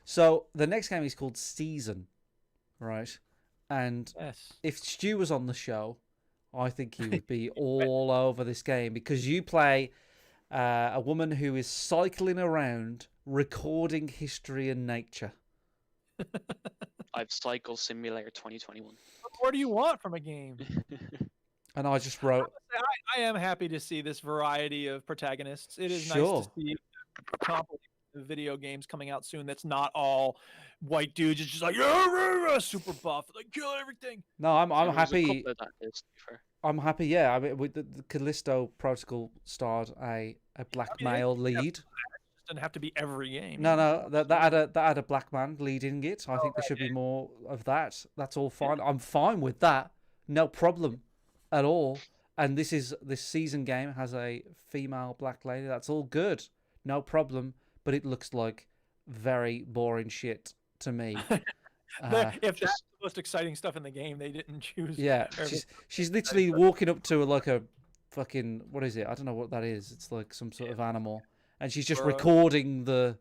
So the next game is called Season, right? And Yes. if Stu was on the show, I think he would be all over this game because you play a woman who is cycling around recording history and nature. I've Cycle Simulator 2021. What more do you want from a game? And I just wrote, I am happy to see this variety of protagonists. It is Sure. nice to see compilation of video games coming out soon. That's not all white dudes. It's just like super buff, like kill everything. no, I'm There was a happy. couple of that is, to be fair. I'm happy. Yeah, I mean, with the Callisto Protocol starred a black male lead. It doesn't have to be every game. No, no, that had a black man leading it. I think there should be more of that. That's all fine. I'm fine with that. No problem at all. And this season game has a female black lady. That's all good. No problem. But it looks like very boring shit to me. If that's the most exciting stuff in the game, they didn't choose. Yeah, every- she's literally walking up to like a fucking, what is it? I don't know what that is. It's like some sort of animal, and she's just Or a- recording the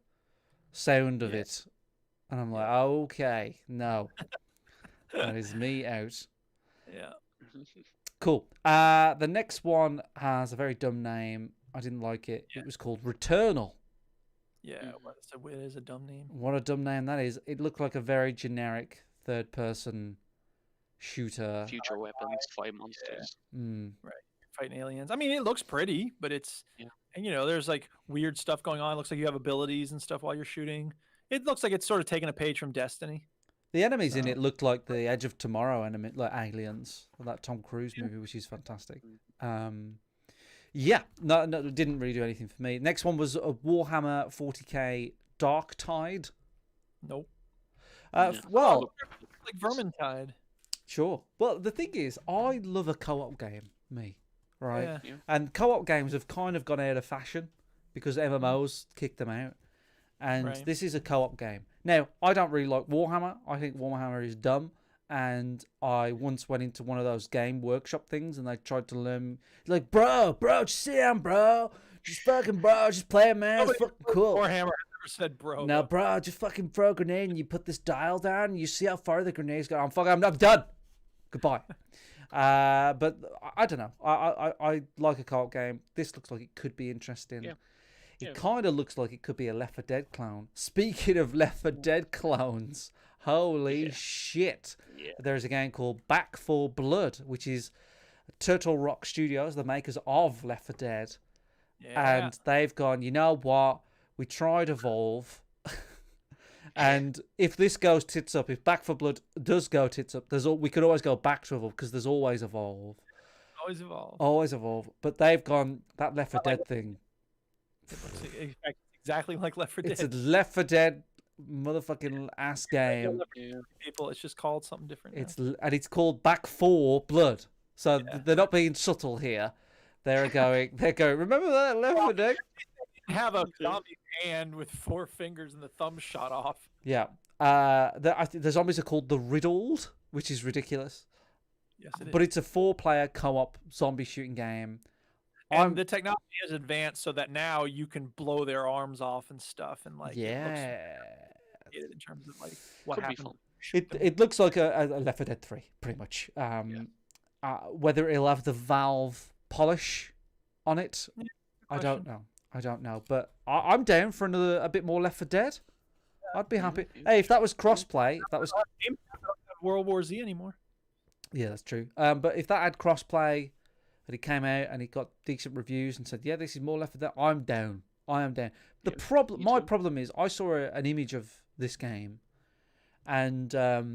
sound of Yeah. it. And I'm like, okay, no, that is me out. Yeah. Cool. The next one has a very dumb name. I didn't like it. It was called Returnal. Yeah. It is a dumb name. What a dumb name that is. It looked like a very generic third-person shooter. Future weapons, fight monsters. Mm. Fighting aliens. I mean, it looks pretty, but it's Yeah. and there's like weird stuff going on. It looks like you have abilities and stuff while you're shooting. It looks like it's sort of taking a page from Destiny. The enemies in So- it looked like the Edge of Tomorrow enemy, like aliens, or that Tom Cruise movie, which is fantastic. Yeah, no, didn't really do anything for me. Next one was a Warhammer 40k Dark Tide. Nope. Well, Like Vermintide. sure. Well, the thing is, I love a co-op game, right? Yeah. Yeah. And co-op games have kind of gone out of fashion because MMOs kicked them out. And Right. this is a co-op game. Now, I don't really like Warhammer. I think Warhammer is dumb. And I once went into one of those game workshop things and they tried to learn, like, bro, just sit down, bro. Just fucking, bro, just play it, man. It's fucking cool. Warhammer has never said bro. No, though. bro, just fucking throw a grenade and you put this dial down and you see how far the grenade's go. I'm done. Goodbye. But I don't know. I like a co-op game. This looks like it could be interesting. Yeah. It Yeah. kind of looks like it could be a Left 4 Dead clone. Speaking of Left 4 Dead clones, holy shit. Yeah. There's a game called Back 4 Blood, which is Turtle Rock Studios, the makers of Left 4 Dead. Yeah. And they've gone, you know what? We tried Evolve. And if this goes tits up, if Back 4 Blood does go tits up, we could always go back to Evolve because there's always Evolve. Always evolve. Always Evolve. But they've gone, that Left 4 Dead thing. It's exactly like Left 4 Dead. It's a Left 4 Dead motherfucking ass game. Yeah. People, it's just called something different. now. And it's called Back 4 Blood. So they're not being subtle here. They're going, remember that Left 4 Dead? have a zombie hand with 4 fingers and the thumb shot off. Yeah. I think the zombies are called the Riddled, which is ridiculous. Yes, it is. But it's a 4-player co-op zombie shooting game. And the technology has advanced so that now you can blow their arms off and stuff, and like it looks yeah. complicated in terms of like what Could be happened. fun. It looks like a Left 4 Dead 3, pretty much. Whether it'll have the Valve polish on it, I don't know. But I'm down for a bit more Left 4 Dead. I'd be happy. Yeah. Hey, if that was crossplay, if that was World War Z anymore. yeah, that's true. But if that had crossplay, and it came out and it got decent reviews and said, yeah, this is more Left 4 Dead, I'm down. I am down. The Yeah, problem, me my too. problem is, I saw an image of this game, and like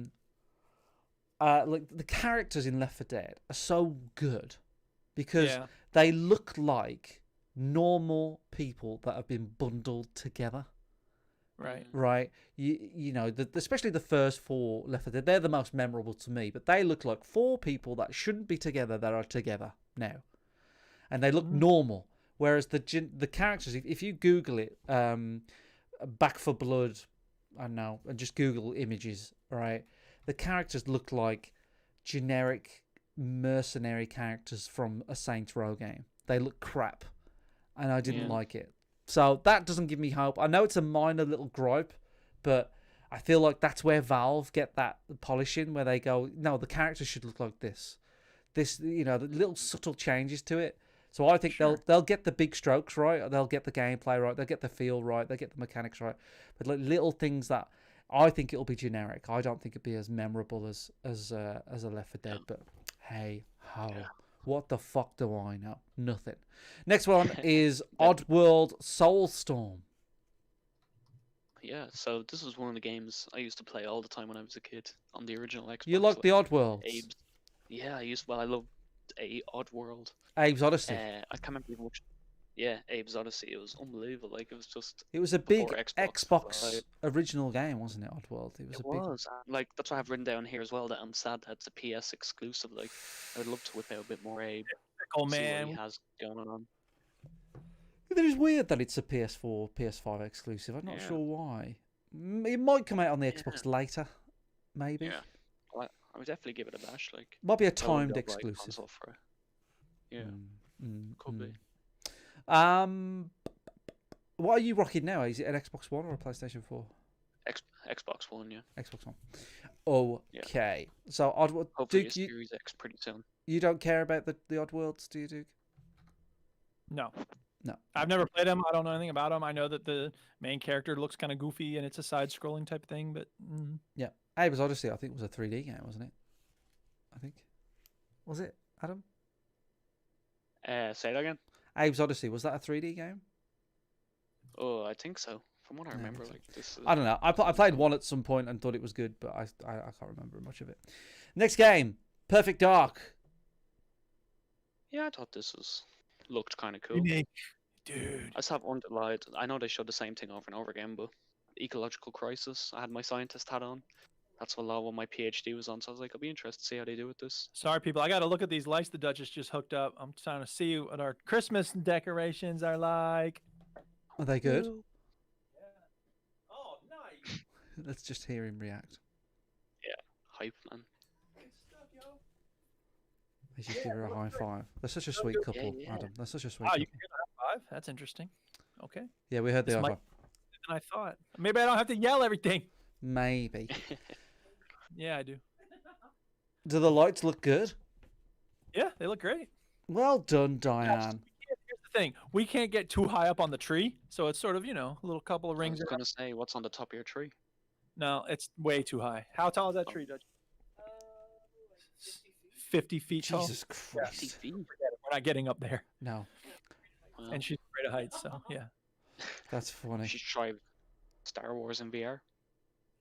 the characters in Left 4 Dead are so good because Yeah. they look like normal people that have been bundled together. Right. Right, you know, especially the first 4 Left 4 Dead, they're the most memorable to me. But they look like 4 people that shouldn't be together that are together now, and they look normal. Whereas the characters, if you Google it, Back for Blood, I don't know, and just Google images, right, the characters look like generic mercenary characters from a Saints Row game. They look crap, and I didn't Yeah. like it. So that doesn't give me hope. I know it's a minor little gripe, but I feel like that's where Valve get that polishing, where they go, no, the characters should look like this. This, you know, the little subtle changes to it. So I think they'll get the big strokes right, they'll get the gameplay right, they'll get the feel right, they'll get the mechanics right. But like little things that I think it'll be generic. I don't think it'll be as memorable as a Left 4 Dead. But hey ho. What the fuck do I know? Nothing. Next one is Oddworld Soulstorm. Yeah, so this was one of the games I used to play all the time when I was a kid on the original Xbox. You like the Oddworld? Abe's. Yeah, I loved Oddworld. Abe's Odyssey. I can't remember much. Yeah, Abe's Odyssey. It was unbelievable. Like it was just. It was a big before Xbox original game, wasn't it? Oddworld. It was It a big. was. Like that's what I have written down here as well. That I'm sad that's a PS exclusive. Like I would love to whip out a bit more Abe. Oh See what man. he has going on. It is weird that it's a PS4, PS5 exclusive. I'm not Yeah. sure why. It might come out on the Xbox later, maybe. Yeah. Well, I would definitely give it a bash. Like Might be a I would timed go buy a exclusive. console for it. Yeah, could be. What are you rocking now? Is it an Xbox One or a PlayStation 4? Xbox One. Yeah. Xbox One. Okay. So Oddworld. Hopefully Duke, a Series X pretty soon. you don't care about the Oddworlds, do you, Duke? No. No. I've never played them. I don't know anything about them. I know that the main character looks kind of goofy and it's a side-scrolling type thing, but Yeah. Abe's Odyssey, I think, was a 3D game, wasn't it? I think. Was it, Adam? Say that again. Abe's Odyssey, was that a 3D game? Oh, I think so. From what I Yeah, I remember, think like this. I don't know. I played one at some point and thought it was good, but I can't remember much of it. Next game, Perfect Dark. Yeah, I thought this looked kind of cool. unique. Dude. I just have underlined. I know they showed the same thing over and over again, but ecological crisis. I had my scientist hat on. That's a lot what my PhD was on, so I was like, I'll be interested to see how they do with this. Sorry, people. I got to look at these lights the Duchess just hooked up. I'm trying to see what our Christmas decorations are like. Are they good? Oh, nice. Let's just hear him react. Hype, man. Let's just give her a high five. They're such a sweet couple, yeah. Adam. They're such a sweet Wow, couple. you can hear the high five? That's interesting. Okay. Yeah, we heard the This high might- five. And I thought maybe I don't have to yell everything. Maybe. Yeah, I do. Do the lights look good? Yeah, they look great. Well done, Diane. Here's the thing: we can't get too high up on the tree, so it's sort of a little couple of I rings. was gonna say, what's on the top of your tree? No, it's way too high. How tall is that tree, Dutch? 50 feet tall. Jesus 50 Christ. feet. We're not getting up there. No, Wow. And she's afraid of heights, so yeah. that's funny. You should try Star Wars in VR.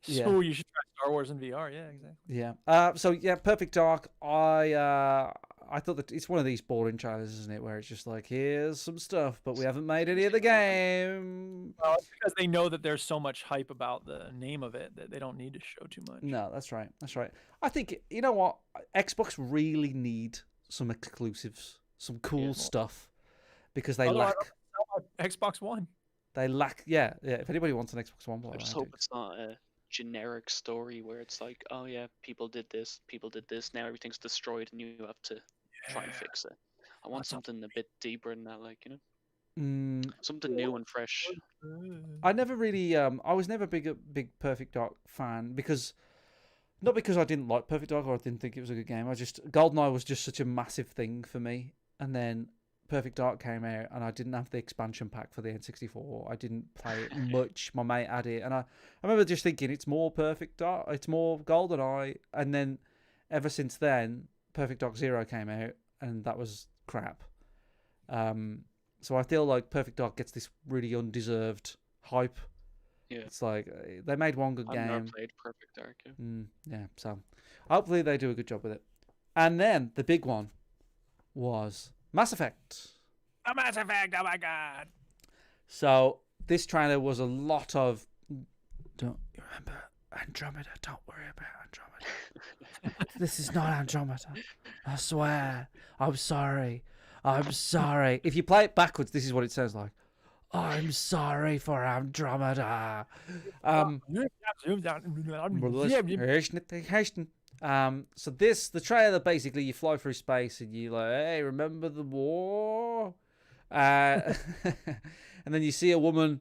Yeah. So you should try Star Wars in VR. Yeah, exactly. Yeah. So yeah, Perfect Dark. I thought that it's one of these boring trailers, isn't it? Where it's just like, here's some stuff, but we haven't made any of the game. Well, it's because they know that there's so much hype about the name of it that they don't need to show too much. No, that's right. That's right. I think, you know what? Xbox really need some exclusives, some cool more. stuff, because they Although I lack. don't know, Xbox One. They lack. Yeah. If anybody wants an Xbox One, well, I just I hope do. it's not a generic story where it's like, oh yeah, people did this, now everything's destroyed, and you have to try and fix it. I want That's not- something a bit deeper than that, like Mm, something new and fresh. I never really. I was never a big Perfect Dark fan because, not because I didn't like Perfect Dark or I didn't think it was a good game. I just GoldenEye was just such a massive thing for me, and then Perfect Dark came out, and I didn't have the expansion pack for the N64. I didn't play it much. My mate had it, and I remember just thinking it's more Perfect Dark, it's more GoldenEye, and then ever since then, Perfect Dark Zero came out, and that was crap. So I feel like Perfect Dark gets this really undeserved hype. Yeah. It's like they made one good I've never game. played Perfect Dark. Yeah. Yeah, so hopefully they do a good job with it. And then the big one was Mass Effect. A Mass Effect, oh my god. So this trailer was a lot of, don't you remember Andromeda? Don't worry about Andromeda. This is not Andromeda. I swear. I'm sorry. I'm sorry. If you play it backwards, this is what it sounds like. I'm sorry for Andromeda. So the trailer, basically you fly through space and you like, hey, remember the war? And then you see a woman.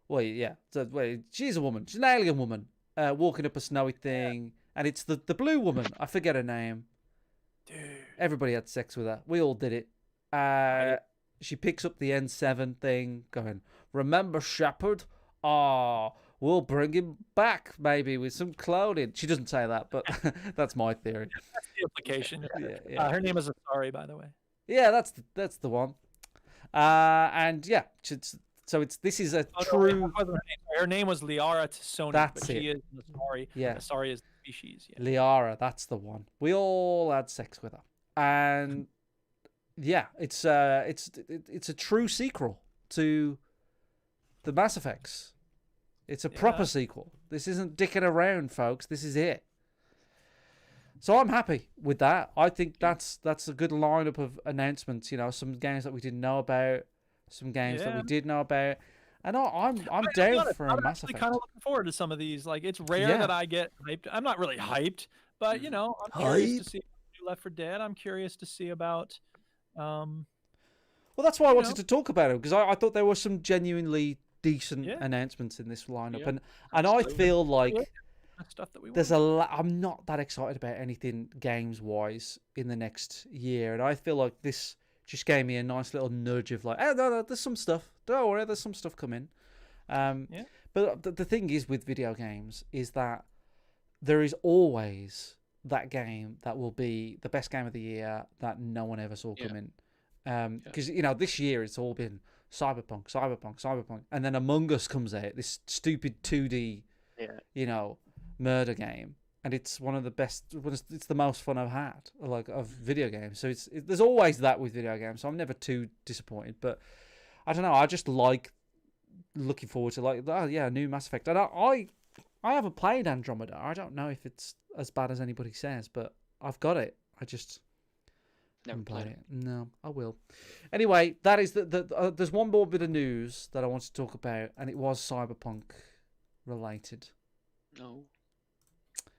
Well, yeah. So, she's a woman. She's an alien woman walking up a snowy thing, and it's the blue woman. I forget her name. Dude. Everybody had sex with her. We all did it. She picks up the N7 thing, going, remember Shepard? Oh, we'll bring him back, maybe, with some clothing. She doesn't say that, but that's my theory. That's the implication. Yeah. Her name is Asari, by the way. Yeah, that's the one. And yeah, this is a true. Her name was Liara Tassoni, That's but she it. is Asari. Yeah. Asari is the species. Yeah. Liara, that's the one. We all had sex with her, and yeah, it's a true sequel to the Mass Effects. It's a proper sequel. This isn't dicking around, folks. This is it. So I'm happy with that. I think that's a good lineup of announcements. You know, some games that we didn't know about, some games that we did know about, and I'm down for a Mass Effect. I'm kind of looking forward to some of some of these. Like, it's rare that I get hyped. I'm not really hyped, but you know, I'm curious to see Left 4 Dead. I'm curious to see about. Well, that's why I wanted to talk about it, because I thought there were some genuinely decent announcements in this lineup, and I feel like stuff that we there's a lot. I'm not that excited about anything games wise in the next year, and I feel like this just gave me a nice little nudge of like, oh no, there's some stuff. Don't worry, there's some stuff coming. But the thing is with video games is that there is always that game that will be the best game of the year that no one ever saw coming. Because you know, this year it's all been Cyberpunk, and then Among Us comes out, this stupid 2D, you know, murder game, and it's one of the best. It's the most fun I've had, like, of video games. So there's always that with video games. So I'm never too disappointed. But I don't know. I just like looking forward to a new Mass Effect. And I haven't played Andromeda. I don't know if it's as bad as anybody says, but I've got it. I just never played it. No, I will. Anyway, that is there's one more bit of news that I want to talk about, and it was Cyberpunk related. No.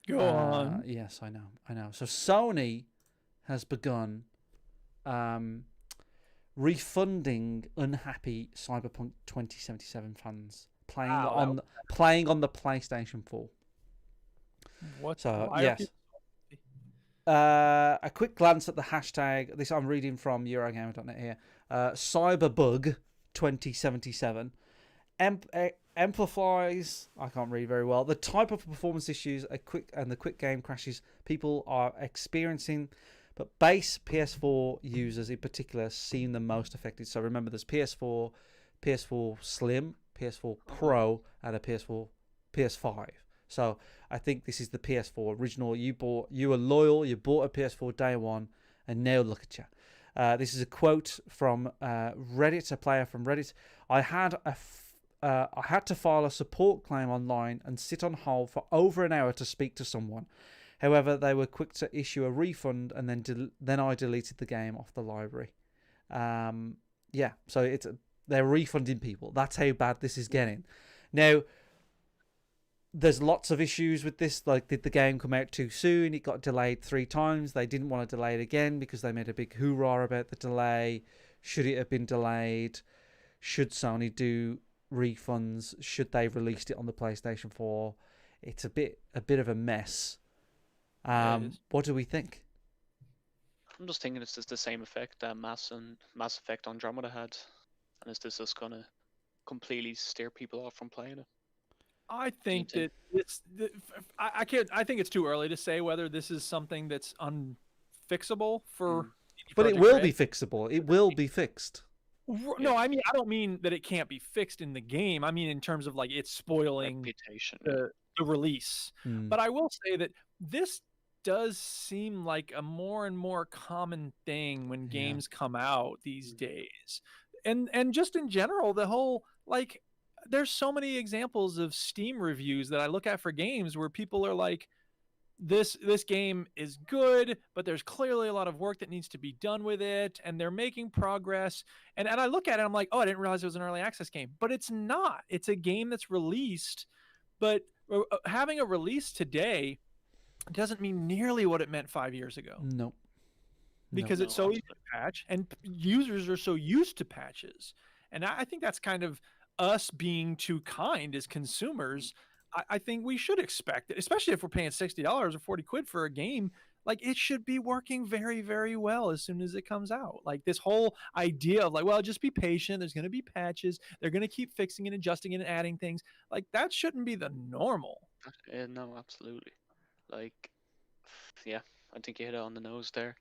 Go on. Yes, I know. So Sony has begun refunding unhappy Cyberpunk 2077 fans playing on the PlayStation 4. What? So yes. A quick glance at the hashtag. This I'm reading from Eurogamer.net here. Cyberbug 2077 amplifies. I can't read very well. The type of performance issues, the quick game crashes people are experiencing, but base PS4 users in particular seem the most affected. So remember, there's PS4, PS4 Slim, PS4 Pro, and a PS5. So I think this is the PS4 original. You were loyal. You bought a PS4 day one, and now look at you. This is a quote from Reddit, a player from Reddit. I had to file a support claim online and sit on hold for over an hour to speak to someone. However, they were quick to issue a refund, and then I deleted the game off the library. So they're refunding people. That's how bad this is getting. Now, there's lots of issues with this. Like, did the game come out too soon? It got delayed 3 times. They didn't want to delay it again because they made a big hoorah about the delay. Should it have been delayed? Should Sony do refunds? Should they have released it on the PlayStation 4? It's a bit of a mess. What do we think? I'm just thinking, is this the same effect that Mass Effect Andromeda had, and is this just gonna completely steer people off from playing it? I think think? that I can't. I think it's too early to say whether this is something that's unfixable for. CD But it Projekt will Red. be fixable. It will be fixed. No, I mean I don't mean that it can't be fixed in the game. I mean in terms of like it's spoiling Reputation. the release. Mm. But I will say that this does seem like a more and more common thing when Yeah. games come out these days. And just in general, the whole like there's so many examples of Steam reviews that I look at for games where people are like this game is good, but there's clearly a lot of work that needs to be done with it, and they're making progress. And I look at it, I'm like, oh, I didn't realize it was an early access game, but it's not. It's a game that's released, but having a release today doesn't mean nearly what it meant 5 years ago Nope. because No, it's so easy to patch, and users are so used to patches. And I think that's kind of us being too kind as consumers. I think we should expect it, especially if we're paying $60 or 40 quid for a game. Like it should be working very, very well as soon as it comes out. Like this whole idea of like, well, just be patient. There's going to be patches. They're going to keep fixing and adjusting and adding things. Like that shouldn't be the normal. No, absolutely. Like, yeah, I think you hit it on the nose there.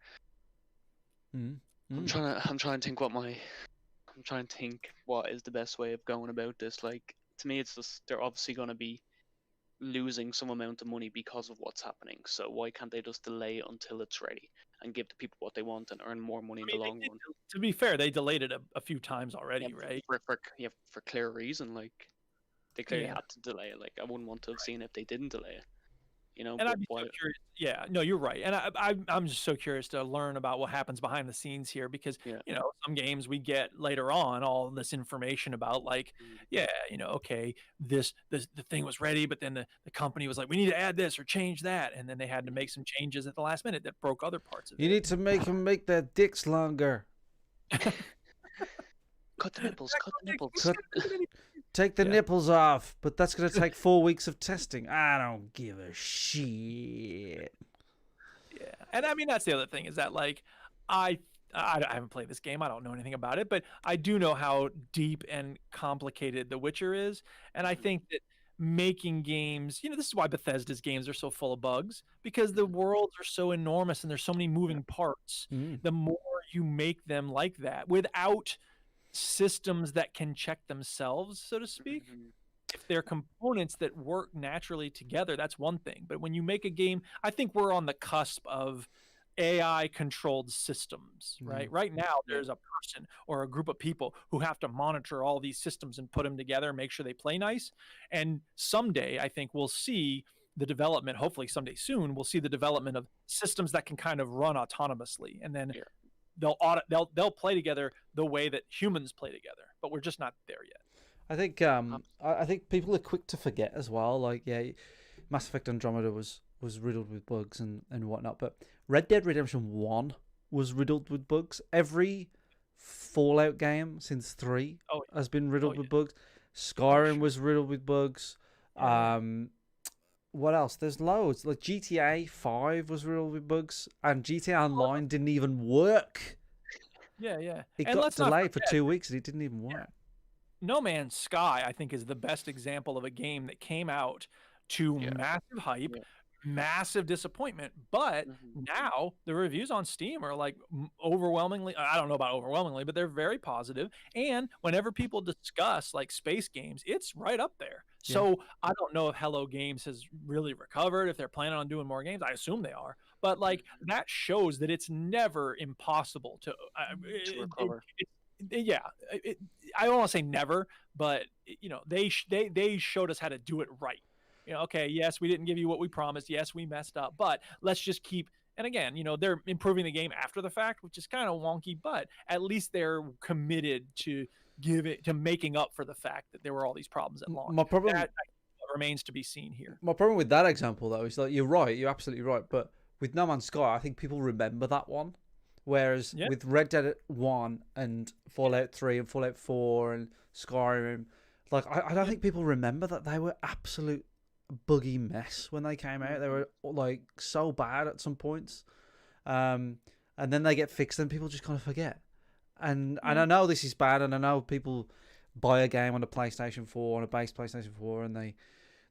Mm. I'm trying to think I'm trying to think what is the best way of going about this. Like, to me, it's just they're obviously going to be losing some amount of money because of what's happening. So why can't they just delay it until it's ready and give the people what they want and earn more money in the long run? To be fair, they delayed it a few times already, right? For clear reason. Like, they clearly Yeah. had to delay it. Like, I wouldn't want to have seen if they didn't delay it. You know, And but I'd be so why? curious. Yeah, no, you're right. And I'm just so curious to learn about what happens behind the scenes here because, Yeah. you know, some games we get later on all this information about like, yeah, you know, okay, the thing was ready, but then the company was like, we need to add this or change that. And then they had to make some changes at the last minute that broke other parts of You it. need to make them make their dicks longer. Cut the nipples, cut the nipples. Cut, take the Yeah. nipples off, but that's going to take 4 weeks of testing. I don't give a shit. Yeah, and I mean that's the other thing is that like I haven't played this game. I don't know anything about it, but I do know how deep and complicated The Witcher is, and I think that making games, you know, this is why Bethesda's games are so full of bugs because the worlds are so enormous and there's so many moving parts. Mm. The more you make them like that without systems that can check themselves, so to speak, if they're components that work naturally together, that's one thing. But when you make a game, I think we're on the cusp of AI controlled systems, right? Right now, there's a person or a group of people who have to monitor all these systems and put them together and make sure they play nice. And someday, I think we'll see the development, hopefully someday soon, we'll see the development of systems that can kind of run autonomously. And then they'll play together the way that humans play together. But we're just not there yet. I think I think people are quick to forget as well. Like, yeah, Mass Effect Andromeda was riddled with bugs and whatnot, but Red Dead Redemption 1 was riddled with bugs. Every Fallout game since 3 has been riddled with bugs. Skyrim was riddled with bugs. What else? There's loads. Like GTA 5 was riddled with bugs, and GTA Online didn't even work. Yeah, yeah. It And got let's not delayed for forget, 2 weeks, and it didn't even work. No Man's Sky, I think, is the best example of a game that came out to massive hype, massive disappointment. But now the reviews on Steam are like overwhelmingly, I don't know about overwhelmingly, but they're very positive. And whenever people discuss like space games, it's right up there. So I don't know if Hello Games has really recovered, if they're planning on doing more games. I assume they are. But like that shows that it's never impossible to recover. I don't want to say never, but you know they showed us how to do it right. You know, okay, yes, we didn't give you what we promised. Yes, we messed up, but let's just keep. And again, you know, they're improving the game after the fact, which is kind of wonky, but at least they're committed to making up for the fact that there were all these problems at launch. My problem that remains to be seen here. My problem with that example, though, is that you're right. You're absolutely right. But with No Man's Sky, I think people remember that one. Whereas with Red Dead 1 and Fallout 3 and Fallout 4 and Skyrim, like I don't think people remember that they were absolute buggy mess when they came out. They were like so bad at some points. And and then they get fixed, and people just kind of forget. And I know this is bad, and I know people buy a game on a PlayStation 4, on a base PlayStation 4, and they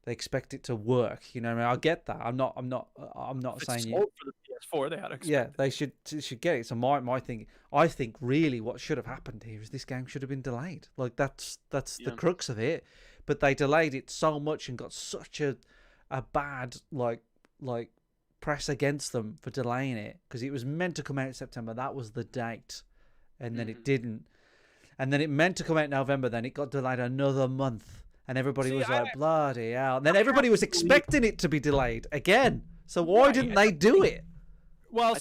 expect it to work. You know, what I mean, I get that. I'm not If it's saying sold you. for the PS4, they had to expect Yeah, it. they should get it. So my thing, I think really what should have happened here is this game should have been delayed. Like that's the crux of it. But they delayed it so much and got such a bad like press against them for delaying it, because it was meant to come out in September. That was the date, and then it didn't. And then it meant to come out in November. Then it got delayed another month, and everybody was like, "Bloody hell!" And then everybody was expecting it to be delayed again. So why didn't they do it? Well,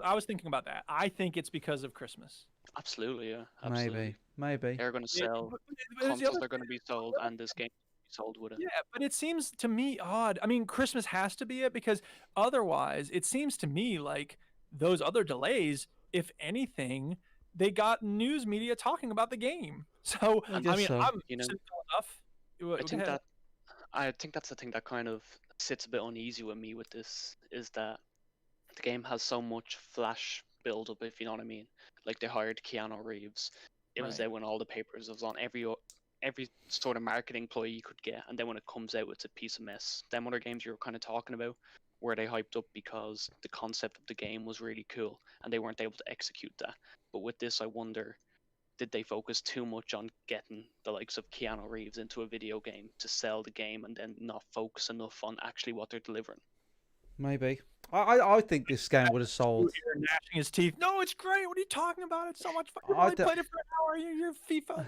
I was thinking about that. I think it's because of Christmas. Absolutely, yeah. Absolutely. Maybe. They're going to sell but there's the consoles. other They're going to be sold, and this game will be sold with it. Yeah, but it seems to me odd. I mean, Christmas has to be it, because otherwise, it seems to me like those other delays, if anything, they got news media talking about the game. So I guess mean, so. I'm You know, cynical enough. I think that's the thing that kind of sits a bit uneasy with me with this, is that the game has so much flash build up, if you know what I mean. Like, they hired Keanu Reeves. It was Right. out when all the papers, it was on every sort of marketing ploy you could get, and then when it comes out, it's a piece of mess. Them other games you were kind of talking about, where they hyped up because the concept of the game was really cool, and they weren't able to execute that. But with this, I wonder, did they focus too much on getting the likes of Keanu Reeves into a video game to sell the game, and then not focus enough on actually what they're delivering? Maybe. I think this game would have sold. You're gnashing his teeth. No, it's great. What are you talking about? It's so much fun. You I only th- played it for an hour. You're FIFA.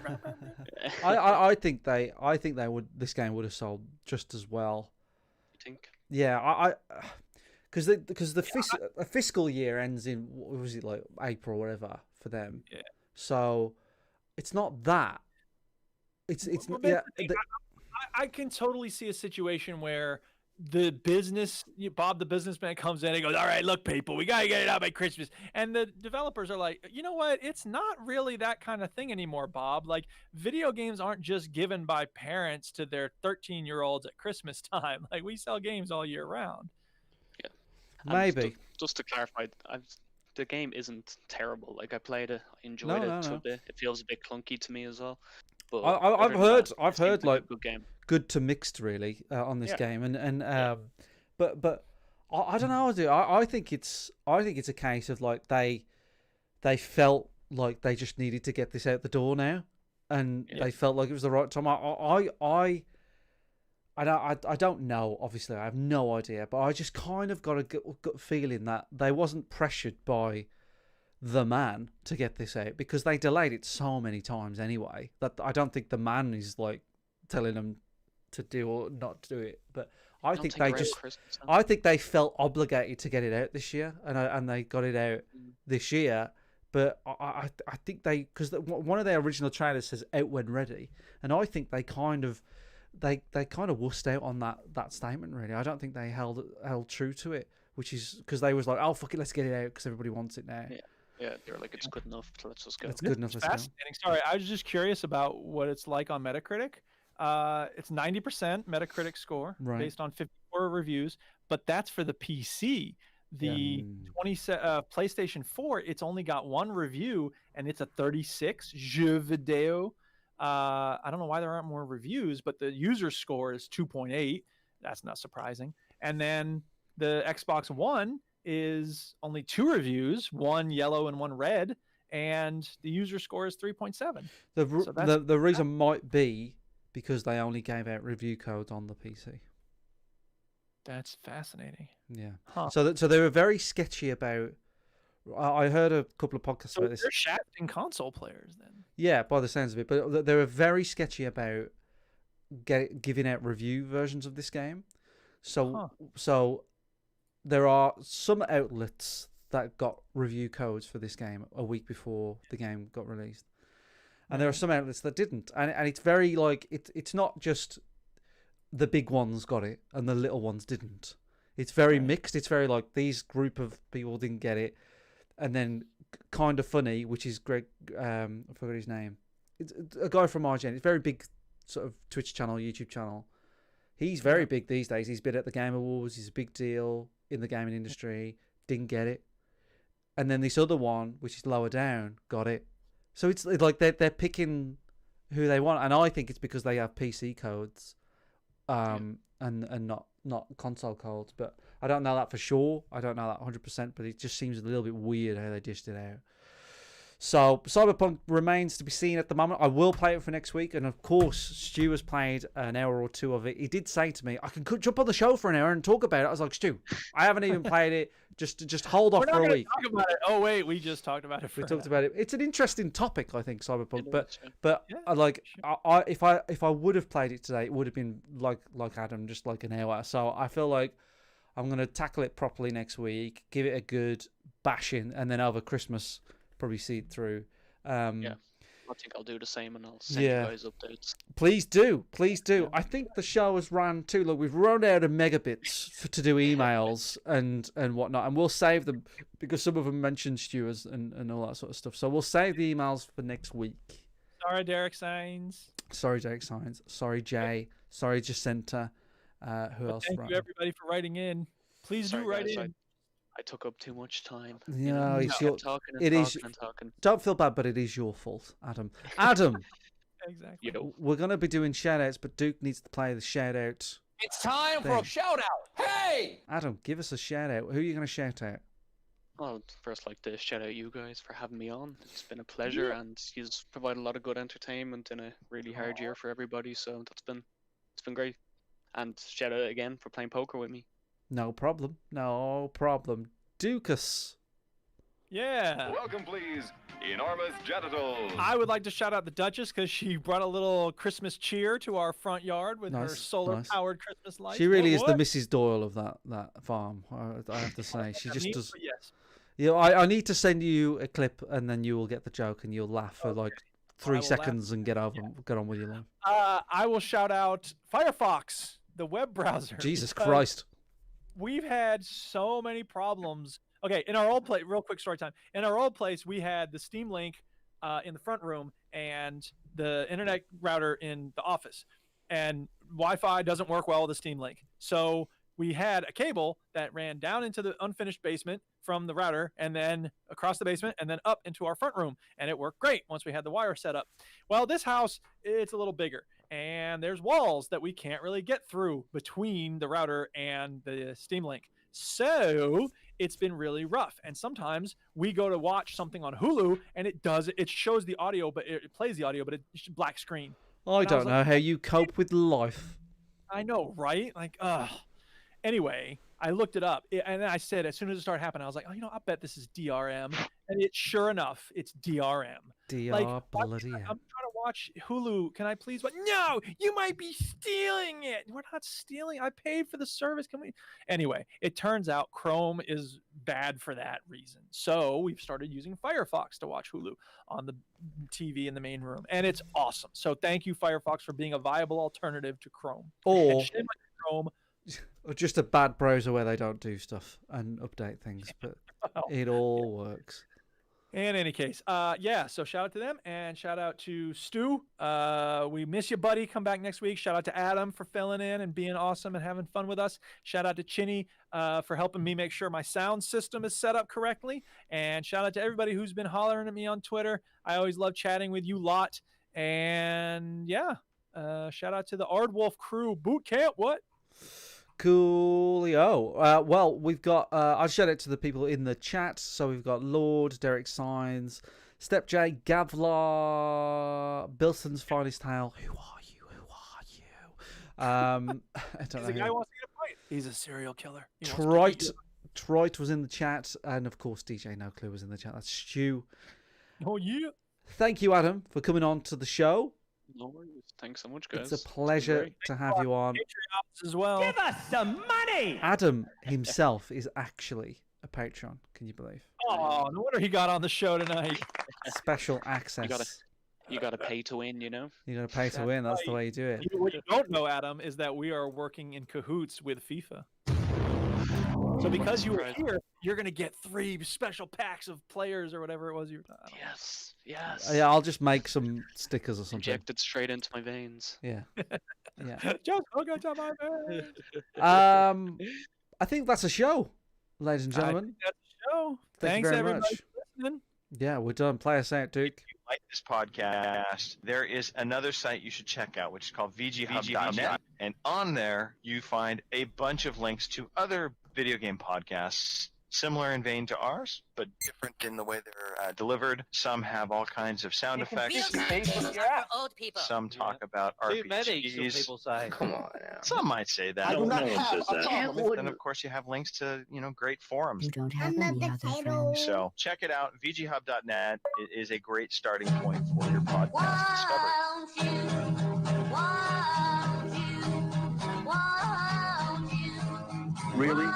I think they would. This game would have sold just as well. You think? Yeah, because the fiscal year ends in, what was it, like April or whatever for them. Yeah. So it's not that. It's Well, yeah. that's the thing. I can totally see a situation where Bob the businessman comes in and goes, all right, look, people, we got to get it out by Christmas. And the developers are like, you know what? It's not really that kind of thing anymore, Bob. Like, video games aren't just given by parents to their 13-year-olds at Christmas time. Like, we sell games all year round. And Maybe. Just to clarify, the game isn't terrible. Like, I played it, I enjoyed No, it no. a bit. It feels a bit clunky to me as well. But I've other than heard that, I've it seems heard like like a good game. good to mixed really on this Yeah. game, but I don't know. I think it's a case of like they felt like they just needed to get this out the door now, and they felt like it was the right time. I don't know. Obviously, I have no idea, but I just kind of got a gut feeling that they wasn't pressured by the man to get this out, because they delayed it so many times anyway. That I don't think the man is like telling them to do or not do it. But I think they just, I think they felt obligated to get it out this year, and they got it out this year. But I think because one of their original trailers says "out when ready," and I think they kind of wussed out on that statement. Really, I don't think they held true to it, which is because they was like, "Oh fuck it, let's get it out because everybody wants it now." Yeah, they're like, it's good enough, so let's just go. It's good enough. It's fascinating. Sorry, I was just curious about what it's like on Metacritic. It's 90% Metacritic score based on 54 reviews, but that's for the PC. The PlayStation 4, it's only got one review, and it's a 36 jeux vidéo. I don't know why there aren't more reviews, but the user score is 2.8. That's not surprising. And then the Xbox One is only 2 reviews, one yellow and one red, and the user score is 3.7. The reason might be because they only gave out review codes on the PC. That's fascinating. Yeah. Huh. So they were very sketchy about. I heard a couple of podcasts about this. They're shafting console players then. Yeah, by the sounds of it, but they were very sketchy about giving out review versions of this game. So there are some outlets that got review codes for this game a week before the game got released, and there are some outlets that didn't. And it's very like it's not just the big ones got it and the little ones didn't. It's very mixed. It's very like these group of people didn't get it, and then Kind of Funny, which is Greg. I forgot his name. It's a guy from IGN. It's a very big sort of Twitch channel, YouTube channel. He's very big these days. He's been at the Game Awards. He's a big deal in the gaming industry. Didn't get it. and then this other one, which is lower down, got it. So it's like they're picking who they want, and I think it's because they have PC codes, and not console codes. But I don't know that for sure. I don't know that 100%. But it just seems a little bit weird how they dished it out. So Cyberpunk remains to be seen at the moment. I will play it for next week, and of course, Stu has played an hour or two of it. He did say to me, "I can jump on the show for an hour and talk about it." I was like, "Stu, I haven't even played it. Just hold off We're not for a gonna week." talk about it. Oh wait, we just talked about it. We talked about it. It's an interesting topic, I think, Cyberpunk. But Yeah, I like I if I would have played it today, it would have been like Adam, just like an hour. So I feel like I'm gonna tackle it properly next week, give it a good bashing, and then over Christmas probably see it through. Yeah. I think I'll do the same, and I'll send Yeah. you guys updates. Please do. I think the show has ran too. Look, we've run out of megabits to do emails and whatnot, and we'll save them because some of them mention Stewards and all that sort of stuff. So we'll save the emails for next week. Sorry, Derek Sainz. Sorry, Derek Science. Sorry, Jay. Sorry, Jacinta. Who else? Thank you, everybody, for writing in. Please Sorry, do write guys, in. I took up too much time. No, it's I your. kept talking it is- and talking. Don't feel bad, but it is your fault, Adam. Adam, Exactly. Yo. we're gonna be doing shout outs, but Duke needs to play the shout out. It's time for Thing. a shout out. Hey! Adam, give us a shout out. Who are you gonna shout out? Well, first, like to shout out you guys for having me on. It's been a pleasure, and you've provided a lot of good entertainment in a really hard year for everybody. So it's been great. And shout out again for playing poker with me. No problem. No problem. Dukas. Yeah. Welcome, please, Enormous Genitals. I would like to shout out the Duchess because she brought a little Christmas cheer to our front yard with her Nice, solar-powered Christmas lights. She really is the What? Mrs. Doyle of that farm. I have to say, she I just mean, does. but yes. Yeah, I need to send you a clip, and then you will get the joke, and you'll laugh for like I 3 will laugh. seconds and get on with your life. I will shout out Firefox, the web browser. Jesus because Christ. We've had so many problems. Okay, in our old place, real quick story time. In our old place, we had the Steam Link in the front room and the internet router in the office. And Wi-Fi doesn't work well with the Steam Link. So we had a cable that ran down into the unfinished basement from the router and then across the basement and then up into our front room. And it worked great once we had the wire set up. Well, this house, it's a little bigger. And there's walls that we can't really get through between the router and the Steam Link. So it's been really rough. And sometimes we go to watch something on Hulu and it shows the audio, but it plays the audio, but it's black screen. I don't know how you cope with life. I know, right? Like, anyway, I looked it up and then I said, as soon as it started happening, I was like, oh, I bet this is DRM. And sure enough, it's DRM. DR bloody I'm hell. trying to watch Hulu. Can I please? But no, you might be stealing it. We're not stealing. I paid for the service. Can we? Anyway, it turns out Chrome is bad for that reason. So we've started using Firefox to watch Hulu on the TV in the main room, and it's awesome. So thank you, Firefox, for being a viable alternative to Chrome. Or And shame on you, Chrome. or just a bad browser where they don't do stuff and update things, but it all works. In any case, yeah, so shout out to them and shout out to Stu. We miss you, buddy. Come back next week. Shout out to Adam for filling in and being awesome and having fun with us. Shout out to Chinny for helping me make sure my sound system is set up correctly. And shout out to everybody who's been hollering at me on Twitter. I always love chatting with you lot. And yeah, shout out to the Ardwolf crew boot camp. What? Coolio. Well, we've got. I'll shout out to the people in the chat. So we've got Lord, Derek Signs, Step J, Gavlar, Bilson's Finest Tale. Who are you? Who are you? I don't He's a guy know. who wants to get a fight. He's a serial killer. He wants to Troit. eat you. Troit was in the chat, and of course DJ No Clue was in the chat. That's Stu. Oh yeah. Thank you, Adam, for coming on to the show. No worries. Thanks so much, guys. It's a pleasure great. to have you on. Patreons as well. Give us some money! Adam himself is actually a Patreon. Can you believe? Oh, no wonder he got on the show tonight. Special access. You gotta pay to win, you know. You got to pay to That's win. That's the right. way you do it. What you don't know, Adam, is that we are working in cahoots with FIFA. So because you were Right. here, you're gonna get 3 special packs of players or whatever it was you were talking about. Yes, yes. Yeah, I'll just make some stickers or something. Injected straight into my veins. Yeah, yeah. Just hook it to my veins. I think that's a show, ladies and I gentlemen. think that's the show. Thank you Thanks very everybody much. for listening. Yeah, we're done. Play us out, Duke. If you like this podcast, there is another site you should check out, which is called VGHub.net. And on there, you find a bunch of links to other video game podcasts similar in vein to ours, but different in the way they're delivered. Some have all kinds of sound effects. Old people. Some talk about Too many, some RPGs. people say. Come on now. Some might say that. I do not no one have says a that. problem. And of course, you have links to great forums. You don't have any other friends. So check it out. VGHub.net is a great starting point for your podcast discovery. Really?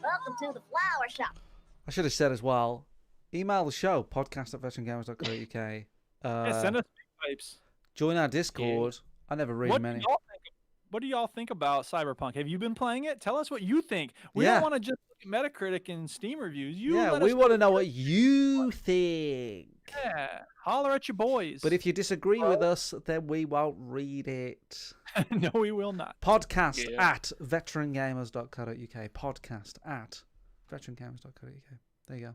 Welcome to the flower shop. I should have said as well. Email the show podcast@veterangamers.co.uk. Yeah, send us pipes. Join our Discord. I never read What many. do y'all think about Cyberpunk? Have you been playing it? Tell us what you think. We Yeah. don't want to just look at Metacritic and Steam reviews. You Yeah, let we us want to know what you think. Yeah, holler at your boys. But if you disagree with us, then we won't read it. no, we will not. Podcast Yeah. at veterangamers.co.uk. Podcast at veterangamers.co.uk. There you go.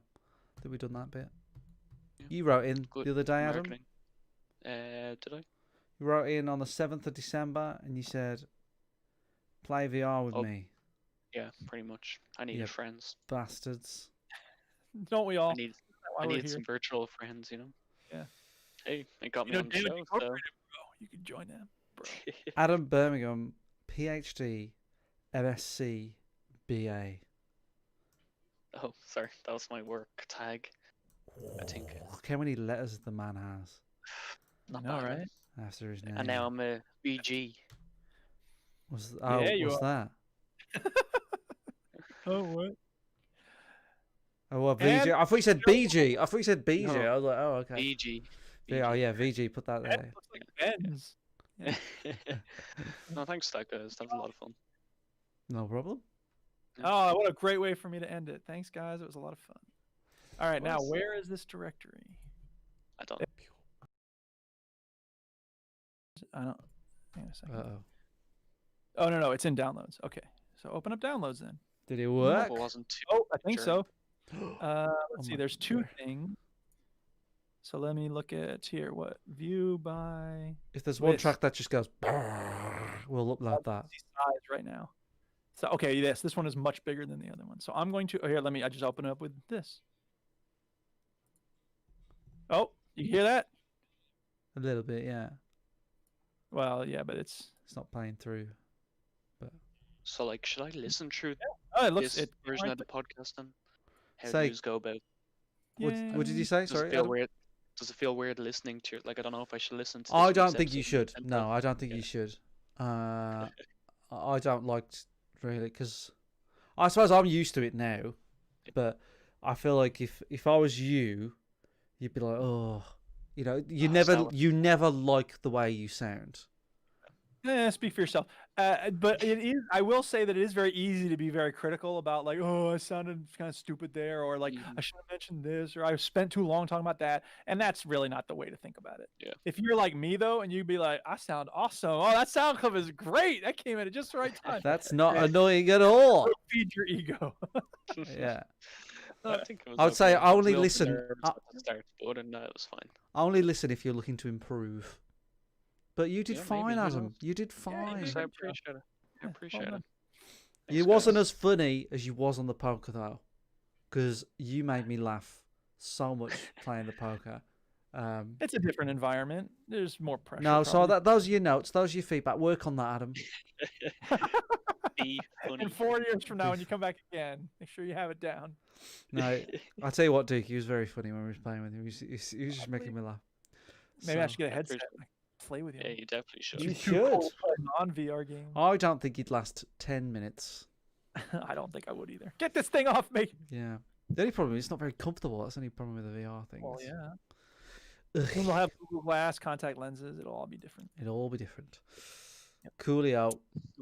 I think we've done that bit. Yeah. You wrote in Good the other day, Adam. marketing. Did I? You wrote in on the 7th of December and you said, play VR with Oh. me, Yeah, pretty much. I needed Yeah. friends. bastards. Don't we all? I need Why I we're needed here. some virtual friends, Yeah. Hey, it got me You know, on the David show, so Incorporated, bro. You can join them, bro. Adam Birmingham, PhD, MSc, BA. Oh, sorry, that was my work tag. I think. Look how many letters the man has Not know, bad, right? after his name. And now I'm a BG. What's you that? Oh, what? Oh, well, VG. I thought you said BG. I thought you said BG. No. I was like, oh, okay. BG. Oh, yeah, VG. Put that That there. looks like Ben's. No, thanks to that, guys. That was a lot of fun. No problem. Oh, what a great way for me to end it. Thanks, guys. It was a lot of fun. All right, now was. where is this directory? I don't. I don't. Hang on a second. Uh-oh. Oh no, it's in downloads. Okay, so open up downloads then. Did it I work? hope it wasn't too. Oh, I think Sure. so. Oh Let's see. my There's two God. things. So let me look at here. What view by If there's one This. track that just goes, we'll upload that. size right now? So okay, yes, this one is much bigger than the other one. So I'm going to here. Let me. I just open it up with this. Oh, you hear that? A little bit, yeah. Well, yeah, but it's. It's not playing through. So, like, should I listen through Oh, it looks. this It version right of the podcast then? How Say- do you go about? What did you say? Does Sorry. it feel Adam? weird? Does it feel weird listening to it? Like, I don't know if I should listen to. This I week's don't think you episode should. and No, then- I don't think Yeah. you should. I don't like really because I suppose I'm used to it now, but I feel like if I was you, you'd be like, oh, you know, you never like the way you sound. Speak for yourself. But it is. I will say that it is very easy to be very critical about like, oh, I sounded kind of stupid there, or like I should have mentioned this, or I spent too long talking about that, and that's really not the way to think about it. Yeah. If you're like me though, and you'd be like, I sound awesome. Oh, that sound clip is great. That came in at just the right time. That's not annoying at all. Feed your ego. Yeah. I think it was I would say okay. I was only a little listen. nervous at the start, but no, it was fine. Only listen if you're looking to improve. But you did Yeah, maybe, fine, who Adam. knows? You did you fine. did So I good job. appreciate it. I Yeah, appreciate well it. done. You Thanks, wasn't guys. as funny as you was on the poker though, because you made me laugh so much playing the poker. It's a different environment. There's more pressure. No, so probably. those are your notes. Those are your feedback. Work on that, Adam. Be funny. In 4 years from now, when you come back again, make sure you have it down. No, I'll tell you what, Duke. He was very funny when we was playing with him. He was just making me laugh. Maybe I So- should get a headset. appreciate and play with you. Yeah, you definitely should. You Too cool should. to play a non-VR game. I don't think he'd last 10 minutes. I don't think I would either. Get this thing off me. Yeah. The only problem is it's not very comfortable. That's the only problem with the VR thing. Well, yeah. Ugh. Then we'll have Google Glass, contact lenses. It'll all be different. It'll all be different. Coolio.